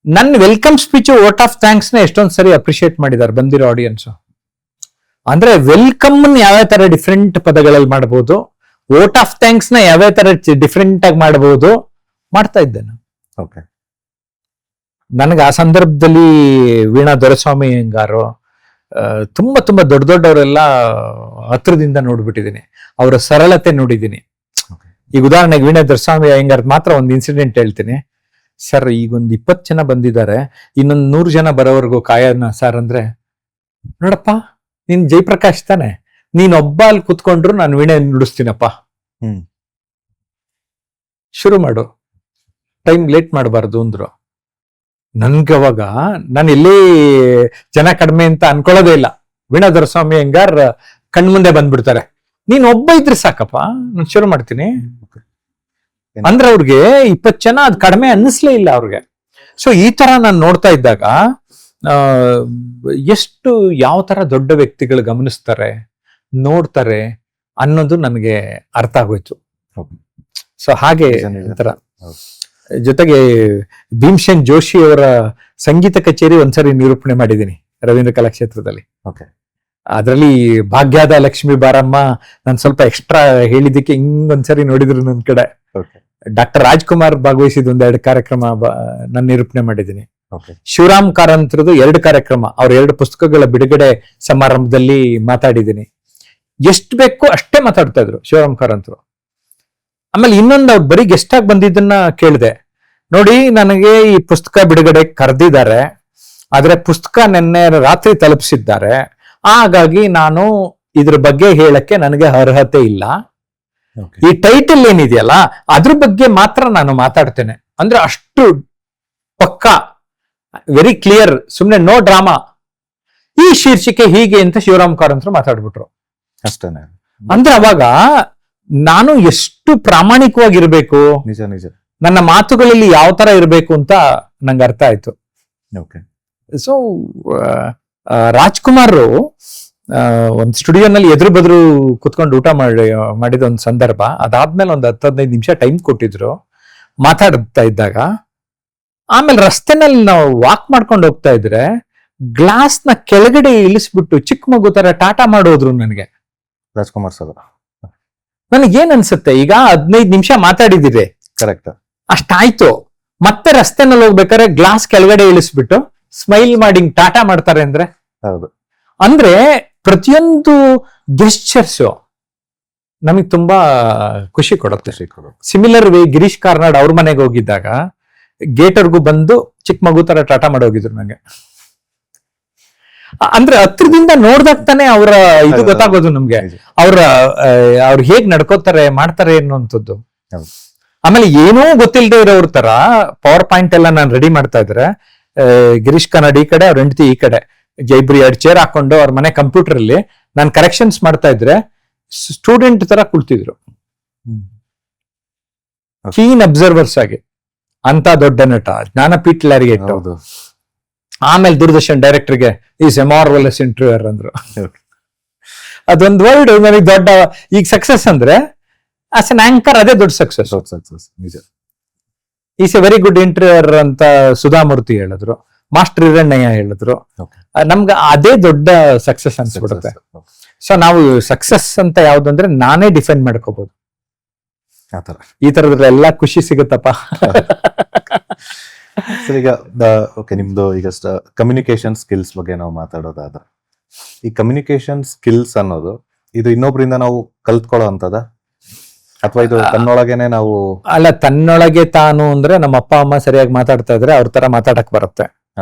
ನನ್ನ welcome speech vote of thanks ನ ಎಷ್ಟೊಂದ್ ಸರಿ ಅಪ್ರಿಶಿಯೇಟ್ ಮಾಡಿದ್ದಾರೆ ಬಂದಿರೋ ಆಡಿಯನ್ಸ್. ಅಂದ್ರೆ ವೆಲ್ಕಮ್ ಯಾವ ತರ ಡಿಫ್ರೆಂಟ್ ಪದಗಳಲ್ಲಿ ಮಾಡಬಹುದು, ವೋಟ್ ಆಫ್ ಥ್ಯಾಂಕ್ಸ್ ನ ಯಾವ ತರ ಡಿಫ್ರೆಂಟ್ ಆಗಿ ಮಾಡಬಹುದು ಮಾಡ್ತಾ ಇದ್ದೆ ನಾನು. ಓಕೆ, ನನಗೆ ಆ ಸಂದರ್ಭದಲ್ಲಿ ವೀಣಾ ದೊರೆಸ್ವಾಮಿ ಅಯ್ಯಂಗಾರು ತುಂಬಾ ತುಂಬಾ ದೊಡ್ಡವರೆಲ್ಲ ಹತ್ರದಿಂದ ನೋಡ್ಬಿಟ್ಟಿದ್ದೀನಿ, ಅವರ ಸರಳತೆ ನೋಡಿದ್ದೀನಿ. ಈಗ ಉದಾಹರಣೆಗೆ ವೀಣಾ ದೊರೆಸ್ವಾಮಿ ಅಯ್ಯಂಗಾರ್ ಮಾತ್ರ ಒಂದು ಇನ್ಸಿಡೆಂಟ್ ಹೇಳ್ತೀನಿ. ಸರ್, ಈಗೊಂದು 20 ಜನ ಬಂದಿದ್ದಾರೆ, ಇನ್ನೊಂದು 100 ಜನ ಬರೋವರೆಗೂ ಕಾಯೋಣ ಸರ್ ಅಂದ್ರೆ, ನೋಡಪ್ಪ ನೀನ್ ಜಯಪ್ರಕಾಶ್ ತಾನೆ, ನೀನ್ ಒಬ್ಬ ಅಲ್ಲಿ ಕುತ್ಕೊಂಡ್ರು ನಾನು ವೀಣೆ ನುಡಿಸ್ತೀನಪ್ಪ, ಶುರು ಮಾಡು, ಟೈಮ್ ಲೇಟ್ ಮಾಡಬಾರ್ದು ಅಂದ್ರು. ನನ್ಗವಾಗ ನಾನು ಎಲ್ಲಿ ಜನ ಕಡಿಮೆ ಅಂತ ಅನ್ಕೊಳ್ಳೋದೇ ಇಲ್ಲ. ವೀಣಾ ದೊರೆಸ್ವಾಮಿ ಅಯ್ಯಂಗಾರ್ ಕಣ್ಮುಂದೆ ಬಂದ್ಬಿಡ್ತಾರೆ, ನೀನ್ ಒಬ್ಬ ಇದ್ರೆ ಸಾಕಪ್ಪ ನಾನು ಶುರು ಮಾಡ್ತೀನಿ ಅಂದ್ರೆ ಅವ್ರಿಗೆ 20 ಜನ ಅದ್ ಕಡಿಮೆ ಅನ್ನಿಸ್ಲೇ ಇಲ್ಲ ಅವ್ರಿಗೆ. ಸೊ ಈ ತರ ನಾನು ನೋಡ್ತಾ ಇದ್ದಾಗ ಎಷ್ಟು ಯಾವ ತರ ದೊಡ್ಡ ವ್ಯಕ್ತಿಗಳು ಗಮನಿಸ್ತಾರೆ, ನೋಡ್ತಾರೆ ಅನ್ನೋದು ನನಗೆ ಅರ್ಥ ಆಗೋಯ್ತು. ಸೊ ಹಾಗೆ ಒಂಥರ ಜೊತೆಗೆ ಭೀಮ್ಸೇನ್ ಜೋಶಿ ಅವರ ಸಂಗೀತ ಕಚೇರಿ ಒಂದ್ಸರಿ ನಿರೂಪಣೆ ಮಾಡಿದ್ದೀನಿ ರವೀಂದ್ರ ಕಲಾಕ್ಷೇತ್ರದಲ್ಲಿ. ಅದರಲ್ಲಿ ಭಾಗ್ಯದ ಲಕ್ಷ್ಮೀ ಬಾರಮ್ಮ ನಾನು ಸ್ವಲ್ಪ ಎಕ್ಸ್ಟ್ರಾ ಹೇಳಿದ್ದಕ್ಕೆ ಹಿಂಗೊಂದ್ಸರಿ ನೋಡಿದ್ರು ನನ್ನ ಕಡೆ. ಡಾಕ್ಟರ್ ರಾಜ್ಕುಮಾರ್ ಭಾಗವಹಿಸಿದ 1-2 ಕಾರ್ಯಕ್ರಮ ನಾನು ನಿರೂಪಣೆ ಮಾಡಿದ್ದೀನಿ. ಶಿವರಾಮ್ ಕಾರಂತರದು 2 ಕಾರ್ಯಕ್ರಮ, ಅವ್ರ 2 ಪುಸ್ತಕಗಳ ಬಿಡುಗಡೆ ಸಮಾರಂಭದಲ್ಲಿ ಮಾತಾಡಿದ್ದೀನಿ. ಎಷ್ಟು ಬೇಕೋ ಅಷ್ಟೇ ಮಾತಾಡ್ತಾ ಇದ್ರು ಶಿವರಾಮ್ ಕಾರಂತರು. ಆಮೇಲೆ ಇನ್ನೊಂದು ಅವ್ರು ಬರೀ ಗೆಸ್ಟ್ ಆಗಿ ಬಂದಿದ್ದನ್ನ ಕೇಳಿದೆ, ನೋಡಿ ನನಗೆ ಈ ಪುಸ್ತಕ ಬಿಡುಗಡೆ ಕರೆದಿದ್ದಾರೆ, ಆದ್ರೆ ಪುಸ್ತಕ ನಿನ್ನೆ ರಾತ್ರಿ ತಲುಪಿಸಿದ್ದಾರೆ, ಹಾಗಾಗಿ ನಾನು ಇದ್ರ ಬಗ್ಗೆ ಹೇಳಕ್ಕೆ ನನಗೆ ಅರ್ಹತೆ ಇಲ್ಲ. ಈ ಟೈಟಲ್ ಏನಿದೆಯಲ್ಲ ಅದ್ರ ಬಗ್ಗೆ ಮಾತ್ರ ನಾನು ಮಾತಾಡ್ತೇನೆ ಅಂದ್ರೆ ಅಷ್ಟು ಪಕ್ಕಾ, ವೆರಿ ಕ್ಲಿಯರ್, ಸುಮ್ನೆ ನೋ ಡ್ರಾಮಾ. ಈ ಶೀರ್ಷಿಕೆ ಹೀಗೆ ಅಂತ ಶಿವರಾಮ್ ಕಾರಂತರು ಮಾತಾಡ್ಬಿಟ್ರು ಅಷ್ಟೇನೆ. ಅಂದ್ರೆ ಅವಾಗ ನಾನು ಎಷ್ಟು ಪ್ರಾಮಾಣಿಕವಾಗಿರ್ಬೇಕು, ನಿಜ ನಿಜ, ನನ್ನ ಮಾತುಗಳಲ್ಲಿ ಯಾವ ತರ ಇರ್ಬೇಕು ಅಂತ ನಂಗೆ ಅರ್ಥ ಆಯ್ತು. ಸೊ ರಾಜ್ಕುಮಾರ್ ಒಂದ್ ಸ್ಟುಡಿಯೋನಲ್ಲಿ ಎದುರು ಬದ್ರು ಕುತ್ಕೊಂಡು ಊಟ ಮಾಡಿದ ಒಂದು ಸಂದರ್ಭ, ಅದಾದ್ಮೇಲೆ ಒಂದು 10-15 ನಿಮಿಷ ಟೈಮ್ ಕೊಟ್ಟಿದ್ರು ಮಾತಾಡ್ತಾ ಇದ್ದಾಗ. ಆಮೇಲೆ ರಸ್ತೆನಲ್ಲಿ ನಾವು ವಾಕ್ ಮಾಡ್ಕೊಂಡು ಹೋಗ್ತಾ ಇದ್ರೆ ಗ್ಲಾಸ್ ನ ಕೆಳಗಡೆ ಇಳಿಸ್ಬಿಟ್ಟು ಚಿಕ್ಕ ಮಗು ತರ ಟಾಟಾ ಮಾಡೋದ್ರು ನನಗೆ. ರಾಜ್ಕುಮಾರ್ ಸರ್, ನನಗೇನ್ ಅನ್ಸುತ್ತೆ, ಈಗ 15 ನಿಮಿಷ ಮಾತಾಡಿದಿರಿ, ಕರೆಕ್ಟ್, ಅಷ್ಟಾಯ್ತು, ಮತ್ತೆ ರಸ್ತೆನಲ್ಲಿ ಹೋಗ್ಬೇಕಾದ್ರೆ ಗ್ಲಾಸ್ ಕೆಳಗಡೆ ಇಳಿಸ್ಬಿಟ್ಟು ಸ್ಮೈಲ್ ಮಾಡಿ ಟಾಟಾ ಮಾಡ್ತಾರೆ ಅಂದ್ರೆ. ಹೌದು, ಅಂದ್ರೆ ಪ್ರತಿಯೊಂದು ಗೆಸ್ಚರ್ಸ್ ನಮಗ್ ತುಂಬಾ ಖುಷಿ ಕೊಡುತ್ತೆ. ಸಿಮಿಲರ್ ವೇ ಗಿರೀಶ್ ಕಾರ್ನಾಡ್ ಅವ್ರ ಮನೆಗೆ ಹೋಗಿದ್ದಾಗ ಗೇಟರ್ಗೂ ಬಂದು ಚಿಕ್ಕ ಮಗು ತರ ಟಾಟಾ ಮಾಡಿ ಹೋಗಿದ್ರು ನಂಗೆ. ಅಂದ್ರೆ ಹತ್ರದಿಂದ ನೋಡ್ದಾಗ ತಾನೆ ಅವರ ಇದು ಗೊತ್ತಾಗೋದು ನಮ್ಗೆ, ಅವ್ರು ಹೇಗ್ ನಡ್ಕೋತಾರೆ ಮಾಡ್ತಾರೆ ಅನ್ನುವಂಥದ್ದು. ಆಮೇಲೆ ಏನೂ ಗೊತ್ತಿಲ್ಲದೆ ಇರೋರ್ ತರ ಪವರ್ ಪಾಯಿಂಟ್ ಎಲ್ಲ ನಾನು ರೆಡಿ ಮಾಡ್ತಾ ಇದ್ರೆ, ಗಿರೀಶ್ ಕಾರ್ನಾಡ್ ಈ ಕಡೆ, ಅವ್ರ ಹೆಂಡತಿ ಈ ಕಡೆ, ಇಬ್ರು 2 ಚೇರ್ ಹಾಕೊಂಡು ಅವ್ರ ಮನೆ ಕಂಪ್ಯೂಟರ್ ಅಲ್ಲಿ ನಾನು ಕರೆಕ್ಷನ್ಸ್ ಮಾಡ್ತಾ ಇದ್ರೆ ಸ್ಟೂಡೆಂಟ್ ತರ ಕುಳ್ತಿದ್ರು, ಕೀನ್ ಅಬ್ಸರ್ವರ್ಸ್ ಆಗಿ. ಅಂತ ದೊಡ್ಡ ನಟ, ಜ್ಞಾನಪೀಠ ಲಾರಿಗೆಟ್. ಆಮೇಲೆ ದೂರದರ್ಶನ್ ಡೈರೆಕ್ಟರ್ಗೆ ಈಸ್ ಎ ಮಾರ್ವೆಲಸ್ ಇಂಟರ್ವ್ಯೂಯರ್ ಅಂದ್ರು. ಅದೊಂದು ವರ್ಡ್ ನನಗೆ ದೊಡ್ಡ. ಈಗ ಸಕ್ಸಸ್ ಅಂದ್ರೆ ಆಸ್ ಎನ್ ಆಂಕರ್ ಅದೇ ದೊಡ್ಡ success. Is A very good ಇಂಟರ್ವ್ಯೂಯರ್ ಅಂತ ಸುಧಾಮೂರ್ತಿ ಹೇಳಿದ್ರು, ಮಾಸ್ಟರ್ ಹಿರಣ್ಣಯ್ಯ ಹೇಳಿದ್ರು. ನಮ್ಗೆ ಅದೇ ದೊಡ್ಡ ಸಕ್ಸಸ್ ಅನ್ಸ್ಬಿಡುತ್ತೆ. ಸೊ ನಾವು ಸಕ್ಸಸ್ ಅಂತ ಯಾವ್ದಂದ್ರೆ ನಾನೇ ಡಿಫೈನ್ ಮಾಡ್ಕೋಬಹುದು. ಈ ತರದ್ರೆಲ್ಲ ಖುಷಿ ಸಿಗುತ್ತಪ್ಪ. ಸರ್, ಈಗ ನಿಮ್ದು ಈಗ ಕಮ್ಯುನಿಕೇಶನ್ ಸ್ಕಿಲ್ಸ್ ಬಗ್ಗೆ ನಾವು ಮಾತಾಡೋದಾದ್ರೆ, ಈ ಕಮ್ಯುನಿಕೇಶನ್ ಸ್ಕಿಲ್ಸ್ ಅನ್ನೋದು ಇದು ಇನ್ನೊಬ್ರಿಂದ ನಾವು ಕಲ್ತ್ಕೊಳ್ಳೋ ಅಂತದ, ಅಥವಾ ಇದು ತನ್ನೊಳಗೇನೆ ನಾವು? ಅಲ್ಲ, ತನ್ನೊಳಗೆ ತಾನು ಅಂದ್ರೆ ನಮ್ಮ ಅಪ್ಪ ಅಮ್ಮ ಸರಿಯಾಗಿ ಮಾತಾಡ್ತಾ ಇದ್ರೆ ಅವ್ರ ತರ ಮಾತಾಡಕ್ ಬರುತ್ತೆ.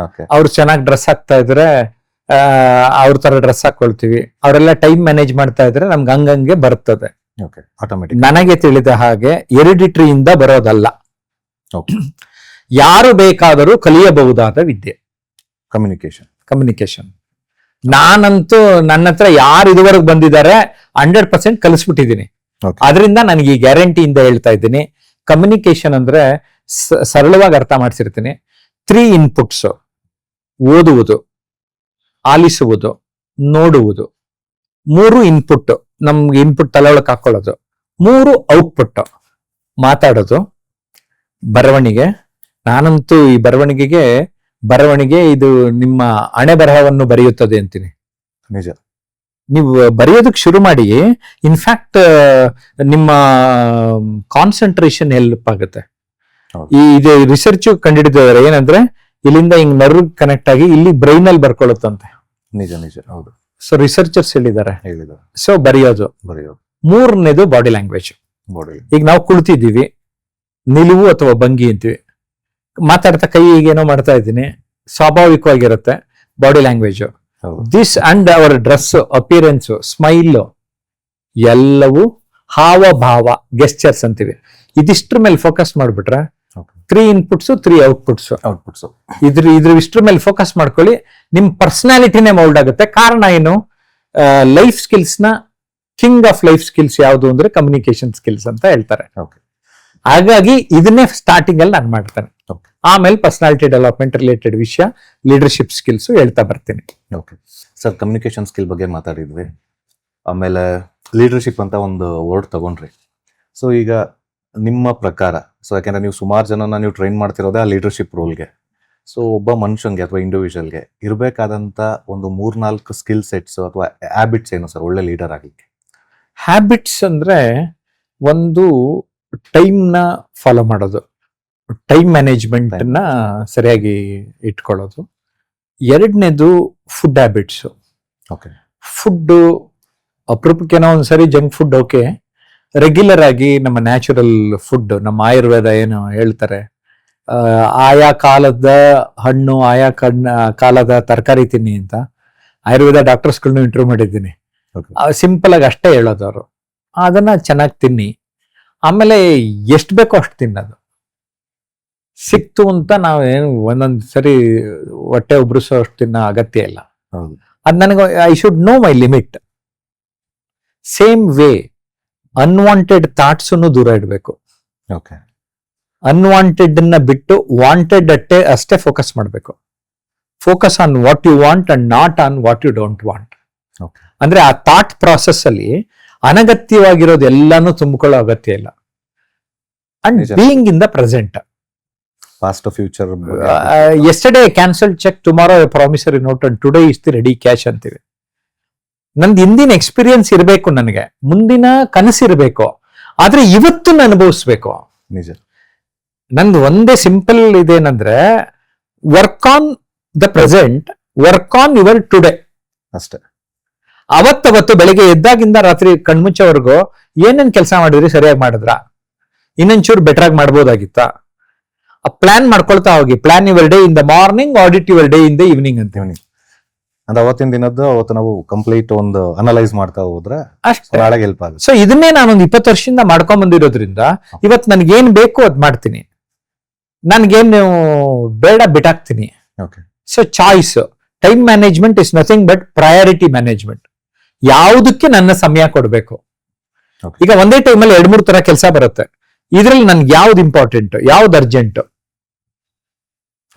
ಅವ್ರು ಚೆನ್ನಾಗಿ ಡ್ರೆಸ್ ಹಾಕ್ತಾ ಇದ್ರೆ ಅವ್ರ ತರ ಡ್ರೆಸ್ ಹಾಕೊಳ್ತೀವಿ. ಅವರೆಲ್ಲ ಟೈಮ್ ಮ್ಯಾನೇಜ್ ಮಾಡ್ತಾ ಇದ್ರೆ ನಮ್ಗೆ ಹಂಗಂಗೆ ಬರ್ತದೆ. ನನಗೆ ತಿಳಿದ ಹಾಗೆ ಹೆರಿಡಿಟ್ರಿಯಿಂದ ಬರೋದಲ್ಲ, ಯಾರು ಬೇಕಾದರೂ ಕಲಿಯಬಹುದಾದ ವಿದ್ಯೆ ಕಮ್ಯುನಿಕೇಶನ್. ನಾನಂತೂ ನನ್ನ ಹತ್ರ ಯಾರು ಇದುವರೆಗೆ ಬಂದಿದ್ದಾರೆ 100% ಕಲಿಸ್ಬಿಟ್ಟಿದ್ದೀನಿ. Okay. ಅದರಿಂದ ನನಗೆ ಈ ಗ್ಯಾರಂಟಿಯಿಂದ ಹೇಳ್ತಾ ಇದ್ದೀನಿ, ಕಮ್ಯುನಿಕೇಶನ್ ಅಂದ್ರೆ ಸರಳವಾಗಿ ಅರ್ಥ ಮಾಡಿಸಿರ್ತೀನಿ. 3 ಇನ್ಪುಟ್ಸ್: ಓದುವುದು, ಆಲಿಸುವುದು, ನೋಡುವುದು. 3 ಇನ್ಪುಟ್, ನಮ್ಗೆ ಇನ್ಪುಟ್ ತಲೆಯೊಳಗೆ ಹಾಕೊಳ್ಳೋದು. 3 ಔಟ್ಪುಟ್: ಮಾತಾಡೋದು, ಬರವಣಿಗೆ. ನಾನಂತೂ ಈ ಬರವಣಿಗೆ ಇದು ನಿಮ್ಮ ಹಣೆ ಬರಹವನ್ನು ಬರೆಯುತ್ತದೆ ಅಂತೀನಿ. ನಿಜ. ನೀವು ಬರೆಯೋದಕ್ಕೆ ಶುರು ಮಾಡಿ, ಇನ್ಫ್ಯಾಕ್ಟ್ ನಿಮ್ಮ ಕಾನ್ಸಂಟ್ರೇಷನ್ ಹೆಲ್ಪ್ ಆಗುತ್ತೆ. ಹೌದು. ಇದು ರಿಸರ್ಚ್ ಕಂಡುಹಿಡಿದಿದ್ದಾರೆ. ಏನಂದ್ರೆ ಇಲ್ಲಿಂದ ಹಿಂಗ್ ನರ್ವ್ ಕನೆಕ್ಟ್ ಆಗಿ ಇಲ್ಲಿ ಬ್ರೈನ್ ಅಲ್ಲಿ ಬರ್ಕೊಳ್ಳುತ್ತಂತೆ. ನಿಜ ನಿಜ. ಹೌದು. ಸೊ ರಿಸರ್ಚರ್ಸ್ ಹೇಳಿದ್ದಾರೆ. ಹೇಳಿದ್ದಾರೆ. ಸೊ ಬರೆಯೋದು. 3ನೇದು ಬಾಡಿ ಲ್ಯಾಂಗ್ವೇಜ್. ಬಾಡಿ. ಈಗ ನಾವು ಕುಳಿತಿದ್ದೀವಿ, ನಿಲುವು ಅಥವಾ ಭಂಗಿ ಅಂತೀವಿ. ಮಾತಾಡ್ತಾ ಕೈ ಏನೋ ಮಾಡ್ತಾ ಇದ್ದೀನಿ, ಸ್ವಾಭಾವಿಕವಾಗಿರುತ್ತೆ ಬಾಡಿ ಲ್ಯಾಂಗ್ವೇಜ್. ಹೌದು. This and our dress, appearance, smile ಎಲ್ಲವೂ ಹಾವಭಾವ, ಗೆಸ್ಚರ್ಸ್ ಅಂತೀವಿ. ಇದಿಷ್ಟ್ರ ಮೇಲೆ ಫೋಕಸ್ ಮಾಡ್ಬಿಟ್ರೆ Okay. 3 inputs 3 outputs. ಔಟ್ಪುಟ್ಸ್. ಇದ್ರ ಮೇಲೆ ಫೋಕಸ್ ಮಾಡ್ಕೊಳ್ಳಿ, ನಿಮ್ ಪರ್ಸನಾಲಿಟಿನೇ ಮೌಲ್ಡ್ ಆಗುತ್ತೆ. ಕಾರಣ ಏನು? ಲೈಫ್ ಸ್ಕಿಲ್ಸ್ ನ ಕಿಂಗ್ ಆಫ್ ಲೈಫ್ ಸ್ಕಿಲ್ಸ್ ಯಾವುದು ಅಂದ್ರೆ ಕಮ್ಯುನಿಕೇಶನ್ ಸ್ಕಿಲ್ಸ್ ಅಂತ ಹೇಳ್ತಾರೆ. Okay. ಹಾಗಾಗಿ ಇದನ್ನೇ ಸ್ಟಾರ್ಟಿಂಗ್ ಅಲ್ಲಿ ನಾನು ಮಾಡ್ತೇನೆ. Okay. ಆಮೇಲೆ ಪರ್ಸನಾಲಿಟಿ ಡೆವಲಪ್ಮೆಂಟ್ ರಿಲೇಟೆಡ್ ವಿಷಯ, ಲೀಡರ್ಶಿಪ್ ಸ್ಕಿಲ್ಸ್ ಹೇಳ್ತಾ ಬರ್ತೀನಿ. ಓಕೆ ಸರ್, ಕಮ್ಯುನಿಕೇಶನ್ ಸ್ಕಿಲ್ ಬಗ್ಗೆ ಮಾತಾಡಿದ್ವಿ. ಆಮೇಲೆ ಲೀಡರ್ಶಿಪ್ ಅಂತ ಒಂದು ವರ್ಡ್ ತಗೊಂಡ್ರಿ. ಸೊ ಈಗ ನಿಮ್ಮ ಪ್ರಕಾರ, ಸೊ ಯಾಕೆಂದ್ರೆ ನೀವು ಸುಮಾರು ಜನನ ನೀವು ಟ್ರೈನ್ ಮಾಡ್ತಿರೋದೇ ಆ ಲೀಡರ್ಶಿಪ್ ರೋಲ್ಗೆ. ಸೊ ಒಬ್ಬ ಮನುಷ್ಯನ್ಗೆ ಅಥವಾ ಇಂಡಿವಿಜುವಲ್ಗೆ ಇರಬೇಕಾದಂಥ ಒಂದು 3-4 ಸ್ಕಿಲ್ ಸೆಟ್ಸ್ ಅಥವಾ ಹ್ಯಾಬಿಟ್ಸ್ ಏನು ಸರ್ ಒಳ್ಳೆ ಲೀಡರ್ ಆಗಲಿಕ್ಕೆ? ಹ್ಯಾಬಿಟ್ಸ್ ಅಂದ್ರೆ ಒಂದು ಟೈಮ್ ನ ಫಾಲೋ ಮಾಡೋದು, ಟೈಮ್ ಮ್ಯಾನೇಜ್ಮೆಂಟ್ ನ ಸರಿಯಾಗಿ ಇಟ್ಕೊಳ್ಳೋದು. 2ನೇದು ಫುಡ್ ಹ್ಯಾಬಿಟ್ಸ್. ಓಕೆ. ಫುಡ್ ಅಪರೂಪಕ್ಕೇನೋ ಒಂದ್ಸರಿ ಜಂಕ್ ಫುಡ್ ಓಕೆ, ರೆಗ್ಯುಲರ್ ಆಗಿ ನಮ್ಮ ನ್ಯಾಚುರಲ್ ಫುಡ್, ನಮ್ಮ ಆಯುರ್ವೇದ ಏನು ಹೇಳ್ತಾರೆ, ಆಯಾ ಕಾಲದ ಹಣ್ಣು, ಆಯಾ ಕಾಲದ ತರಕಾರಿ ತಿನ್ನಿ ಅಂತ ಆಯುರ್ವೇದ ಡಾಕ್ಟರ್ಸ್ಗಳನ್ನೂ ಇಂಟರ್ವ್ಯೂ ಮಾಡಿದ್ದೀನಿ. ಸಿಂಪಲ್ ಆಗಿ ಅಷ್ಟೇ ಹೇಳೋದು ಅವರು. ಅದನ್ನ ಚೆನ್ನಾಗಿ ತಿನ್ನಿ, ಆಮೇಲೆ ಎಷ್ಟು ಬೇಕೋ ಅಷ್ಟು ತಿನ್ನೋದು. ಸಿಕ್ತು ಅಂತ ನಾವೇನು ಒಂದೊಂದ್ ಸರಿ ಹೊಟ್ಟೆ ಉಬ್ರಿಸೋ ಅಷ್ಟು ತಿನ್ನೋ ಅಗತ್ಯ ಇಲ್ಲ. ಅದ್ ನನಗೆ I should know my limit. Same way unwanted thoughts ದೂರ ಇಡಬೇಕು. ಓಕೆ. ಅನ್ವಾಂಟೆಡ್ ನ ಬಿಟ್ಟು ವಾಂಟೆಡ್ ಅಷ್ಟೇ ಫೋಕಸ್ ಮಾಡಬೇಕು. Focus on what you want and not on what you don't want. ಅಂದ್ರೆ ಆ ಥಾಟ್ ಪ್ರಾಸೆಸ್ ಅಲ್ಲಿ ಅನಗತ್ಯವಾಗಿರೋದು ಎಲ್ಲಾನು ತುಂಬಿಕೊಳ್ಳೋ ಅಗತ್ಯ ಇಲ್ಲ. And being in the present. Past future. Yesterday cancelled cheque, tomorrow promissory note and today is the ready cash ಅಂತೀವಿ. ನಂದು ಹಿಂದಿನ ಎಕ್ಸ್ಪೀರಿಯನ್ಸ್ ಇರಬೇಕು, ನನಗೆ ಮುಂದಿನ ಕನಸಿರ್ಬೇಕು, ಆದ್ರೆ ಇವತ್ತು ಅನುಭವಿಸ್ಬೇಕು. ನಿಜ. ನಂದು ಒಂದೇ ಸಿಂಪಲ್ ಇದೇನಂದ್ರೆ, work on the present, work on your today ಅಷ್ಟೇ. ಅವತ್ತವತ್ತು ಬೆಳಿಗ್ಗೆ ಎದ್ದಾಗಿಂದ ರಾತ್ರಿ ಕಣ್ಮುಚ್ಚವರೆಗೂ ಏನೇನ್ ಕೆಲಸ ಮಾಡಿದ್ರಿ, ಸರಿಯಾಗಿ ಮಾಡಿದ್ರ, ಇನ್ನೊಂಚೂರು ಬೆಟರ್ ಆಗಿ ಮಾಡ್ಬೋದಾಗಿತ್ತ, ಪ್ಲಾನ್ ಮಾಡ್ಕೊಳ್ತಾ ಹೋಗಿ. Plan your day in the morning, audit your day in the evening ಅಂತ. ಅಂದ್ರೆ ಅವತ್ತಿನ ದಿನದ್ದು ಅವತ್ತು ನಾವು ಕಂಪ್ಲೀಟ್ ಒಂದು ಅನಲೈಸ್ ಮಾಡ್ತಾ ಹೋದ್ರೆ ಅಷ್ಟೇ ನಾಳೆಗೆ ಹೆಲ್ಪ್ ಆಗುತ್ತೆ. ಸೊ ಇದನ್ನೇ ನಾನೊಂದು 20 ವರ್ಷದಿಂದ ಮಾಡ್ಕೊಂಡ್ ಬಂದಿರೋದ್ರಿಂದ ಇವತ್ತು ನನ್ಗೇನ್ ಬೇಕು ಅದ್ ಮಾಡ್ತೀನಿ, ನನ್ಗೇನು ಬೇಡ ಬಿಟ್ಟಾಕ್ತೀನಿ. So choice, time management is nothing but priority management. ಯಾವುದಕ್ಕೆ ನನ್ನ ಸಮಯ ಕೊಡ್ಬೇಕು. ಈಗ ಒಂದೇ ಟೈಮಲ್ಲಿ 2-3 ತರ ಕೆಲಸ ಬರುತ್ತೆ. ಇದ್ರಲ್ಲಿ ನನ್ಗೆ ಯಾವ್ದು ಇಂಪಾರ್ಟೆಂಟ್, ಯಾವ್ದು ಅರ್ಜೆಂಟ್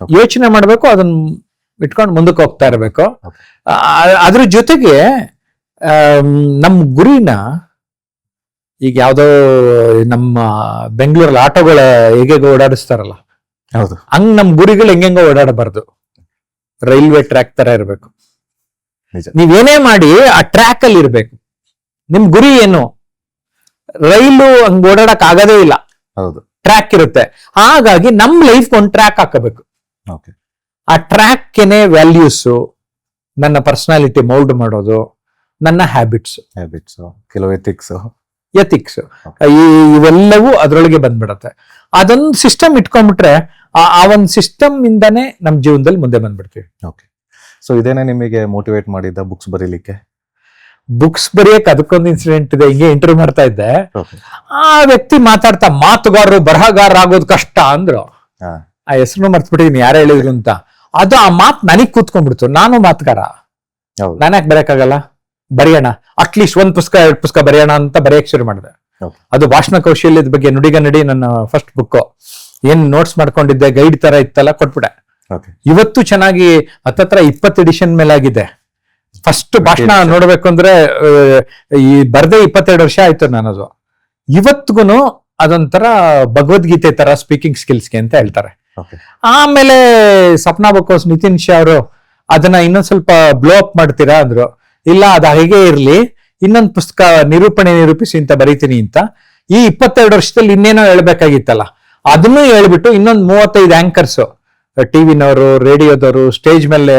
ಯೋಚನೆ ಮಾಡ್ಬೇಕು, ಅದನ್ನ ಇಟ್ಕೊಂಡು ಮುಂದಕ್ಕೆ ಹೋಗ್ತಾ ಇರ್ಬೇಕು. ಅದ್ರ ಜೊತೆಗೆ ನಮ್ಮ ಗುರಿನ, ಈಗ ಯಾವ್ದೋ ನಮ್ಮ ಬೆಂಗಳೂರಲ್ಲಿ ಆಟೋಗಳ ಹೇಗೆ ಓಡಾಡಿಸ್ತಾರಲ್ಲ, ಹೌದು, ಹಂಗ್ ನಮ್ ಗುರಿಗಳು ಹೆಂಗೆಂಗೋ ಓಡಾಡಬಾರ್ದು. ರೈಲ್ವೆ ಟ್ರ್ಯಾಕ್ ತರ ಇರ್ಬೇಕು. ನೀವೇನೇ ಮಾಡಿ ಆ ಟ್ರ್ಯಾಕ್ ಅಲ್ಲಿ ಇರ್ಬೇಕು. ನಿಮ್ ಗುರಿ ಏನು? ರೈಲು ಹಂಗ್ ಓಡಾಡಕ್ ಆಗದೇ ಇಲ್ಲ, ಟ್ರ್ಯಾಕ್ ಇರುತ್ತೆ. ಹಾಗಾಗಿ ನಮ್ ಲೈಫ್ ಒಂದು ಟ್ರ್ಯಾಕ್ ಹಾಕಬೇಕು. ಆ ಟ್ರ್ಯಾಕ್ಗೆನೆ ವ್ಯಾಲ್ಯೂಸ್, ನನ್ನ ಪರ್ಸನಾಲಿಟಿ ಮೌಲ್ಡ್ ಮಾಡೋದು, ನನ್ನ ಹ್ಯಾಬಿಟ್ಸ್, ಕೆಲವು ಎಥಿಕ್ಸ್ ಇವೆಲ್ಲವೂ ಅದ್ರೊಳಗೆ ಬಂದ್ಬಿಡತ್ತೆ. ಅದೊಂದು ಸಿಸ್ಟಮ್ ಇಟ್ಕೊಂಡ್ಬಿಟ್ರೆ ಆ ಒಂದು ಸಿಸ್ಟಮ್ ಇಂದಾನೆ ನಮ್ ಜೀವನದಲ್ಲಿ ಮುಂದೆ ಬಂದ್ಬಿಡ್ತೀವಿ. ಸೊ ಇದೇನೆ ನಿಮಗೆ ಮೋಟಿವೇಟ್ ಮಾಡಿದ್ದ ಬುಕ್ಸ್ ಬರೀಲಿಕ್ಕೆ? ಬುಕ್ಸ್ ಬರೆಯಕ್ ಅದಕ್ಕೊಂದು ಇನ್ಸಿಡೆಂಟ್ ಇದೆ. ಹಿಂಗೆ ಇಂಟರ್ವ್ಯೂ ಮಾಡ್ತಾ ಇದ್ದೆ, ಆ ವ್ಯಕ್ತಿ ಮಾತಾಡ್ತಾ ಮಾತುಗಾರರು ಬರಹಗಾರ ಆಗೋದು ಕಷ್ಟ ಅಂದ್ರು. ಆ ಹೆಸರು ಮರ್ತ್ಬಿಟ್ಟಿದೀನಿ ಯಾರು ಹೇಳಿದ್ರು ಅಂತ. ಅದು ಆ ಮಾತು ನನಗ್ ಕೂತ್ಕೊಂಡ್ಬಿಡ್ತು. ನಾನು ಮಾತುಗಾರ, ಹೌದು. ನಾನು ಯಾಕೆ ಬರೆಯಕ್ಕಾಗಲ್ಲ, ಬರೆಯೋಣ, ಅಟ್ಲೀಸ್ಟ್ ಒಂದ್ ಪುಸ್ತಕ 2 ಪುಸ್ತಕ ಬರೆಯೋಣ ಅಂತ ಬರೆಯಕ್ ಶುರು ಮಾಡಿದೆ. Okay. ಅದು ಭಾಷಣ ಕೌಶಲ್ಯದ ಬಗ್ಗೆ ನುಡಿಗನ್ನಡಿ ನನ್ನ ಫಸ್ಟ್ ಬುಕ್. ಏನ್ ನೋಟ್ಸ್ ಮಾಡ್ಕೊಂಡಿದ್ದೆ, ಗೈಡ್ ತರ ಇತ್ತಲ್ಲ, ಕೊಟ್ಬಿಟ್ಟೆ. Okay. ಇವತ್ತು ಚೆನ್ನಾಗಿ ಹತ್ತತ್ರ 20 ಎಡಿಷನ್ ಮೇಲಾಗಿದೆ. ಫಸ್ಟ್ ಭಾಷಣ ನೋಡ್ಬೇಕು ಅಂದ್ರೆ ಈ ಬರ್ದೆ 22 ವರ್ಷ ಆಯ್ತು ನಾನದು. ಇವತ್ತಿಗೂ ಅದೊಂಥರ ಭಗವದ್ಗೀತೆ ತರ ಸ್ಪೀಕಿಂಗ್ ಸ್ಕಿಲ್ಸ್ಗೆ ಅಂತ ಹೇಳ್ತಾರೆ. Okay. ಆಮೇಲೆ ಸಪ್ನಾ ಬಕೋಸ್, ನಿತಿನ್ ಶಾ ಅವರು ಅದನ್ನ ಇನ್ನೊಂದ್ ಸ್ವಲ್ಪ ಬ್ಲೋ ಅಪ್ ಮಾಡ್ತೀರಾ ಅಂದ್ರು. ಇಲ್ಲ, ಅದು ಹಾಗೆ ಇರ್ಲಿ, ಇನ್ನೊಂದು ಪುಸ್ತಕ ನಿರೂಪಿಸಿ ಅಂತ ಬರೀತೀನಿ ಅಂತ. ಈ 22 ವರ್ಷದಲ್ಲಿ ಇನ್ನೇನೋ ಹೇಳ್ಬೇಕಾಗಿತ್ತಲ್ಲ, ಅದನ್ನು ಹೇಳ್ಬಿಟ್ಟು ಇನ್ನೊಂದು 35 ಆಂಕರ್ಸ್, ಟಿವಿನವರು, ರೇಡಿಯೋದವರು, ಸ್ಟೇಜ್ ಮೇಲೆ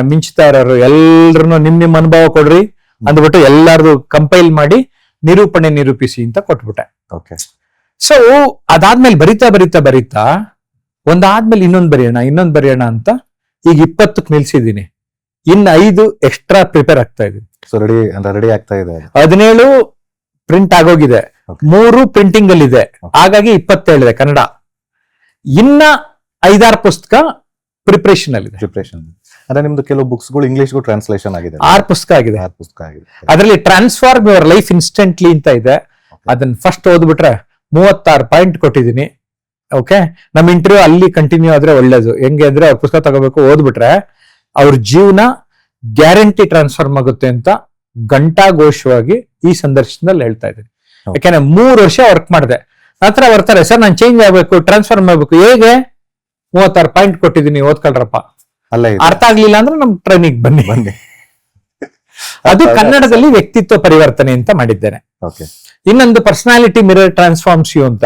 ಮಿಂಚ್ತಾ ಇರೋರು, ಎಲ್ರು ನಿಮ್ ಅನುಭವ ಕೊಡ್ರಿ ಅಂದ್ಬಿಟ್ಟು ಎಲ್ಲಾರ್ದು ಕಂಪೈಲ್ ಮಾಡಿ ನಿರೂಪಿಸಿ ಅಂತ ಕೊಟ್ಬಿಟ್ಟೆ. Okay. ಸೊ ಅದಾದ್ಮೇಲೆ ಬರಿತಾ ಒಂದಾದ್ಮೇಲೆ ಇನ್ನೊಂದು ಬರೆಯೋಣ ಅಂತ ಈಗ 20ಕ್ಕೆ ನಿಲ್ಸಿದ್ದೀನಿ. ಇನ್ನು 5 ಎಕ್ಸ್ಟ್ರಾ ಪ್ರಿಪೇರ್ ಆಗ್ತಾ ಇದೀನಿ. ಸೊ ರೆಡಿ ಆಗ್ತಾ ಇದೆ. 17 ಪ್ರಿಂಟ್ ಆಗೋಗಿದೆ, Okay. 3 ಪ್ರಿಂಟಿಂಗ್ ಅಲ್ಲಿ ಇದೆ, ಹಾಗಾಗಿ 27 ಇದೆ ಕನ್ನಡ. ಇನ್ನ 5-6 ಪುಸ್ತಕ ಪ್ರಿಪರೇಷನ್ ಅಲ್ಲಿ ಇದೆ. ಪ್ರಿಪರೇಷನ್ ಅಂದ್ರೆ ನಿಮ್ದು ಕೆಲವು ಬುಕ್ಸ್ಗಳು ಇಂಗ್ಲಿಷ್ಗೂ ಟ್ರಾನ್ಸ್ಲೇಷನ್ ಆಗಿದೆ. 6 ಪುಸ್ತಕ ಆಗಿದೆ. 6 ಪುಸ್ತಕ ಆಗಿದೆ. ಅದರಲ್ಲಿ ಟ್ರಾನ್ಸ್ಫಾರ್ಮ್ ಯುವರ್ ಲೈಫ್ ಇನ್ಸ್ಟೆಂಟ್ಲಿ ಅಂತ ಇದೆ. ಅದನ್ನ ಫಸ್ಟ್ ಓದ್ಬಿಟ್ರೆ 36 ಪಾಯಿಂಟ್ ಕೊಟ್ಟಿದ್ದೀನಿ. ಓಕೆ, ನಮ್ ಇಂಟರ್ವ್ಯೂ ಅಲ್ಲಿ ಕಂಟಿನ್ಯೂ ಆದ್ರೆ ಒಳ್ಳೇದು. ಹೆಂಗೆ ಅಂದ್ರೆ ಅವ್ರ ಪುಸ್ತಕ ತಗೋಬೇಕು, ಓದ್ಬಿಟ್ರೆ ಅವ್ರ ಜೀವನ ಗ್ಯಾರಂಟಿ ಟ್ರಾನ್ಸ್ಫಾರ್ಮ್ ಆಗುತ್ತೆ ಅಂತ ಘಂಟಾಘೋಷವಾಗಿ ಈ ಸಂದರ್ಶನದಲ್ಲಿ ಹೇಳ್ತಾ ಇದ್ದೀನಿ. ಯಾಕಂದ್ರೆ 3 ವರ್ಷ ವರ್ಕ್ ಮಾಡಿದೆ. ನಂತರ ಬರ್ತಾರೆ, ಸರ್ ನಾನು ಚೇಂಜ್ ಆಗ್ಬೇಕು, ಟ್ರಾನ್ಸ್ಫಾರ್ಮ್ ಆಗ್ಬೇಕು. ಹೇಗೆ? 36 ಪಾಯಿಂಟ್ ಕೊಟ್ಟಿದ್ದೀನಿ, ಓದ್ಕೊಳ್ರಪ್ಪ. ಅಲ್ಲ, ಅರ್ಥ ಆಗ್ಲಿಲ್ಲ ಅಂದ್ರೆ ನಮ್ ಟ್ರೈನಿಂಗ್ ಬನ್ನಿ. ಅದು ಕನ್ನಡದಲ್ಲಿ ವ್ಯಕ್ತಿತ್ವ ಪರಿವರ್ತನೆ ಅಂತ ಮಾಡಿದ್ದೇನೆ. Okay. ಇನ್ನೊಂದು ಪರ್ಸನಾಲಿಟಿ ಮಿರರ್ ಟ್ರಾನ್ಸ್ಫಾರ್ಮ್ಸ್ ಯು ಅಂತ.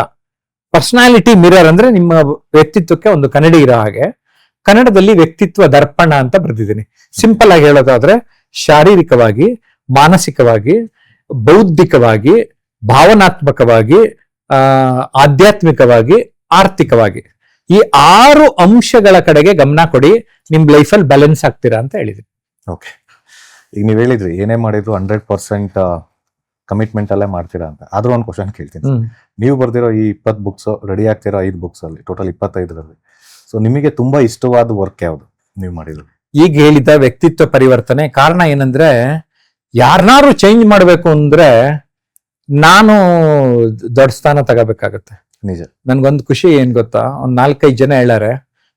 ಪರ್ಸನಾಲಿಟಿ ಮಿರರ್ ಅಂದ್ರೆ ನಿಮ್ಮ ವ್ಯಕ್ತಿತ್ವಕ್ಕೆ ಒಂದು ಕನ್ನಡಿ ಇರೋ ಹಾಗೆ, ಕನ್ನಡದಲ್ಲಿ ವ್ಯಕ್ತಿತ್ವ ದರ್ಪಣ ಅಂತ ಬರೆದಿದ್ದೀನಿ. ಸಿಂಪಲ್ ಆಗಿ ಹೇಳೋದಾದ್ರೆ, ಶಾರೀರಿಕವಾಗಿ, ಮಾನಸಿಕವಾಗಿ, ಬೌದ್ಧಿಕವಾಗಿ, ಭಾವನಾತ್ಮಕವಾಗಿ, ಆಧ್ಯಾತ್ಮಿಕವಾಗಿ, ಆರ್ಥಿಕವಾಗಿ, ಈ 6 ಅಂಶಗಳ ಕಡೆಗೆ ಗಮನ ಕೊಡಿ, ನಿಮ್ ಲೈಫಲ್ಲಿ ಬ್ಯಾಲೆನ್ಸ್ ಆಗ್ತೀರಾ ಅಂತ ಹೇಳಿದ್ದೀನಿ. ಓಕೆ, ಈಗ ನೀವು ಹೇಳಿದ್ರಿ ಏನೇ ಮಾಡಿದ್ರು 100% ಕಮಿಟ್ಮೆಂಟ್ ಅಲ್ಲೇ ಮಾಡ್ತೀರಾ ಅಂತ. ಆದ್ರೂ ಒಂದು ಕ್ವಶನ್ ಕೇಳ್ತೀನಿ. ನೀವು ಬರ್ದಿರೋ ಈ 20 ಬುಕ್ಸ್, ರೆಡಿ ಆಗ್ತಿರೋ 5 ಬುಕ್ಸ್ ಅಲ್ಲಿ, ಟೋಟಲ್ 25ರಲ್ಲಿ, ಸೊ ನಿಮಗೆ ತುಂಬಾ ಇಷ್ಟವಾದ ವರ್ಕ್ ಯಾವುದು ನೀವು ಮಾಡಿದ್ರು? ಈಗ ಹೇಳಿದ ವ್ಯಕ್ತಿತ್ವ ಪರಿವರ್ತನೆ. ಕಾರಣ ಏನಂದ್ರೆ, ಯಾರನ್ನಾರು ಚೇಂಜ್ ಮಾಡ್ಬೇಕು ಅಂದ್ರೆ ನಾನು ದೊಡ್ಡ ಸ್ಥಾನ ತಗೋಬೇಕಾಗತ್ತೆ. ನಿಜ. ನನ್ಗೊಂದು ಖುಷಿ ಏನ್ ಗೊತ್ತಾ, ಒಂದ್ 4-5 ಜನ ಹೇಳಾರೆ,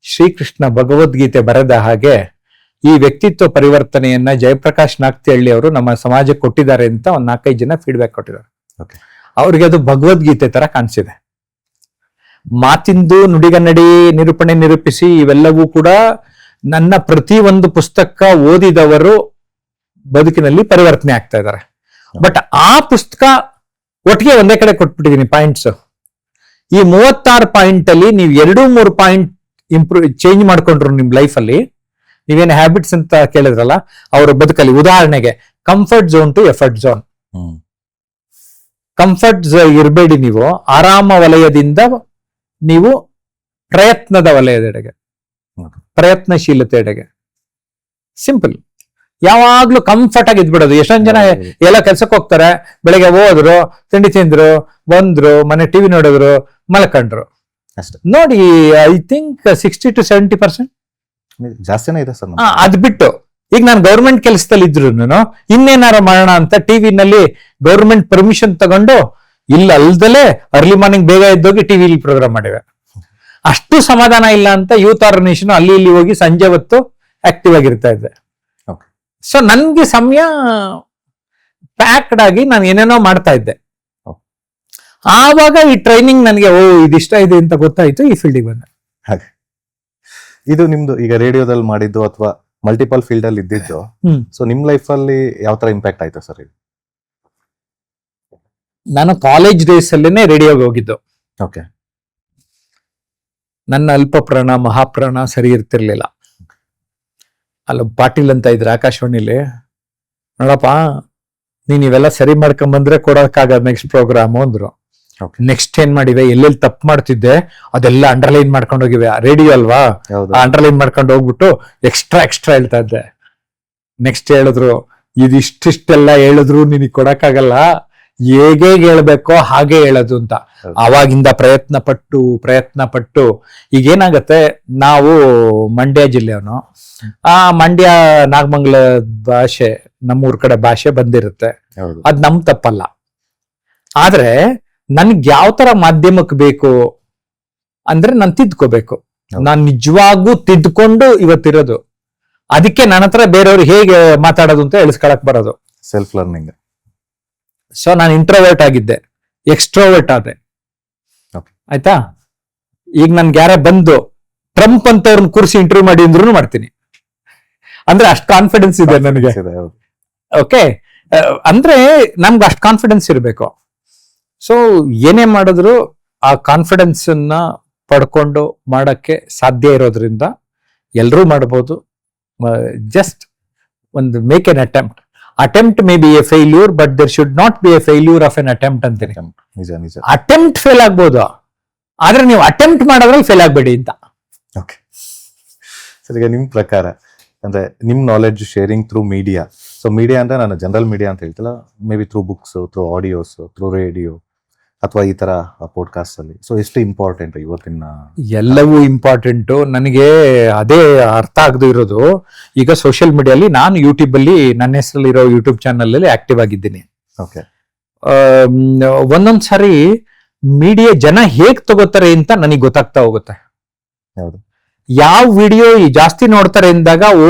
ಶ್ರೀಕೃಷ್ಣ ಭಗವದ್ಗೀತೆ ಬರೆದ ಹಾಗೆ ಈ ವ್ಯಕ್ತಿತ್ವ ಪರಿವರ್ತನೆಯನ್ನ ಜಯಪ್ರಕಾಶ್ ನಾಗ್ತಿಹಳ್ಳಿ ಅವರು ನಮ್ಮ ಸಮಾಜಕ್ಕೆ ಕೊಟ್ಟಿದ್ದಾರೆ ಅಂತ ಒಂದ್ 4-5 ಜನ ಫೀಡ್ಬ್ಯಾಕ್ ಕೊಟ್ಟಿದ್ದಾರೆ. ಅವ್ರಿಗೆ ಅದು ಭಗವದ್ಗೀತೆ ತರ ಕಾಣಿಸಿದೆ. ಮಾತಿಂದು ನುಡಿಗನ್ನಡಿ, ನಿರೂಪಿಸಿ ಇವೆಲ್ಲವೂ ಕೂಡ ನನ್ನ ಪ್ರತಿ ಒಂದು ಪುಸ್ತಕ ಓದಿದವರು ಬದುಕಿನಲ್ಲಿ ಪರಿವರ್ತನೆ ಆಗ್ತಾ ಇದ್ದಾರೆ. ಬಟ್ ಆ ಪುಸ್ತಕ ಒಟ್ಟಿಗೆ ಒಂದೇ ಕಡೆ ಕೊಟ್ಬಿಟ್ಟಿದೀನಿ ಪಾಯಿಂಟ್ಸ್. ಈ 36 ಪಾಯಿಂಟ್ ಅಲ್ಲಿ ನೀವು 2-3 ಪಾಯಿಂಟ್ ಚೇಂಜ್ ಮಾಡ್ಕೊಂಡ್ರು ನಿಮ್ ಲೈಫ್ ಅಲ್ಲಿ, ನೀವೇನು ಹ್ಯಾಬಿಟ್ಸ್ ಅಂತ ಕೇಳಿದ್ರಲ್ಲ ಅವ್ರ ಬದುಕಲ್ಲಿ, ಉದಾಹರಣೆಗೆ comfort zone to effort zone. Comfort ಇರಬೇಡಿ, ನೀವು ಆರಾಮ ವಲಯದಿಂದ ನೀವು ಪ್ರಯತ್ನದ ವಲಯದೆಡೆಗೆ, ಪ್ರಯತ್ನಶೀಲತೆಯೆಡೆಗೆ. ಸಿಂಪಲ್. ಯಾವಾಗ್ಲೂ ಕಂಫರ್ಟ್ ಆಗಿ ಇದ್ಬಿಡೋದು. ಎಷ್ಟೊಂದ್ ಜನ ಎಲ್ಲ ಕೆಲ್ಸಕ್ಕೆ ಹೋಗ್ತಾರೆ, ಬೆಳಿಗ್ಗೆ ಹೋದ್ರು, ತಿಂಡಿ ತಿಂದ್ರು, ಬಂದ್ರು, ಮನೆ ಟಿವಿ ನೋಡಿದ್ರು, ಮಲ್ಕೊಂಡ್ರು ಅಷ್ಟೇ. ನೋಡಿ, ಐ ಥಿಂಕ್ 60 to 70% ಜಾಸ್ತಿನೇ ಇದೆ ಸರ್. ಅದ್ ಬಿಟ್ಟು ಈಗ ನಾನು ಗೌರ್ಮೆಂಟ್ ಕೆಲಸದಲ್ಲಿ ಇದ್ರು ಇನ್ನೇನಾರ ಮಾಡೋಣ ಅಂತ ಟಿವಿನಲ್ಲಿ ಗೌರ್ಮೆಂಟ್ ಪರ್ಮಿಷನ್ ತಗೊಂಡು ಇಲ್ಲ ಅಲ್ದಲೆ ಅರ್ಲಿ ಮಾರ್ನಿಂಗ್ ಬೇಗ ಎದ್ದೋಗಿ ಟಿವಿಲಿ ಪ್ರೋಗ್ರಾಮ್ ಮಾಡಿವೆ. ಅಷ್ಟು ಸಮಾಧಾನ ಇಲ್ಲ ಅಂತ ಯೂತ್ ಆರ್ಗನೈಸೇಷನ್ ಅಲ್ಲಿ ಇಲ್ಲಿ ಹೋಗಿ ಸಂಜೆ ಹೊತ್ತು ಆಕ್ಟಿವ್ ಆಗಿರ್ತಾ ಇದ್ದೆ. ಸೊ ನನ್ಗೆ ಸಮಯ ಪ್ಯಾಕ್ಡ್ ಆಗಿ ನಾನು ಏನೇನೋ ಮಾಡ್ತಾ ಇದ್ದೆ. ಆವಾಗ ಈ ಟ್ರೈನಿಂಗ್ ನನಗೆ ಇದಿಷ್ಟ ಇದೆ ಅಂತ ಗೊತ್ತಾಯ್ತು, ಈ ಫೀಲ್ಡಿಗೆ ಬಂದೆ. ಹಾಗೆ ಇದು ನಿಮ್ದು ಈಗ ರೇಡಿಯೋದಲ್ಲಿ ಮಾಡಿದ್ದು ಅಥವಾ ಮಲ್ಟಿಪಲ್ ಫೀಲ್ಡ್ ಅಲ್ಲಿ ಇದ್ದಿದ್ದು, ಸೊ ನಿಮ್ ಲೈಫ್ ಅಲ್ಲಿ ಯಾವ ತರ ಇಂಪ್ಯಾಕ್ಟ್ ಆಯ್ತು ಸರ್ ಇದು? ನಾನು ಕಾಲೇಜ್ ಡೇಸ್ ಅಲ್ಲೇನೆ ರೇಡಿಯೋಗೆ ಹೋಗಿದ್ದು. ಓಕೆ. ನನ್ನ ಅಲ್ಪ ಪ್ರಾಣ ಮಹಾಪ್ರಾಣ ಸರಿ ಇರ್ತಿರ್ಲಿಲ್ಲ. ಅಲ್ಲ ಪಾಟೀಲ್ ಅಂತ ಇದ್ರೆ ಆಕಾಶವಾಣಿಲಿ, ನೋಡಪ್ಪ ನೀನ್ ಇವೆಲ್ಲ ಸರಿ ಮಾಡ್ಕೊಂಡ್ ಬಂದ್ರೆ ಕೊಡಕ್ಕಾಗ ನೆಕ್ಸ್ಟ್ ಪ್ರೋಗ್ರಾಮ್ ಅಂದ್ರು. ನೆಕ್ಸ್ಟ್ ಏನ್ ಮಾಡಿವೆ, ಎಲ್ಲೆಲ್ಲಿ ತಪ್ಪು ಮಾಡ್ತಿದ್ದೆ ಅದೆಲ್ಲ ಅಂಡರ್ಲೈನ್ ಮಾಡ್ಕೊಂಡು ಹೋಗಿವೆ. ರೇಡಿಯೋ ಅಲ್ವಾ, ಅಂಡರ್ಲೈನ್ ಮಾಡ್ಕೊಂಡು ಹೋಗ್ಬಿಟ್ಟು ಎಕ್ಸ್ಟ್ರಾ ಹೇಳ್ತಾ ಇದ್ದೆ. ನೆಕ್ಸ್ಟ್ ಹೇಳಿದ್ರು, ಇದಿಷ್ಟೆಲ್ಲ ಹೇಳಿದ್ರು ನಿನಗೆ ಕೊಡಕ್ಕಾಗಲ್ಲ, ಹೇಗೆ ಹೇಳ್ಬೇಕೋ ಹಾಗೆ ಹೇಳೋದು ಅಂತ. ಹೌದು. ಆವಾಗಿಂದ ಪ್ರಯತ್ನ ಪಟ್ಟು ಈಗ ಏನಾಗತ್ತೆ, ನಾವು ಮಂಡ್ಯ ಜಿಲ್ಲೆಯವನು, ಆ ಮಂಡ್ಯ ನಾಗಮಂಗಲ ಭಾಷೆ ನಮ್ಮೂರ್ ಕಡೆ ಭಾಷೆ ಬಂದಿರುತ್ತೆ, ಹೌದು ಅದ್ ನಮ್ ತಪ್ಪಲ್ಲ. ಆದ್ರೆ ನನ್ಗೆ ಯಾವ ತರ ಮಾಧ್ಯಮಕ್ಕೆ ಬೇಕು ಅಂದ್ರೆ ನಾನು ತಿದ್ಕೋಬೇಕು. ಹೌದು. ನಾನ್ ನಿಜವಾಗೂ ತಿದ್ಕೊಂಡು ಇವತ್ತಿರೋದು. ಅದಕ್ಕೆ ನನ್ನ ಹತ್ರ ಬೇರೆಯವ್ರು ಹೇಗೆ ಮಾತಾಡೋದು ಅಂತ ಎಳಿಸ್ಕೊಳಕ್ ಬರೋದು. Self learning. ಸೊ ನಾನು ಇಂಟ್ರೋವರ್ಟ್ ಆಗಿದ್ದೆ, ಎಕ್ಸ್ಟ್ರೋವರ್ಟ್ ಆದೆ. Okay. ಆಯ್ತಾ? ಈಗ ನನ್ಗೆ ಯಾರ ಬಂದು ಟ್ರಂಪ್ ಅಂತವ್ರನ್ನ ಕೂರಿಸಿ ಇಂಟರ್ವ್ಯೂ ಮಾಡಿ ಅಂದ್ರೂ ಮಾಡ್ತೀನಿ. ಅಂದ್ರೆ ಅಷ್ಟು ಕಾನ್ಫಿಡೆನ್ಸ್ ಇದೆ ನನಗೆ. ಹೌದು ಓಕೆ, ಅಂದ್ರೆ ನಮ್ಗೆ ಅಷ್ಟು ಕಾನ್ಫಿಡೆನ್ಸ್ ಇರಬೇಕು. ಸೊ ಏನೇ ಮಾಡಿದ್ರು ಆ ಕಾನ್ಫಿಡೆನ್ಸ್ ಅನ್ನ ಪಡ್ಕೊಂಡು ಮಾಡಕ್ಕೆ ಸಾಧ್ಯ ಇರೋದ್ರಿಂದ ಎಲ್ರೂ ಮಾಡ್ಬೋದು. ಜಸ್ಟ್ ಒಂದು make an attempt may be a failure, but there should not be a failure of an attempt ಅಂತೀನಿ. ನಿಜ ನಿಜ. ಅಟೆಂಪ್ಟ್ ಫೇಲ್ ಆಗ್ಬೋದು, ಆದ್ರೆ ನೀವು ಅಟೆಂಪ್ಟ್ ಮಾಡೋದ್ರಲ್ಲಿ ಫೇಲ್ ಆಗ್ಬೇಡಿ ಅಂತ. ಓಕೆ ಸರ್, ಈಗ ನಿಮ್ ಪ್ರಕಾರ ಅಂದ್ರೆ ನಿಮ್ knowledge sharing through media. So media ಅಂದ್ರೆ ನಾನು ಜನರಲ್ ಮೀಡಿಯಾ ಅಂತ ಹೇಳ್ತಿಲ್ಲ, may be through books, through audios, through radio ಅಥವಾ ಈ ತರ ಪಾಡ್ಕಾಸ್ಟ್ ಅಲ್ಲಿ. ಸೊ ಎಷ್ಟು ಇಂಪಾರ್ಟೆಂಟ್ ಇವತ್ತಿನ? ಎಲ್ಲವೂ ಇಂಪಾರ್ಟೆಂಟು. ನನಗೆ ಅದೇ ಅರ್ಥ ಆಗದೆ ಇರೋದು, ಈಗ ಸೋಷಿಯಲ್ ಮೀಡಿಯಲ್ಲಿ ನಾನು ಯೂಟ್ಯೂಬ್ ಅಲ್ಲಿ ನನ್ನ ಹೆಸರಲ್ಲಿರೋ ಯೂಟ್ಯೂಬ್ ಚಾನಲ್ ಅಲ್ಲಿ ಆಕ್ಟಿವ್ ಆಗಿದ್ದೀನಿ. ಓಕೆ. ಒಂದೊಂದ್ ಸಾರಿ ಮೀಡಿಯಾ ಜನ ಹೇಗ್ ತಗೋತಾರೆ ಅಂತ ನನಗೆ ಗೊತ್ತಾಗ್ತಾ ಹೋಗುತ್ತೆ. ಹೌದು. ಯಾವ ವಿಡಿಯೋ ಜಾಸ್ತಿ ನೋಡ್ತಾರೆ ಎಂದಾಗ ಓ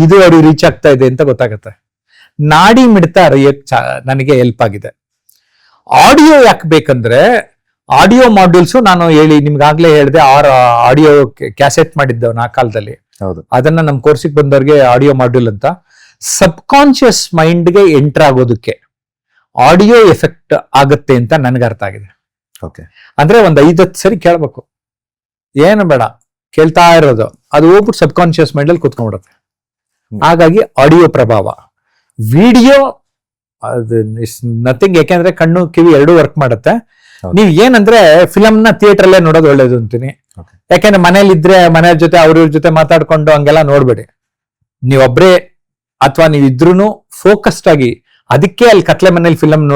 ಇದು ಅವ್ರಿಗೆ ರೀಚ್ ಆಗ್ತಾ ಇದೆ ಅಂತ ಗೊತ್ತಾಗುತ್ತೆ. ನಾಡಿ ಮಿಡ್ತ ನನಗೆ ಹೆಲ್ಪ್ ಆಗಿದೆ. ಆಡಿಯೋ ಯಾಕೆ ಬೇಕಂದ್ರೆ, ಆಡಿಯೋ ಮಾಡ್ಯೂಲ್ಸ್ ನಾನು ನಿಮ್ಗಾಗ್ಲೇ ಹೇಳಿದೆ, 6 ಆಡಿಯೋ ಕ್ಯಾಸೆಟ್ ಮಾಡಿದ್ದೆವು ಆ ಕಾಲದಲ್ಲಿ. ಹೌದು. ಅದನ್ನ ನಮ್ಮ ಕೋರ್ಸಿಗೆ ಬಂದವ್ರಿಗೆ ಆಡಿಯೋ ಮಾಡ್ಯೂಲ್ ಅಂತ. ಸಬ್ ಕಾನ್ಶಿಯಸ್ ಮೈಂಡ್ಗೆ ಎಂಟರ್ ಆಗೋದಕ್ಕೆ ಆಡಿಯೋ ಎಫೆಕ್ಟ್ ಆಗುತ್ತೆ ಅಂತ ನನ್ಗೆ ಅರ್ಥ ಆಗಿದೆ. ಓಕೆ. ಅಂದ್ರೆ ಒಂದ್ 5-10 ಸರಿ ಕೇಳ್ಬೇಕು, ಏನು ಬೇಡ, ಕೇಳ್ತಾ ಇರೋದು, ಅದು ಹೋಗ್ಬಿಟ್ಟು ಸಬ್ ಕಾನ್ಶಿಯಸ್ ಮೈಂಡ್ ಅಲ್ಲಿ ಕುತ್ಕೊಂಡ್ಬಿಡುತ್ತೆ. ಹಾಗಾಗಿ ಆಡಿಯೋ ಪ್ರಭಾವ. ವಿಡಿಯೋ ಅದು ನಥಿಂಗ್, ಯಾಕೆಂದ್ರೆ ಕಣ್ಣು ಕಿವಿ ಎರಡೂ ವರ್ಕ್ ಮಾಡುತ್ತೆ. ಹೌದು. ನೀವ್ ಏನಂದ್ರೆ ಫಿಲಮ್ ನ ಥಿಯೇಟರ್ ಅಲ್ಲೇ ನೋಡೋದು ಒಳ್ಳೇದು ಅಂತೀನಿ. Okay. ಯಾಕೆಂದ್ರೆ ಮನೇಲಿ ಇದ್ರೆ ಮನೆಯವ್ರ ಜೊತೆ ಅವ್ರ ಜೊತೆ ಮಾತಾಡ್ಕೊಂಡು ಹಂಗೆಲ್ಲ ನೋಡ್ಬೇಡಿ. ನೀವೊಬ್ರೇ ಅಥವಾ ನೀವ್ ಇದ್ರೂನು ಫೋಕಸ್ಡ್ ಆಗಿ, ಅದಕ್ಕೆ ಅಲ್ಲಿ ಕತ್ಲೆ ಮನೇಲಿ ಫಿಲಮ್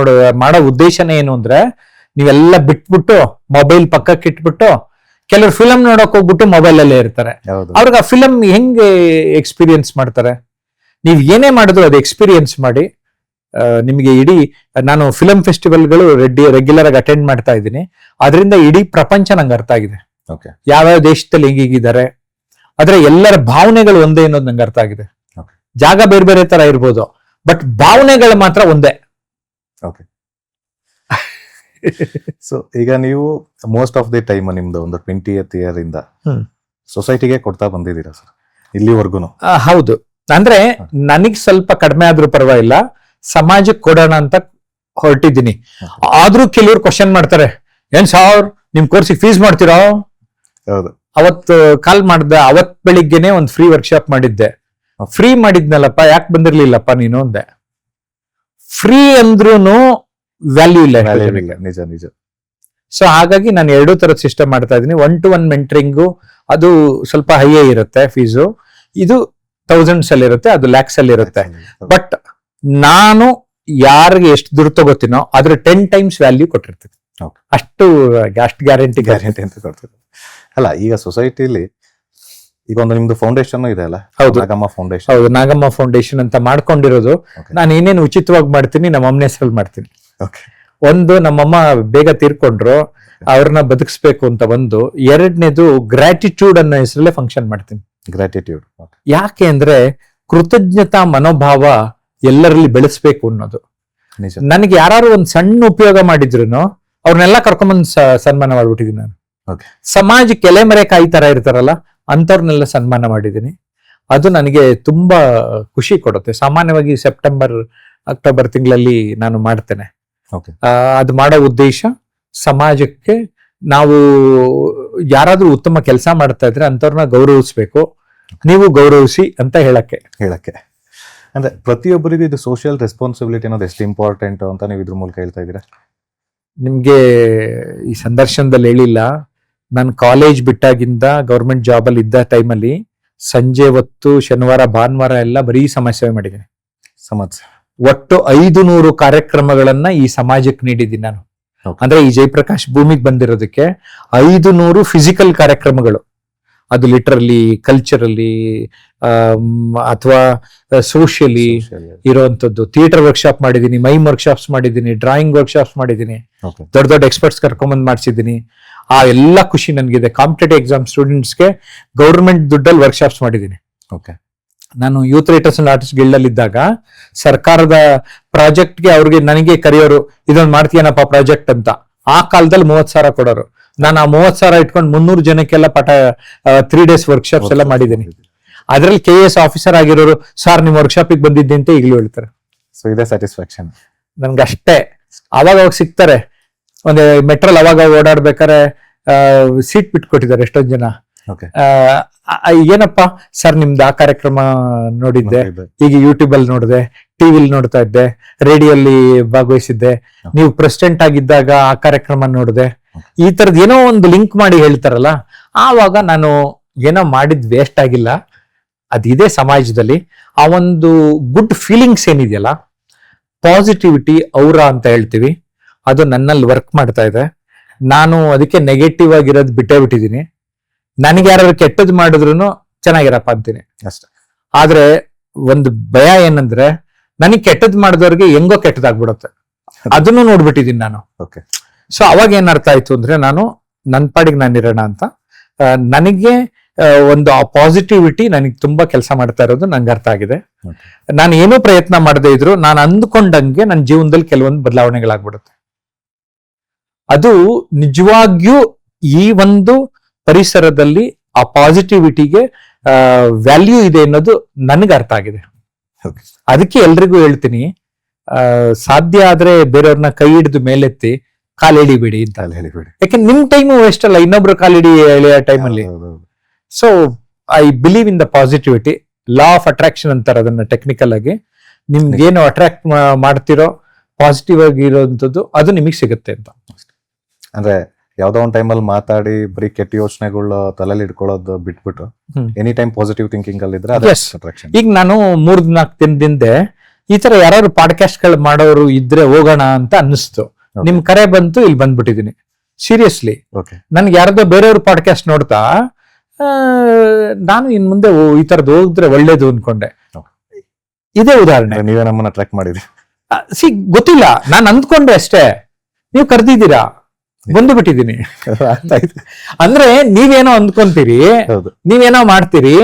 ಮಾಡೋ ಉದ್ದೇಶನೇ ಏನು ಅಂದ್ರೆ, ನೀವೆಲ್ಲ ಬಿಟ್ಬಿಟ್ಟು ಮೊಬೈಲ್ ಪಕ್ಕಕ್ಕೆ ಇಟ್ಬಿಟ್ಟು, ಕೆಲವರು ಫಿಲಮ್ ನೋಡಕ್ ಹೋಗ್ಬಿಟ್ಟು ಮೊಬೈಲ್ ಅಲ್ಲೇ ಇರ್ತಾರೆ. ಹೌದು. ಅವ್ರಿಗೆ ಆ ಫಿಲಮ್ ಹೆಂಗೆ ಎಕ್ಸ್ಪೀರಿಯನ್ಸ್ ಮಾಡ್ತಾರೆ? ನೀವ್ ಏನೇ ಮಾಡಿದ್ರು ಅದು ಎಕ್ಸ್ಪೀರಿಯನ್ಸ್ ಮಾಡಿ. ನಿಮಗೆ ಇಡೀ, ನಾನು ಫಿಲಂ ಫೆಸ್ಟಿವಲ್ಗಳು ರೆಗ್ಯುಲರ್ ಆಗಿ ಅಟೆಂಡ್ ಮಾಡ್ತಾ ಇದ್ದೀನಿ. ಅದರಿಂದ ಇಡೀ ಪ್ರಪಂಚ ನಂಗೆ ಅರ್ಥ ಆಗಿದೆ. ಓಕೆ. ಯಾವ್ಯಾವ ದೇಶದಲ್ಲಿ ಹೆಂಗಿದ್ದಾರೆ, ಆದ್ರೆ ಎಲ್ಲರ ಭಾವನೆಗಳು ಒಂದೇ ಅನ್ನೋದು ನಂಗೆ ಅರ್ಥ ಆಗಿದೆ. Okay. ಜಾಗ ಬೇರೆ ಬೇರೆ ತರ ಇರ್ಬೋದು, ಬಟ್ ಭಾವನೆಗಳು ಮಾತ್ರ ಒಂದೇ. ಓಕೆ. ಸೊ ಈಗ ನೀವು ಮೋಸ್ಟ್ ಆಫ್ ದಿ ಟೈಮ್ ನಿಮ್ದು ಒಂದು 20th ಇಯರ್ ಇಂದ ಸೊಸೈಟಿಗೆ ಕೊಡ್ತಾ ಬಂದಿದ್ದೀರಾ ಸರ್ ಇಲ್ಲಿವರೆಗೂ? ಹೌದು. ಅಂದ್ರೆ ನನಗ್ ಸ್ವಲ್ಪ ಕಡಿಮೆ ಆದ್ರೂ ಪರವಾಗಿಲ್ಲ, ಸಮಾಜಕ್ಕೆ ಕೊಡೋಣ ಅಂತ ಹೊರಟಿದ್ದೀನಿ. ಆದ್ರೂ ಕೆಲವ್ರು ಕ್ವಶನ್ ಮಾಡ್ತಾರೆ, ಏನ್ ಸಾರ್ ನಿಮ್ ಕೋರ್ಸಿಗೆ ಫೀಸ್ ಮಾಡ್ತೀರಾ? ಹೌದು. ಅವತ್ತು ಕಾಲ್ ಮಾಡ್ದೆ, ಅವತ್ ಬೆಳಿಗ್ಗೆನೆ ಒಂದು ಫ್ರೀ ವರ್ಕ್ಶಾಪ್ ಮಾಡಿದ್ದೆ. ಫ್ರೀ ಮಾಡಿದ್ನಲ್ಲಪ್ಪ, ಯಾಕೆ ಬಂದಿರ್ಲಿಲ್ಲಪ್ಪ ನೀನು ಅಂದೆ. ಫ್ರೀ ಅಂದ್ರೂನು ವ್ಯಾಲ್ಯೂ ಇಲ್ಲ. ನಿಜ ನಿಜ. ಸೊ ಹಾಗಾಗಿ ನಾನು 2 ತರದ ಸಿಸ್ಟಮ್ ಮಾಡ್ತಾ ಇದ್ದೀನಿ. 1-to-1 ಮೆಂಟರಿಂಗು, ಅದು ಸ್ವಲ್ಪ ಹೈಯೇ ಇರುತ್ತೆ ಫೀಸು. ಇದು ಥೌಸಂಡ್ಸ್ ಅಲ್ಲಿ ಇರುತ್ತೆ, ಅದು ಲ್ಯಾಕ್ಸ್ ಅಲ್ಲಿ ಇರುತ್ತೆ. ಬಟ್ ನಾನು ಯಾರಿಗೆ ಎಷ್ಟು ದುಡ್ಡು ತಗೋತೀನೋ ಅದ್ರ 10 times ವ್ಯಾಲ್ಯೂ ಕೊಟ್ಟಿರ್ತೀನಿ. ಅಷ್ಟು ಗ್ಯಾರಂಟಿ ಅಂತ ಕೊಡ್ತೀವಿ. ಅಲ್ಲ, ಈಗ ಸೊಸೈಟಿಲಿ ಈಗ ಒಂದು ನಿಮ್ದು ಫೌಂಡೇಶನ್ ಇದೆ ಅಲ್ಲ? ಹೌದು. ನಾಗಮ್ಮ ಫೌಂಡೇಶನ್. ಹೌದು, ನಾಗಮ್ಮ ಫೌಂಡೇಶನ್ ಅಂತ ಮಾಡ್ಕೊಂಡಿರೋದು. ನಾನು ಏನೇನು ಉಚಿತವಾಗಿ ಮಾಡ್ತೀನಿ, ನಮ್ಮ ಅಮ್ಮನ ಹೆಸರಲ್ಲಿ ಮಾಡ್ತೀನಿ. ಒಂದು, ನಮ್ಮಮ್ಮ ಬೇಗ ತೀರ್ಕೊಂಡ್ರು, ಅವ್ರನ್ನ ಬದುಕಿಸ್ಬೇಕು ಅಂತ ಒಂದು. 2ನೇದು ಗ್ರಾಟಿಟ್ಯೂಡ್ ಅನ್ನೋ ಹೆಸರಲ್ಲೇ ಫಂಕ್ಷನ್ ಮಾಡ್ತೀನಿ. ಗ್ರಾಟಿಟ್ಯೂಡ್ ಯಾಕೆ ಅಂದ್ರೆ ಕೃತಜ್ಞತಾ ಮನೋಭಾವ ಎಲ್ಲರಲ್ಲಿ ಬೆಳೆಸ್ಬೇಕು ಅನ್ನೋದು. ನನಗೆ ಯಾರು ಒಂದ್ ಸಣ್ಣ ಉಪಯೋಗ ಮಾಡಿದ್ರು ಅವ್ರನ್ನೆಲ್ಲ ಕರ್ಕೊಂಬಂದ್ ಸನ್ಮಾನ ಮಾಡ್ಬಿಟ್ಟಿದೀನಿ ನಾನು. ಸಮಾಜಕ್ಕೆ ಎಲೆಮರೆ ಕಾಯಿ ತರ ಇರ್ತಾರಲ್ಲ, ಅಂತವ್ರನ್ನೆಲ್ಲ ಸನ್ಮಾನ ಮಾಡಿದ್ದೀನಿ. ಅದು ನನಗೆ ತುಂಬಾ ಖುಷಿ ಕೊಡುತ್ತೆ. ಸಾಮಾನ್ಯವಾಗಿ ಸೆಪ್ಟೆಂಬರ್ ಅಕ್ಟೋಬರ್ ತಿಂಗಳಲ್ಲಿ ನಾನು ಮಾಡ್ತೇನೆ. ಅದು ಮಾಡೋ ಉದ್ದೇಶ ಸಮಾಜಕ್ಕೆ, ನಾವು ಯಾರಾದ್ರೂ ಉತ್ತಮ ಕೆಲಸ ಮಾಡ್ತಾ ಇದ್ರೆ ಅಂತವ್ರನ್ನ ಗೌರವಿಸ್ಬೇಕು, ನೀವು ಗೌರವಿಸಿ ಅಂತ ಹೇಳಕ್ಕೆ. ಅಂದ್ರೆ ಪ್ರತಿಯೊಬ್ಬರಿಗೂ ಇದು ಸೋಷಿಯಲ್ ರೆಸ್ಪಾನ್ಸಿಬಿಲಿಟಿ ಅನ್ನೋದು ಎಷ್ಟು ಇಂಪಾರ್ಟೆಂಟ್ ಅಂತ ನೀವು ಇದ್ರ ಮೂಲಕ ಹೇಳ್ತಾ ಇದ್ದೀರಾ? ನಿಮ್ಗೆ ಈ ಸಂದರ್ಶನದಲ್ಲಿ ಹೇಳಿಲ್ಲ, ನಾನು ಕಾಲೇಜ್ ಬಿಟ್ಟಾಗಿಂದ ಗೌರ್ಮೆಂಟ್ ಜಾಬ್ ಅಲ್ಲಿ ಇದ್ದ ಟೈಮಲ್ಲಿ ಸಂಜೆ ಹೊತ್ತು ಶನಿವಾರ ಭಾನುವಾರ ಎಲ್ಲ ಬರೀ ಸಮಾಜ ಸೇವೆ ಮಾಡಿದ್ದೀನಿ. ಒಟ್ಟು 500 ಕಾರ್ಯಕ್ರಮಗಳನ್ನ ಈ ಸಮಾಜಕ್ಕೆ ನೀಡಿದ್ದೀನಿ ನಾನು. Okay. ಅಂದ್ರೆ ಈ ಜಯಪ್ರಕಾಶ್ ಭೂಮಿಗೆ ಬಂದಿರೋದಕ್ಕೆ 500 ಫಿಸಿಕಲ್ ಕಾರ್ಯಕ್ರಮಗಳು, ಅದು ಲಿಟರಲಿ, ಕಲ್ಚರಲಿ ಅಥವಾ ಸೋಷಿಯಲಿ ಇರುವಂತದ್ದು. ಥಿಯೇಟರ್ ವರ್ಕ್ಶಾಪ್ ಮಾಡಿದ್ದೀನಿ, ಮೈಮ್ ವರ್ಕ್ಶಾಪ್ಸ್ ಮಾಡಿದ್ದೀನಿ, ಡ್ರಾಯಿಂಗ್ ವರ್ಕ್ಶಾಪ್ಸ್ ಮಾಡಿದ್ದೀನಿ, Okay. ದೊಡ್ಡ ದೊಡ್ಡ ಎಕ್ಸ್ಪರ್ಟ್ಸ್ ಕರ್ಕೊಂಬಂದ್ ಮಾಡಿಸಿದ್ದೀನಿ. ಆ ಎಲ್ಲ ಖುಷಿ ನನ್ಗಿದೆ. ಕಾಂಪಿಟೇಟಿವ್ ಎಕ್ಸಾಮ್ ಸ್ಟೂಡೆಂಟ್ಸ್ಗೆ ಗೌರ್ಮೆಂಟ್ ದುಡ್ಡಲ್ಲಿ ವರ್ಕ್ಶಾಪ್ಸ್ ಮಾಡಿದ್ದೀನಿ. Okay. ನಾನು youth writers and artist guild ಅಲ್ಲಿ ಇದ್ದಾಗ ಸರ್ಕಾರದ ಪ್ರಾಜೆಕ್ಟ್ಗೆ ಅವ್ರಿಗೆ ನನಗೆ ಕರೆಯೋರು, ಇದೊಂದು ಮಾಡ್ತೀಯನಪ್ಪ ಪ್ರಾಜೆಕ್ಟ್ ಅಂತ. ಆ ಕಾಲದಲ್ಲಿ 30,000 ಕೊಡೋರು. ನಾನು ಆ 30,000 ಇಟ್ಕೊಂಡು 300 ಜನಕ್ಕೆಲ್ಲ 3 days ವರ್ಕ್ಶಾಪ್ಸ್ ಎಲ್ಲ ಮಾಡಿದ್ದೀನಿ. ಅದ್ರಲ್ಲಿ KS ಆಫೀಸರ್ ಆಗಿರೋರು, ಸರ್ ನಿಮ್ ವರ್ಕ್ಶಾಪಿಗೆ ಬಂದಿದ್ದೆ ಅಂತ ಈಗಲೂ ಹೇಳ್ತಾರೆ. ಸೊ ಇದೇ ಸ್ಯಾಟಿಸ್ಫ್ಯಾಕ್ಷನ್ ನನ್ಗೆ ಅಷ್ಟೇ. ಅವಾಗ ಸಿಗ್ತಾರೆ. ಒಂದು ಮೆಟ್ರೋಲ್ ಅವಾಗ ಓಡಾಡ್ಬೇಕಾರೆ ಸೀಟ್ ಬಿಟ್ಕೊಟ್ಟಿದ್ದಾರೆ ಎಷ್ಟೊಂದ್ ಜನ. Okay. ಏನಪ್ಪ ಸರ್ ನಿಮ್ದು ಆ ಕಾರ್ಯಕ್ರಮ ನೋಡಿದ್ದೆ, ಈಗ ಯೂಟ್ಯೂಬ್ ಅಲ್ಲಿ ನೋಡಿದೆ, ಟಿವಿಲಿ ನೋಡ್ತಾ ಇದ್ದೆ, ರೇಡಿಯೋಲ್ಲಿ ಭಾಗವಹಿಸಿದ್ದೆ, ನೀವು ಪ್ರೆಸಿಡೆಂಟ್ ಆಗಿದ್ದಾಗ ಆ ಕಾರ್ಯಕ್ರಮ ನೋಡಿದೆ. ಈ ತರದ್ ಏನೋ ಒಂದು ಲಿಂಕ್ ಮಾಡಿ ಹೇಳ್ತಾರಲ್ಲ, ಆವಾಗ ನಾನು ಏನೋ ಮಾಡಿದ್ ವೇಸ್ಟ್ ಆಗಿಲ್ಲ. ಅದಿದೆ ಸಮಾಜದಲ್ಲಿ ಆ ಒಂದು ಗುಡ್ ಫೀಲಿಂಗ್ಸ್ ಏನಿದೆಯಲ್ಲ, ಪಾಸಿಟಿವಿಟಿ ಔರಾ ಅಂತ ಹೇಳ್ತೀವಿ, ಅದು ನನ್ನಲ್ಲಿ ವರ್ಕ್ ಮಾಡ್ತಾ ಇದೆ. ನಾನು ಅದಕ್ಕೆ ನೆಗೆಟಿವ್ ಆಗಿರೋದು ಬಿಟ್ಟೇ ಬಿಟ್ಟಿದ್ದೀನಿ. ನನಗೆ ಯಾರು ಕೆಟ್ಟದ್ ಮಾಡಿದ್ರು ಚೆನ್ನಾಗಿರಪ್ಪ ಅಂತೀನಿ ಅಷ್ಟೇ. ಆದ್ರೆ ಒಂದು ಭಯ ಏನಂದ್ರೆ, ನನಗೆ ಕೆಟ್ಟದ್ ಮಾಡಿದವ್ರಿಗೆ ಹೆಂಗೋ ಕೆಟ್ಟದಾಗ್ಬಿಡುತ್ತೆ, ಅದನ್ನು ನೋಡ್ಬಿಟ್ಟಿದ್ದೀನಿ ನಾನು. Okay. ಸೊ ಅವಾಗ ಏನ್ ಅರ್ಥ ಆಯ್ತು ಅಂದ್ರೆ, ನಾನು ನನ್ನ ಪಾಡಿಗೆ ನಾನು ಇರೋಣ ಅಂತ, ನನಗೆ ಒಂದು ಆ ಪಾಸಿಟಿವಿಟಿ ನನಗೆ ತುಂಬಾ ಕೆಲಸ ಮಾಡ್ತಾ ಇರೋದು ನಂಗೆ ಅರ್ಥ ಆಗಿದೆ. ನಾನು ಏನೂ ಪ್ರಯತ್ನ ಮಾಡದೇ ಇದ್ರು ನಾನು ಅಂದ್ಕೊಂಡಂಗೆ ನನ್ನ ಜೀವನದಲ್ಲಿ ಕೆಲವೊಂದು ಬದಲಾವಣೆಗಳಾಗ್ಬಿಡುತ್ತೆ. ಅದು ನಿಜವಾಗಿಯೂ ಈ ಒಂದು ಪರಿಸರದಲ್ಲಿ ಆ ಪಾಸಿಟಿವಿಟಿಗೆ ವ್ಯಾಲ್ಯೂ ಇದೆ ಅನ್ನೋದು ನನಗೆ ಅರ್ಥ ಆಗಿದೆ. Okay. ಅದಕ್ಕೆ ಎಲ್ರಿಗೂ ಹೇಳ್ತೀನಿ, ಸಾಧ್ಯ ಆದ್ರೆ ಬೇರೆಯವ್ರನ್ನ ಕೈ ಹಿಡಿದು ಮೇಲೆತ್ತಿ ಕಾಲ್ ಎಳಿಬೇಡಿ ಅಂತ. ಅಲ್ಲಿ ಹೇಳಿಬಿಡಿ. ಯಾಕೆಂದ್ರೆ ನಿಮ್ ಟೈಮು ವೇಸ್ಟ್ ಅಲ್ಲ, ಇನ್ನೊಬ್ರು ಕಾಲಿಡಿ ಎಳೆಯೋ ಟೈಮಲ್ಲಿ. So I believe in the positivity. Law of attraction ಅಂತಾರೆ ಅದನ್ನ ಟೆಕ್ನಿಕಲ್ ಆಗಿ. ನಿಮ್ಗೇನು ಅಟ್ರಾಕ್ಟ್ ಮಾಡ್ತಿರೋ ಪಾಸಿಟಿವ್ ಆಗಿರೋಂಥದ್ದು ಅದು ನಿಮಗೆ ಸಿಗುತ್ತೆ ಅಂತ. ಅಂದ್ರೆ ಯಾವ್ದೋ ಒಂದ್ ಟೈಮಲ್ಲಿ ಮಾತಾಡಿ ಬರೀ ಕೆಟ್ಟ ಯೋಚನೆಗಳು ತಲೆಯಲ್ಲಿ ಇಟ್ಕೊಳ್ಳೋದು ಬಿಟ್ಬಿಟ್ಟು ಎನಿ ಟೈಮ್ ಪಾಸಿಟಿವ್ ಥಿಂಕಿಂಗ್ ಅಲ್ಲಿ ಇದ್ರೆ Yes. ಈಗ ನಾನು 3-4 ದಿನದಿಂದ ಈ ತರ ಯಾರು ಪಾಡ್ಕಾಸ್ಟ್ ಗಳು ಮಾಡೋರು ಇದ್ರೆ ಹೋಗೋಣ ಅಂತ ಅನ್ನಿಸ್ತು. ನಿಮ್ ಕರೆ ಬಂತು, ಇಲ್ಲಿ ಬಂದ್ಬಿಟ್ಟಿದೀನಿ. Seriously okay. ನನ್ಗೆ ಯಾರ್ದೋ ಬೇರೆಯವ್ರ ಪಾಡ್ಕಾಸ್ಟ್ ನೋಡ್ತಾ ನಾನು ಇನ್ ಮುಂದೆ ಈ ತರದ್ ಹೋಗಿದ್ರೆ ಒಳ್ಳೇದು ಅನ್ಕೊಂಡೆ. ಇದೇ ಉದಾಹರಣೆ. ನೀವೇ ನಮ್ಮನ್ನ ಟ್ರ್ಯಾಕ್ ಮಾಡಿದ್ರಿ. ಗೊತ್ತಿಲ್ಲ, ನಾನು ಅಂದ್ಕೊಂಡೆ ಅಷ್ಟೇ. ನೀವು ಕರ್ದಿದ್ದೀರಾ, ಬಂದು ಬಿಟ್ಟಿದ್ದೀನಿ. ಅಂದ್ರೆ ನೀವೇನೋ ಅಂದ್ಕೊಂತೀರಿ, ಹೌದು. ನೀವೇನೋ ಮಾಡ್ತೀರಿ,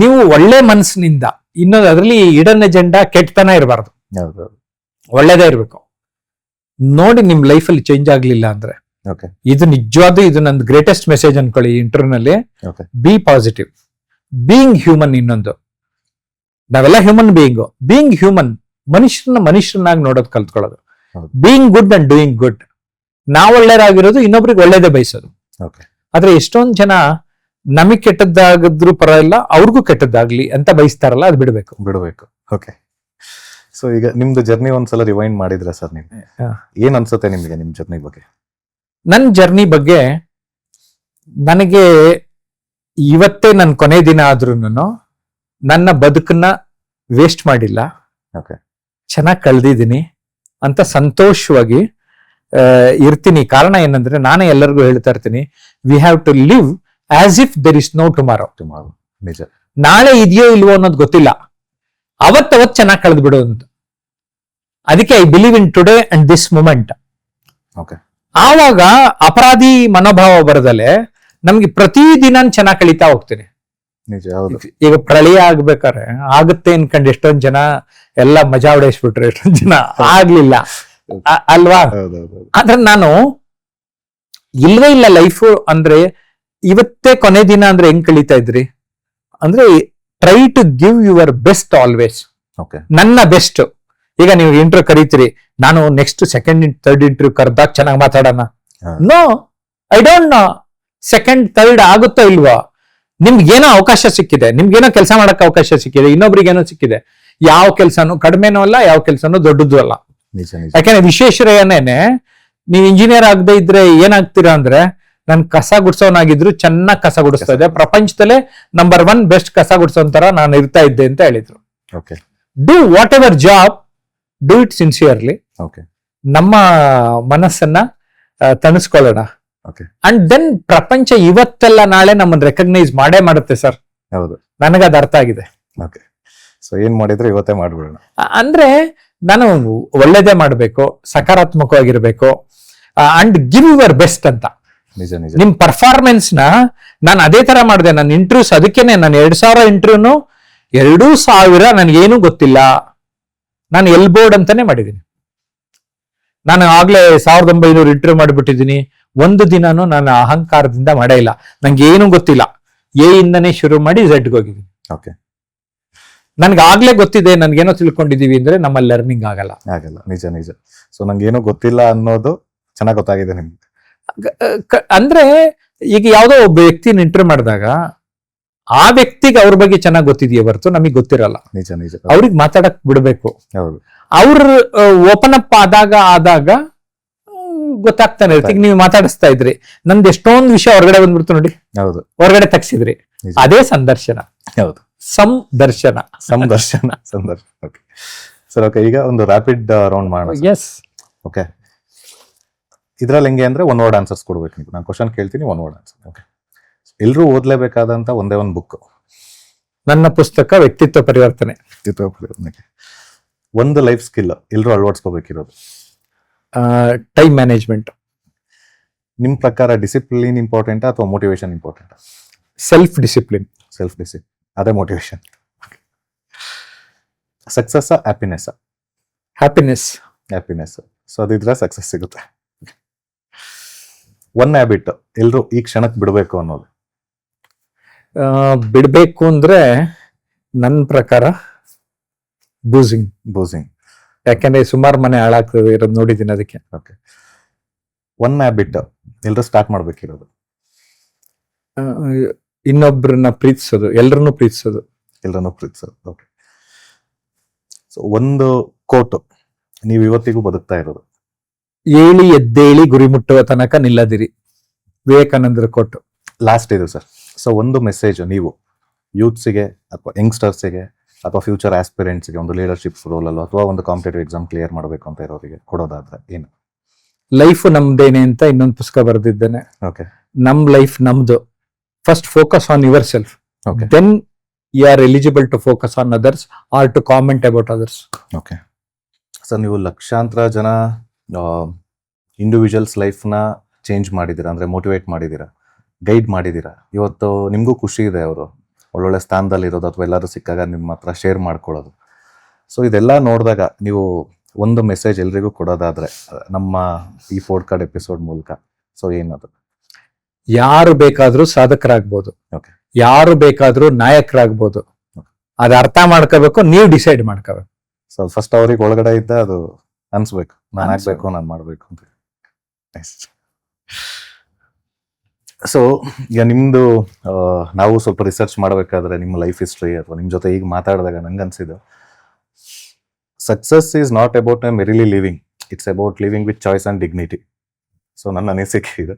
ನೀವು ಒಳ್ಳೆ ಮನಸ್ಸಿನಿಂದ. ಇನ್ನೊಂದು ಅದರಲ್ಲಿ ಇಡನ್ ಎಜೆಂಡಾ ಕೆಟ್ಟತನ ಇರಬಾರ್ದು, ಹೌದು. ಒಳ್ಳೇದೇ ಇರ್ಬೇಕು. ನೋಡಿ ನಿಮ್ ಲೈಫಲ್ಲಿ ಚೇಂಜ್ ಆಗ್ಲಿಲ್ಲ ಅಂದ್ರೆ, ಓಕೆ. ಇದು ನಿಜವಾದ, ಇದು ನಂದು ಗ್ರೇಟೆಸ್ಟ್ ಮೆಸೇಜ್ ಅನ್ಕೊಳ್ಳಿ ಇಂಟರ್ವ್ಯೂನಲ್ಲಿ. Okay. Be positive, being human. ಇನ್ನೊಂದು, ನಾವೆಲ್ಲ ಹ್ಯೂಮನ್ ಬೀಯಿಂಗ್ ಹ್ಯೂಮನ್, ಮನುಷ್ಯರನ್ನಾಗಿ ನೋಡೋದು ಕಲ್ತ್ಕೊಳ್ಳೋದು. ಹೌದು. Being good and doing good. ನಾವು ಒಳ್ಳೇದಾಗಿರೋದು, ಇನ್ನೊಬ್ರಿಗೆ ಒಳ್ಳೇದೇ ಬಯಸೋದು. ಓಕೆ. ಆದ್ರೆ ಎಷ್ಟೊಂದ್ ಜನ ನಮಗ್ ಕೆಟ್ಟದ್ದಾಗಿದ್ರು ಪರವಾಗಿಲ್ಲ, ಅವ್ರಿಗೂ ಕೆಟ್ಟದ್ದಾಗ್ಲಿ ಅಂತ ಬಯಸ್ತಾರಲ್ಲ, ಅದು ಬಿಡ್ಬೇಕು. ಓಕೆ. ಸೊ ಈಗ ನಿಮ್ದು ಜರ್ನಿ ಒಂದ್ಸಲ ರಿವೈಂಡ್ ಮಾಡಿದ್ರೆ ಸರ್, ನೀವು ಏನ್ ಅನ್ಸುತ್ತೆ ನಿಮ್ಗೆ ನಿಮ್ ಜರ್ನಿ ಬಗ್ಗೆ? ನನ್ನ ಜರ್ನಿ ಬಗ್ಗೆ ನನಗೆ ಇವತ್ತೇ ನನ್ನ ಕೊನೆ ದಿನ ಆದ್ರೂ ನನ್ನ ಬದುಕನ್ನ ವೇಸ್ಟ್ ಮಾಡಿಲ್ಲ, ಓಕೆ, ಚೆನ್ನಾಗಿ ಕಳೆದಿದ್ದೀನಿ ಅಂತ ಸಂತೋಷವಾಗಿ ಇರ್ತೀನಿ. ಕಾರಣ ಏನಂದ್ರೆ, ನಾನೇ ಎಲ್ಲರಿಗೂ ಹೇಳ್ತಾ ಇರ್ತೀನಿ, we have to live as if there is no tomorrow. ನಿಜ. ನಾಳೆ ಇದೆಯೋ ಇಲ್ವೋ ಅನ್ನೋದು ಗೊತ್ತಿಲ್ಲ, ಅವತ್ತವತ್ತು ಚೆನ್ನಾಗಿ ಕಳೆದು ಬಿಡು ಅಂತ. ಅದಕ್ಕೆ I believe in today and this moment. Okay. ಆವಾಗ ಅಪರಾಧಿ ಮನೋಭಾವ ಬರದಲೆ ನಮ್ಗೆ ಪ್ರತಿ ದಿನ ಚೆನ್ನಾಗಿ ಕಳೀತಾ ಹೋಗ್ತೀನಿ. ನಿಜ, ಹೌದು. ಈಗ ಪ್ರಳಯ ಆಗ್ಬೇಕಾರೆ ಆಗುತ್ತೆ ಅನ್ಕಂಡು ಎಷ್ಟೊಂದ್ ಜನ ಎಲ್ಲ ಮಜಾ ಹೊಡೆಸ್ಬಿಟ್ರು, ಎಷ್ಟೊಂದ್ ಜನ ಆಗ್ಲಿಲ್ಲ ಅಲ್ವಾ? ಆದ್ರೆ ನಾನು ಇಲ್ವೇ ಇಲ್ಲ ಲೈಫು ಅಂದ್ರೆ, ಇವತ್ತೇ ಕೊನೆ ದಿನ ಅಂದ್ರೆ ಹೆಂಗ್ ಕಳೀತಾ ಇದ್ರಿ ಅಂದ್ರೆ, try to give your best always. Okay. ನನ್ನ ಬೆಸ್ಟ್. ಈಗ ನೀವು ಇಂಟರ್ವ್ಯೂ ಕರೀತೀರಿ, ನಾನು ನೆಕ್ಸ್ಟ್ ಸೆಕೆಂಡ್ ಥರ್ಡ್ ಇಂಟರ್ವ್ಯೂ ಕರೆದಾಗ ಚೆನ್ನಾಗಿ ಮಾತಾಡೋಣ. No, I don't know second third ಆಗುತ್ತೋ ಇಲ್ವೋ. ನಿಮ್ಗೇನೋ ಅವಕಾಶ ಸಿಕ್ಕಿದೆ, ನಿಮ್ಗೇನೋ ಕೆಲಸ ಮಾಡಕ್ಕೆ ಅವಕಾಶ ಸಿಕ್ಕಿದೆ, ಇನ್ನೊಬ್ರಿಗೇನೋ ಸಿಕ್ಕಿದೆ. ಯಾವ ಕೆಲ್ಸನೂ ಕಡಿಮೆನೂ ಅಲ್ಲ, ಯಾವ ಕೆಲ್ಸನೂ ದೊಡ್ಡದು ಅಲ್ಲ. ಯಾಕಂದ್ರೆ ವಿಶ್ವೇಶ್ವರಯ್ಯನೇನೆ, ನೀವು ಇಂಜಿನಿಯರ್ ಆಗದೆ ಇದ್ರೆ ಏನಾಗ್ತೀರಾ ಅಂದ್ರೆ, ನನ್ ಕಸ ಗುಡ್ಸೋನಾಗಿದ್ರು ಚೆನ್ನಾಗಿ ಕಸ ಗುಡಿಸ್ತಾ ಇದ್ದೆ, ಪ್ರಪಂಚದಲ್ಲೇ ನಂಬರ್ 1 ಬೆಸ್ಟ್ ಕಸ ಗುಡ್ಸೋಂತರ ನಾನು ಇರ್ತಾ ಇದ್ದೆ ಅಂತ ಹೇಳಿದ್ರು. Okay. Do what ever job do it sincerely, okay ನಮ್ಮ ಮನಸ್ಸನ್ನ ತಣಿಸ್ಕೊಳ್ಳೋಣ. Okay. ಅಂಡ್ ದೆನ್ ಪ್ರಪಂಚ ಇವತ್ತೆಲ್ಲ ನಾಳೆ ನಮ್ಮನ್ನ ರೆಕಗ್ನೈಸ್ ಮಾಡೇ ಮಾಡುತ್ತೆ ಸರ್. ಹೌದು. ನನಗದು ಅರ್ಥ ಆಗಿದೆ. ಓಕೆ, ಸೊ ಏನ್ ಮಾಡಿದ್ರೆ ಇವತ್ತೇ ಮಾಡ್ಬಿಡೋಣ. ಅಂದ್ರೆ ನಾನು ಒಳ್ಳೇದೇ ಮಾಡ್ಬೇಕು, ಸಕಾರಾತ್ಮಕವಾಗಿರ್ಬೇಕು, ಅಂಡ್ ಗಿವ್ ಯುವರ್ ಬೆಸ್ಟ್ ಅಂತ. ನಿಜ ನಿಜ. ನಿಮ್ ಪರ್ಫಾರ್ಮೆನ್ಸ್ ನ ನಾನು ಅದೇ ತರ ಮಾಡಿದೆ. ನನ್ನ ಇಂಟರ್ವ್ಯೂಸ್ ಅದಕ್ಕೇನೆ ನಾನು 2000 ಇಂಟರ್ವ್ಯೂನು 2000 ನನ್ಗೇನು ಗೊತ್ತಿಲ್ಲ, ನಾನು ಎಲ್ಬೋರ್ಡ್ ಅಂತಾನೆ ಮಾಡಿದ್ದೀನಿ. ನಾನು ಆಗ್ಲೇ 1900 ಇಂಟರ್ವ್ಯೂ ಮಾಡಿಬಿಟ್ಟಿದ್ದೀನಿ. ಒಂದು ದಿನಾನು ನಾನು ಅಹಂಕಾರದಿಂದ ಮಾಡೇ ಇಲ್ಲ. ನಂಗೆ ಏನು ಗೊತ್ತಿಲ್ಲ, ಎ ಇಂದನೇ ಶುರು ಮಾಡಿ ಝಡ್ಗೆ ಹೋಗಿದ್ದೀನಿ. ಓಕೆ, ನನ್ಗೆ ಆಗ್ಲೇ ಗೊತ್ತಿದೆ, ನನ್ಗೇನೋ ತಿಳ್ಕೊಂಡಿದೀವಿ ಅಂದ್ರೆ ನಮ್ಮ ಲರ್ನಿಂಗ್ ಆಗಲ್ಲ. ನಿಜ ನಿಜ. ಸೊ ನಂಗೇನೋ ಗೊತ್ತಿಲ್ಲ ಅನ್ನೋದು ಚೆನ್ನಾಗಿ ಗೊತ್ತಾಗಿದೆ ನಿಮ್ಗೆ. ಅಂದ್ರೆ ಈಗ ಯಾವ್ದೋ ಒಬ್ಬ ವ್ಯಕ್ತಿನ ಇಂಟರ್ವ್ಯೂ ಮಾಡಿದಾಗ ಆ ವ್ಯಕ್ತಿಗೆ ಅವ್ರ ಬಗ್ಗೆ ಚೆನ್ನಾಗಿ ಗೊತ್ತಿದೆಯೇ ಹೊರತು ನಮಗೆ ಗೊತ್ತಿರಲ್ಲ. ನಿಜ ನಿಜ. ಅವ್ರಿಗೆ ಮಾತಾಡಕ್ ಬಿಡ್ಬೇಕು. ಹೌದು. ಅವ್ರ ಓಪನ್ ಅಪ್ ಆದಾಗ ಗೊತ್ತಾಗ್ತಾನೆ ಇರುತ್ತೆ. ಈಗ ನೀವು ಮಾತಾಡಿಸ್ತಾ ಇದ್ರಿ, ನಂದು ಎಷ್ಟೊಂದು ವಿಷಯ ಹೊರಗಡೆ ಬಂದ್ಬಿಡ್ತು ನೋಡಿ. ಹೌದು, ಹೊರಗಡೆ ತಗ್ಸಿದ್ರಿ. ಅದೇ ಸಂದರ್ಶನ. ಹೌದು, ಸಂದರ್ಶನ. Okay sir. ಓಕೆ, ಈಗ ಒಂದು ರ್ಯಾಪಿಡ್ ರೌಂಡ್ ಮಾಡೋಣ. ಎಸ್. ಓಕೆ, ಇದ್ರಲ್ಲಿ ಹೆಂಗೆ ಅಂದ್ರೆ ಒನ್ ವರ್ಡ್ ಆನ್ಸರ್ಸ್ ಕೊಡ್ಬೇಕು ನೀವು. ನಾನು ಕ್ವಶನ್ ಕೇಳ್ತೀನಿ, ಒನ್ ವರ್ಡ್ ಆನ್ಸರ್. ಓಕೆ, ಎಲ್ಲರೂ ಓದ್ಲೇಬೇಕಾದಂತ ಒಂದೇ ಒಂದು ಬುಕ್. ನನ್ನ ಪುಸ್ತಕ ವ್ಯಕ್ತಿತ್ವ ಪರಿವರ್ತನೆ. ಒಂದು ಲೈಫ್ ಸ್ಕಿಲ್ ಎಲ್ಲರೂ ಅಳವಡಿಸ್ಕೋಬೇಕಿರೋದು. Time management. ನಿಮ್ ಪ್ರಕಾರ ಡಿಸಿಪ್ಲಿನ್ ಇಂಪಾರ್ಟೆಂಟಾ ಅಥವಾ ಮೋಟಿವೇಶನ್ ಇಂಪಾರ್ಟೆಂಟಾ? Self discipline. ಅದೇ motivation. Success happiness? Happiness. So ಅದಿದ್ರೆ ಸಕ್ಸಸ್ ಸಿಗುತ್ತೆ. ಒನ್ ಹ್ಯಾಬಿಟ್ ಎಲ್ರು ಈ ಕ್ಷಣಕ್ಕೆ ಬಿಡಬೇಕು ಅನ್ನೋದು? ಬಿಡ್ಬೇಕು ಅಂದ್ರೆ ನನ್ನ ಪ್ರಕಾರ ಬೂಸಿಂಗ್. ಯಾಕಂದ್ರೆ ಸುಮಾರು ಮನೆ ಹಾಳಾಗ್ತದೆ ಇರೋದು ನೋಡಿದ್ದೀನಿ, ಅದಕ್ಕೆ. ಓಕೆ, ಒನ್ ಹ್ಯಾಬಿಟ್ ಎಲ್ರು ಸ್ಟಾರ್ಟ್ ಮಾಡ್ಬೇಕಿರೋದು? ಇನ್ನೊಬ್ರನ್ನ ಪ್ರೀತಿಸೋದು, ಎಲ್ಲರನ್ನು ಪ್ರೀತಿಸೋದು. ಓಕೆ, ಸೊ ಒಂದು ಕೋಟ್ ನೀವು ಇವತ್ತಿಗೂ ಬದುಕ್ತಾ ಇರೋದು? ಏಳಿ ಎದ್ದೇಳಿ ಗುರಿ ಮುಟ್ಟುವ ತನಕ ನಿಲ್ಲದಿರಿ. ವಿವೇಕಾನಂದರ ಕೋಟ್. ಲಾಸ್ಟ್ ಇದು ಸರ್. ಸೊ ಒಂದು ಮೆಸೇಜ್ ನೀವು ಯೂತ್ಸಿಗೆ ಅಥವಾ ಯಂಗ್ಸ್ಟರ್ಸಿಗೆ ಅಥವಾ ಫ್ಯೂಚರ್ ಆಸ್ಪಿರೆಂಟ್ಸ್ಗೆ ಒಂದು ಲೀಡರ್ಶಿಪ್ ರೋಲ್ ಅಲ್ಲೋ ಅಥವಾ ಒಂದು ಕಾಂಪಿಟೇಟಿವ್ ಎಕ್ಸಾಮ್ ಕ್ಲಿಯರ್ ಮಾಡಬೇಕು ಅಂತ ಇರೋರಿಗೆ ಕೊಡೋದಾದ್ರೆ ಏನು? ಲೈಫ್ ನಮ್ದೇನೆ ಅಂತ ಇನ್ನೊಂದು ಪುಸ್ತಕ ಬರೆದಿದ್ದೇನೆ. ಓಕೆ, ನಮ್ ಲೈಫ್ ನಮ್ದು. First focus on yourself, okay, then you are eligible to focus on others or to comment about others. Okay sir, ನೀವು ಲಕ್ಷಾಂತರ ಜನ ಇಂಡಿವಿಜುವಲ್ಸ್ ಲೈಫ್ನ ಚೇಂಜ್ ಮಾಡಿದ್ದೀರಾ, ಅಂದರೆ ಮೋಟಿವೇಟ್ ಮಾಡಿದ್ದೀರಾ, ಗೈಡ್ ಮಾಡಿದ್ದೀರಾ. ಇವತ್ತು ನಿಮಗೂ ಖುಷಿ ಇದೆ ಅವರು ಒಳ್ಳೊಳ್ಳೆ ಸ್ಥಾನದಲ್ಲಿ ಇರೋದು ಅಥವಾ ಎಲ್ಲರೂ ಸಿಕ್ಕಾಗ ನಿಮ್ಮ ಹತ್ರ ಶೇರ್ ಮಾಡ್ಕೊಳ್ಳೋದು. ಸೊ ಇದೆಲ್ಲ ನೋಡಿದಾಗ ನೀವು ಒಂದು ಮೆಸೇಜ್ ಎಲ್ರಿಗೂ ಕೊಡೋದಾದ್ರೆ ನಮ್ಮ ಈ ಪೋಡ್ಕಾಸ್ಟ್ ಎಪಿಸೋಡ್ ಮೂಲಕ, ಸೊ ಏನದು? ಯಾರು ಬೇಕಾದ್ರೂ ಸಾಧಕರಾಗ್ಬೋದು, ಓಕೆ, ಯಾರು ಬೇಕಾದ್ರೂ ನಾಯಕರಾಗ್ಬೋದು. ಅದು ಅರ್ಥ ಮಾಡ್ಕೋಬೇಕು, ನೀವು ಡಿಸೈಡ್ ಮಾಡ್ಕೋಬೇಕು. ಸೊ ಫಸ್ಟ್ ಅವ್ರಿಗೆ ಒಳಗಡೆ ಇದ್ದ ಅದು ಅನ್ಸ್ಬೇಕು, ನಾನು ಆಗ್ಬೇಕು, ನಾನು ಮಾಡ್ಬೇಕು ಅಂತ. ಸೊ ಈಗ ನಿಮ್ದು ನಾವು ಸ್ವಲ್ಪ ರಿಸರ್ಚ್ ಮಾಡಬೇಕಾದ್ರೆ ನಿಮ್ಮ ಲೈಫ್ ಹಿಸ್ಟ್ರಿ ಅಥವಾ ನಿಮ್ಮ ಜೊತೆ ಈಗ ಮಾತಾಡಿದಾಗ ನಂಗೆ ಅನ್ಸಿದ್ದು, success is not about merrily living, it's about living with choice and dignity. So ನನ್ನ ಅನಿಸಿಕೆ ಇದೆ.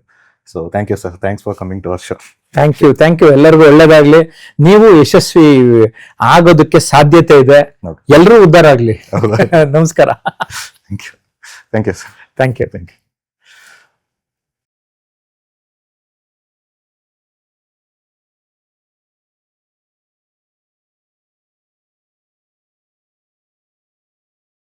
So thank you sir, thanks for coming to our show. Thank you. ಎಲ್ಲರಿಗೂ ಒಳ್ಳೇದಾಗ್ಲಿ. ನೀವು ಯಶಸ್ವಿ ಆಗೋದಕ್ಕೆ ಸಾಧ್ಯತೆ ಇದೆ. ಎಲ್ಲರೂ ಉದ್ಧಾರ ಆಗ್ಲಿ. ನಮಸ್ಕಾರ. Thank you sir. Thank you.